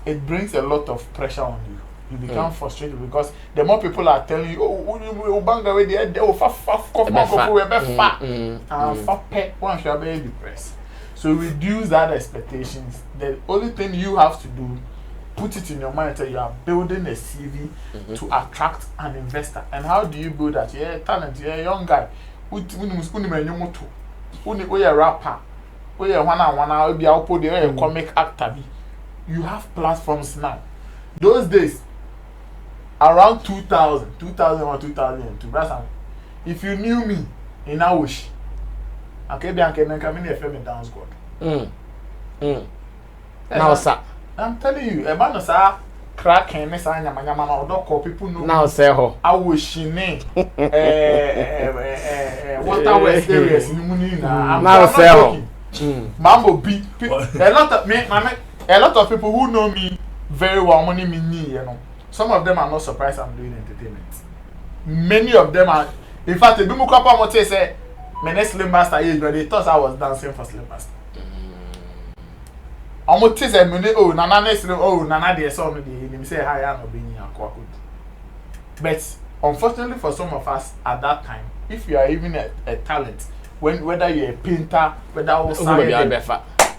it brings a lot of pressure on you. You become frustrated because the more people are telling you, oh, bang away the head, oh, once you are very depressed. So reduce that expectations. The only thing you have to do, put it in your mind that you are building a CV to attract an investor. And how do you build that? You're a talent, you're a young guy. You're a rapper. You're a comic actor. You have platforms now. Those days, around 2000 or 2002, if you knew me in Awish, okay, come in dance god. Now, sir. I'm telling you, a man of crack and Miss Anya Manamana or don't call people know. Now, say ho. I was she name. What I was serious in Munina. Now, say ho. Mambo beat a lot of people who know me very well, money me, you know. Some of them are not surprised I'm doing entertainment. Many of them are, in fact, the Bimukapa Mote say, my next Slim Master age, but they thought I was dancing for Slim Master. I'm going to say, oh, Nana, they saw me, they say, hi, I'm being here. But unfortunately for some of us at that time, if you are even a talent, whether you're a painter, whether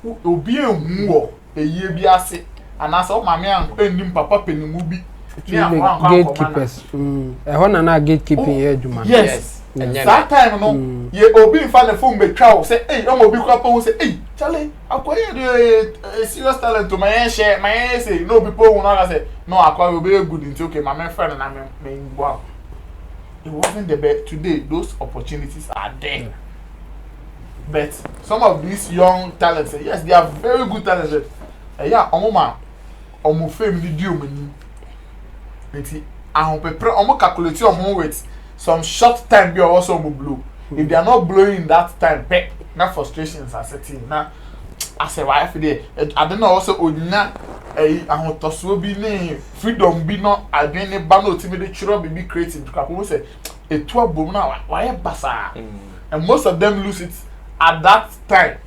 you'll be a war, a year be a sick, and as all my man, and Papa Penny movie. Gatekeepers. I want to gatekeeping here, Juman. Yes. That time, no, you will be in front of the phone, but cow say, hey, I'm going to be couple say, hey, Charlie, I acquired a serious talent to my share, my essay. No people will not say, no, I will be good in okay, my friend and I'm main wow. It wasn't the best. Today, those opportunities are there. But some of these young talents, yes, they are very good talents. Yeah, I'm family deal. I'm calculate with some short time be also blue. If they are not blowing that time, na frustrations are setting. Now, I say why there. I don't know also I want to be freedom be not I been bano timid children be creative. People say a 12 boom now why basa. And most of them lose it at that time.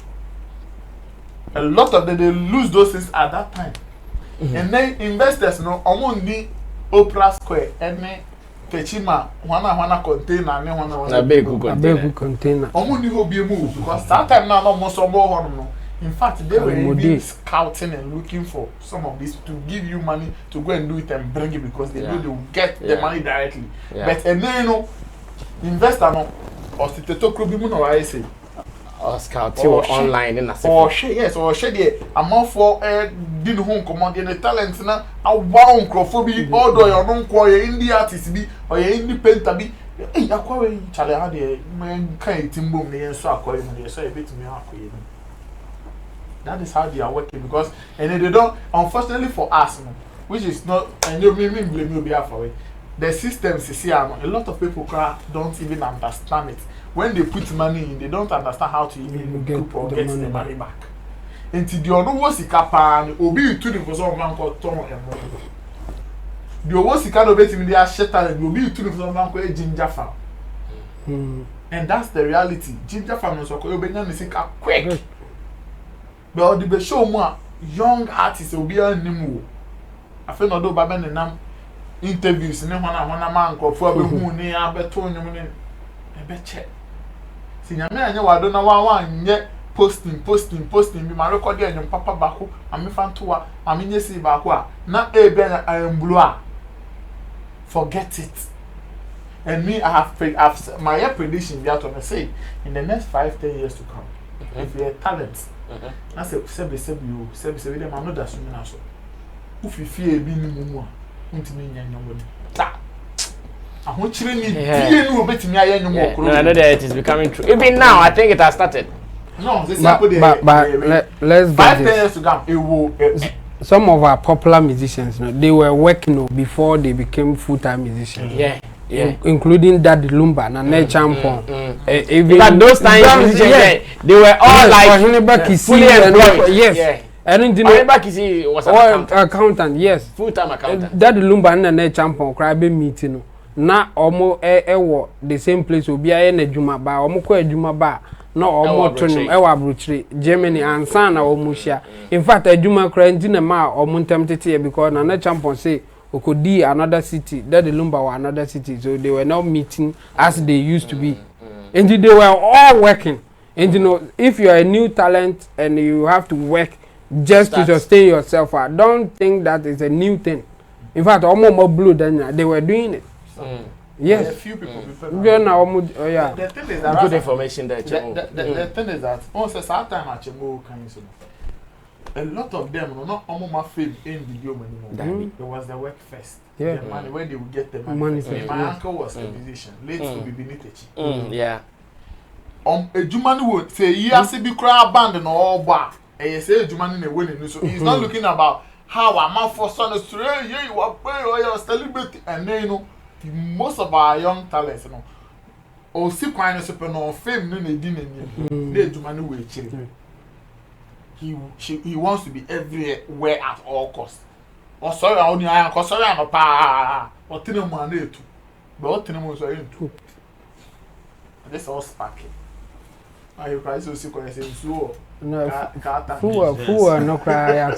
A lot of them they lose those things at that time. And then investors know only Opera Square and me Techima wana container and wana big container. Only will be moved because that time now almost more. In fact, they were even scouting and looking for some of this to give you money to go and do it and bring it because they know they will get the money directly. But and then you know, investor no or the Tokers be no I say. Or scouting online in a yes, or share the amount for didn't home command in the talents now. A wow, crofobia, although you're non quiet indie artist be or indie painter be. Hey, acquire Charlie had a man kind of boom, the so acquiring the so a bit me. That is how they are working because and they don't. Unfortunately for us, which is not, and you may blame you for it. The systems is here. A lot of people don't even understand it. When they put money in, they don't understand how to even get the money back. Until the other was Kapan, Obi to the person of Uncle Tom and the Owosika no bet in their shelter and will be to the Uncle Ginger Farm. And that's the reality. Ginger Farm is quick. But the show more young artists will be on Nimu. I feel no do Baben and Nam interviews and then one man called for the moon near Beton. I bet check. See, I know I don't know one yet. Posting. Be my record and Papa Baku, and me fan tour, I mean, yes, Bakua. Not a ben I am blue. Forget it. And me, I have my prediction. We are to say in the next 5-10 years to come, if you have talent, I say, Sebi, them, I'm not assuming also. If you fear being more, intimate and nobody. I want you to me. I know that it is becoming true. Even now, I think it has started. No, this but let's 5 years to come. It will. Some of our popular musicians, they were working before they became full-time musicians. Yeah. Including Daddy Lumba and Ned Champon. Even those times, they were all like fully employed. Yes. And Kisi was an accountant. Yes. Full-time accountant. Daddy Lumba and Ned Champon cried meeting. Na almost the same place will be a Juma ba, almost a Juma ba. No, almost Bruchri, Germany, and Sana or Musia. In fact, a Juma Crantina Ma or Muntamtete because another champion say, Okodi, another city, that the Lumba or another city. So they were not meeting as they used to be. And they were all working. And you know, if you are a new talent and you have to work just to sustain yourself, I don't think that is a new thing. In fact, almost more blue than they were doing it. Yes. A few people prefer. Yeah. The thing is that good information there. The thing is that once a time at Chemo can you a lot of them are not almost my fame in video anymore. There was the work first. Yeah. The money where they would get the money. My uncle was a musician, late to be beneath Yeah. A Jumani would say, yes, it be crowd band and all bar. And you say Jumani in winning. So he's not looking about how a man for son is you are paying or you're celebrating and then you know. Most of our young talents, you know, or see quite super no fame, no, they didn't need to money with children. He wants to be everywhere at all costs. Or sorry, only I am sorry, I'm a pa or tin money too. But what tin was too. This all sparking. Are you guys so sick when I say so? No, fool, no cry. There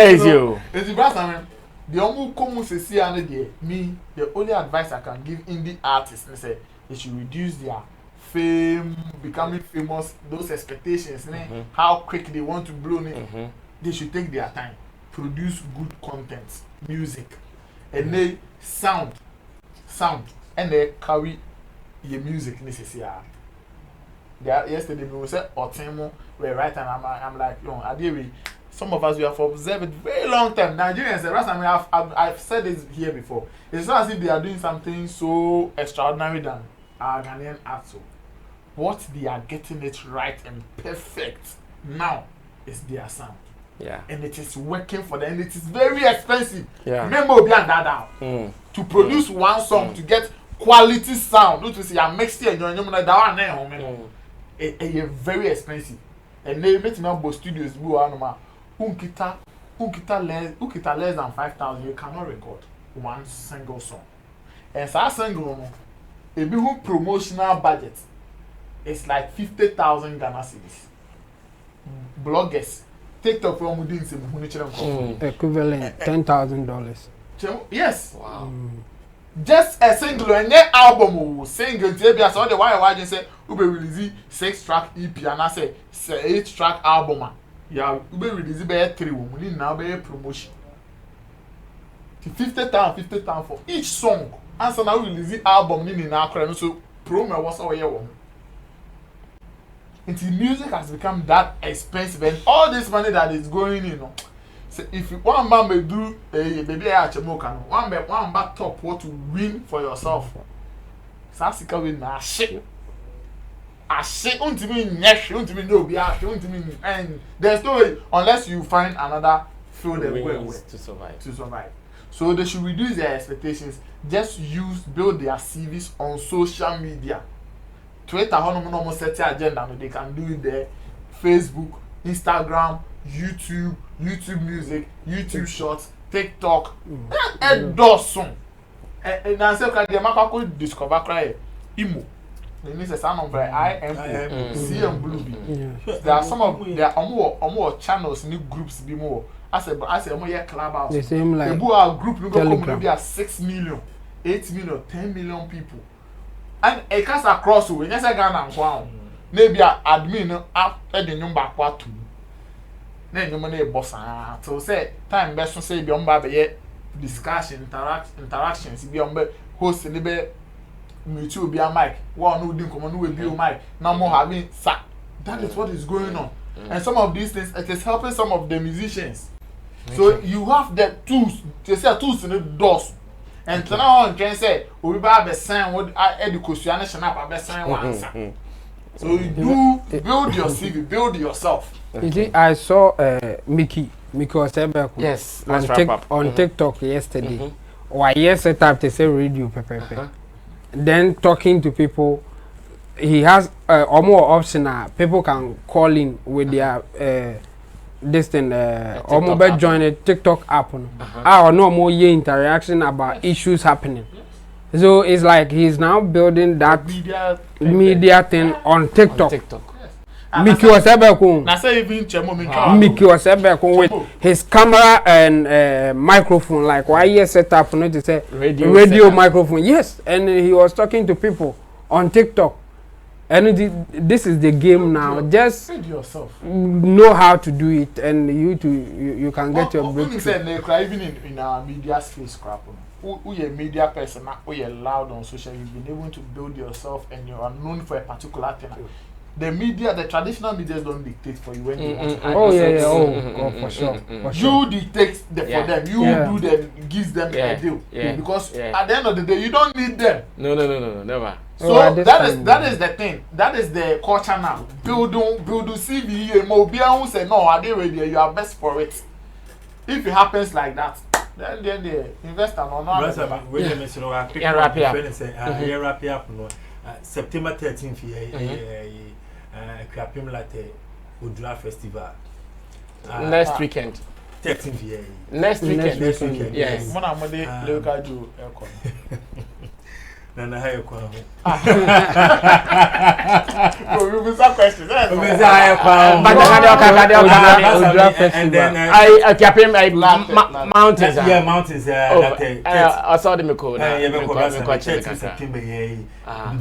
is you. It's the brass, I mean. The only common say me, the only advice I can give indie artists is say they should reduce their fame, becoming famous, those expectations, how quick they want to blow it. They should take their time, produce good content, music, and they sound, and they carry your music necessary. Yesterday we said Otemo, we're right, and I'm like, no, I did. Some of us we have observed it very long time. Nigerians, the rest I mean, I've said this here before. It's not as if they are doing something so extraordinary than our Ghanaian arts. What they are getting it right and perfect now is their sound. Yeah. And it is working for them. And it is very expensive. Yeah. Remember behind that down. To produce one song to get quality sound. Not to say I'm mixed here and you're that one. It's very expensive. And they make me studios Unkita less than 5,000, you cannot record one single song. And so that single, a big promotional budget is like 50,000 Ghana cedis. Bloggers, TikTok from within some equivalent $10,000. Yes. Wow. Just a single and then album single. I saw the why just say we release 6-track EP and I say 8-track album. Yeah, we release be 3 we need now be promotion. 50,000 for each song. And so now we release the album in Accra so promo was our year one. Until music has become that expensive and all this money that is going in, so if one man may do a baby one back top what to win for yourself. Sassika win na shit. Ashe untimi nyesh untimi no be ashe untimi and there's no way unless you find another field and way to survive. So they should reduce their expectations. Just build their CVs on social media. Twitter, how no set the agenda. They can do it there. Facebook, Instagram, YouTube Music, YouTube Shorts, TikTok. And Dawson. And I said, "Can the could discover cry emo?" It means a sound of IMO, C and Blue B. There are more channels, new groups, be more. I said, more clubhouse. The same like our group we go maybe at 6 million, 8 million, 10 million people. And a cast across the way, yes, I got one. Maybe admin up at the number part 2. Then you money boss. So say time best to say beyond baby discussion, interactions, beyond host the be mutual be a mic. One who didn't come on will be a mic. Now more having sack. That is what is going on. And some of these things it is helping some of the musicians. So you have the tools. They say tools in the doors. And now on can say we buy the sign what education national by sign one. So you do build your CV, build yourself. You see, I saw Mickey Osebeko. Yes, on TikTok yesterday. Why yes set up to say radio pepe. Then talking to people, he has or more option. People can call in with their this thing or mobile join a TikTok app. Or no more interaction about issues happening. So it's like he's now building that media thing on TikTok. Mickey Osebeko. Na say even Chemo Mickey Osebeko with his camera and microphone, like why he set up not to say radio microphone. Yes, and he was talking to people on TikTok. And this is the game now. Just know how to do it, and you can get your breakthrough. Even in our media space, crap. Who a media person, who you loud on social, you've been able to build yourself, and you are known for a particular thing. The media, the traditional media don't dictate for you when you want to. For sure. You dictate for them. You do them, gives them a deal. Because at the end of the day, you don't need them. No, never. So that is the thing. That is the culture now. Build CV. Mobile who say no, are they ready? You are best for it. If it happens like that, then the investor no. Wrap it up. September 13th, Krapim Latte Udra Festival. Next weekend. 13th, Next weekend. Yes. Mona Monday, local do. Nana Hayo. You miss a question. And then I kept him mountains. Yeah, mountains. I saw the Miko.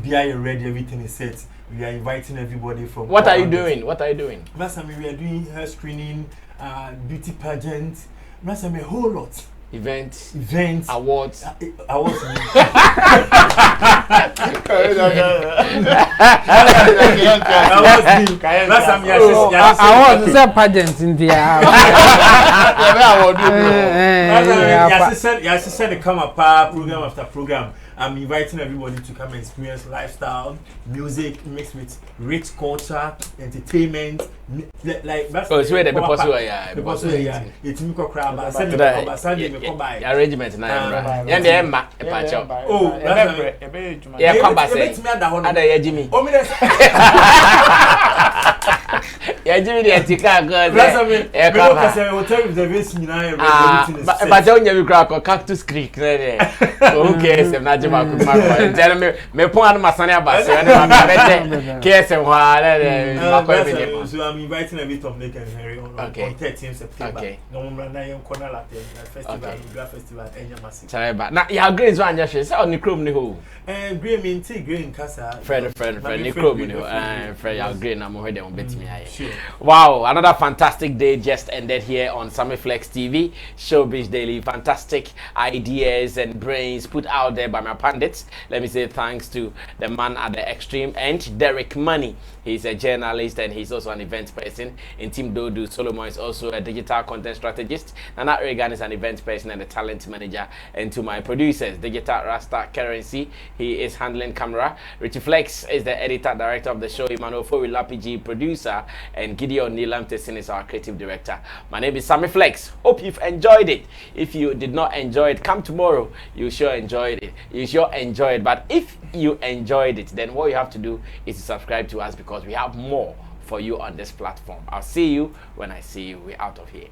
Be ready, everything is set. We are inviting everybody from. What are you doing? Last time we are doing hair screening, beauty pageant. Last time a whole lot. Events, Awards. awards. I want to say pageant in the to come up program after program. I'm inviting everybody to come and experience lifestyle, music mixed with rich culture, entertainment. Like that's it's where the people it's me crab. arrangement na yeah the emma pacho yeah kwaba say ada ya jimi ya jimi the tika god yeah kwaba say hotel reservation na everything but you nya bi Cactus Creek there okay sem na jima ku ma tell me pon anu masane abase na ma bete KSM wa there so I'm inviting a bit of Nick and Harry on 13th September. Okay. No more na yam corner latte festival, festival Enya Massive. Chareba. Na ya grades one just say on the chrome ni ho. Green mean tea green casa. Friend ni chrome ni ho. Friend ya grade na mo he dem betimi aye. Wow, another fantastic day just ended here on Sammy Flex TV, Showbiz Daily. Fantastic ideas and brains put out there by my pundits. Let me say thanks to the man at the extreme end, Derek Money. He's a journalist and he's also an event person. In Team Dodu, Solomon is also a digital content strategist. Nana Regan is an event person and a talent manager. And to my producers, Digital Rasta Currency, he is handling camera. Richie Flex is the editor director of the show. Emmanuel Fowila PG producer, and Gideon Nilam Tessin is our creative director. My name is Sammy Flex. Hope you've enjoyed it. If you did not enjoy it, come tomorrow. You sure enjoyed it. You sure enjoy it. But if you enjoyed it, then what you have to do is to subscribe to us because we have more for you on this platform. I'll see you when I see you. We're out of here.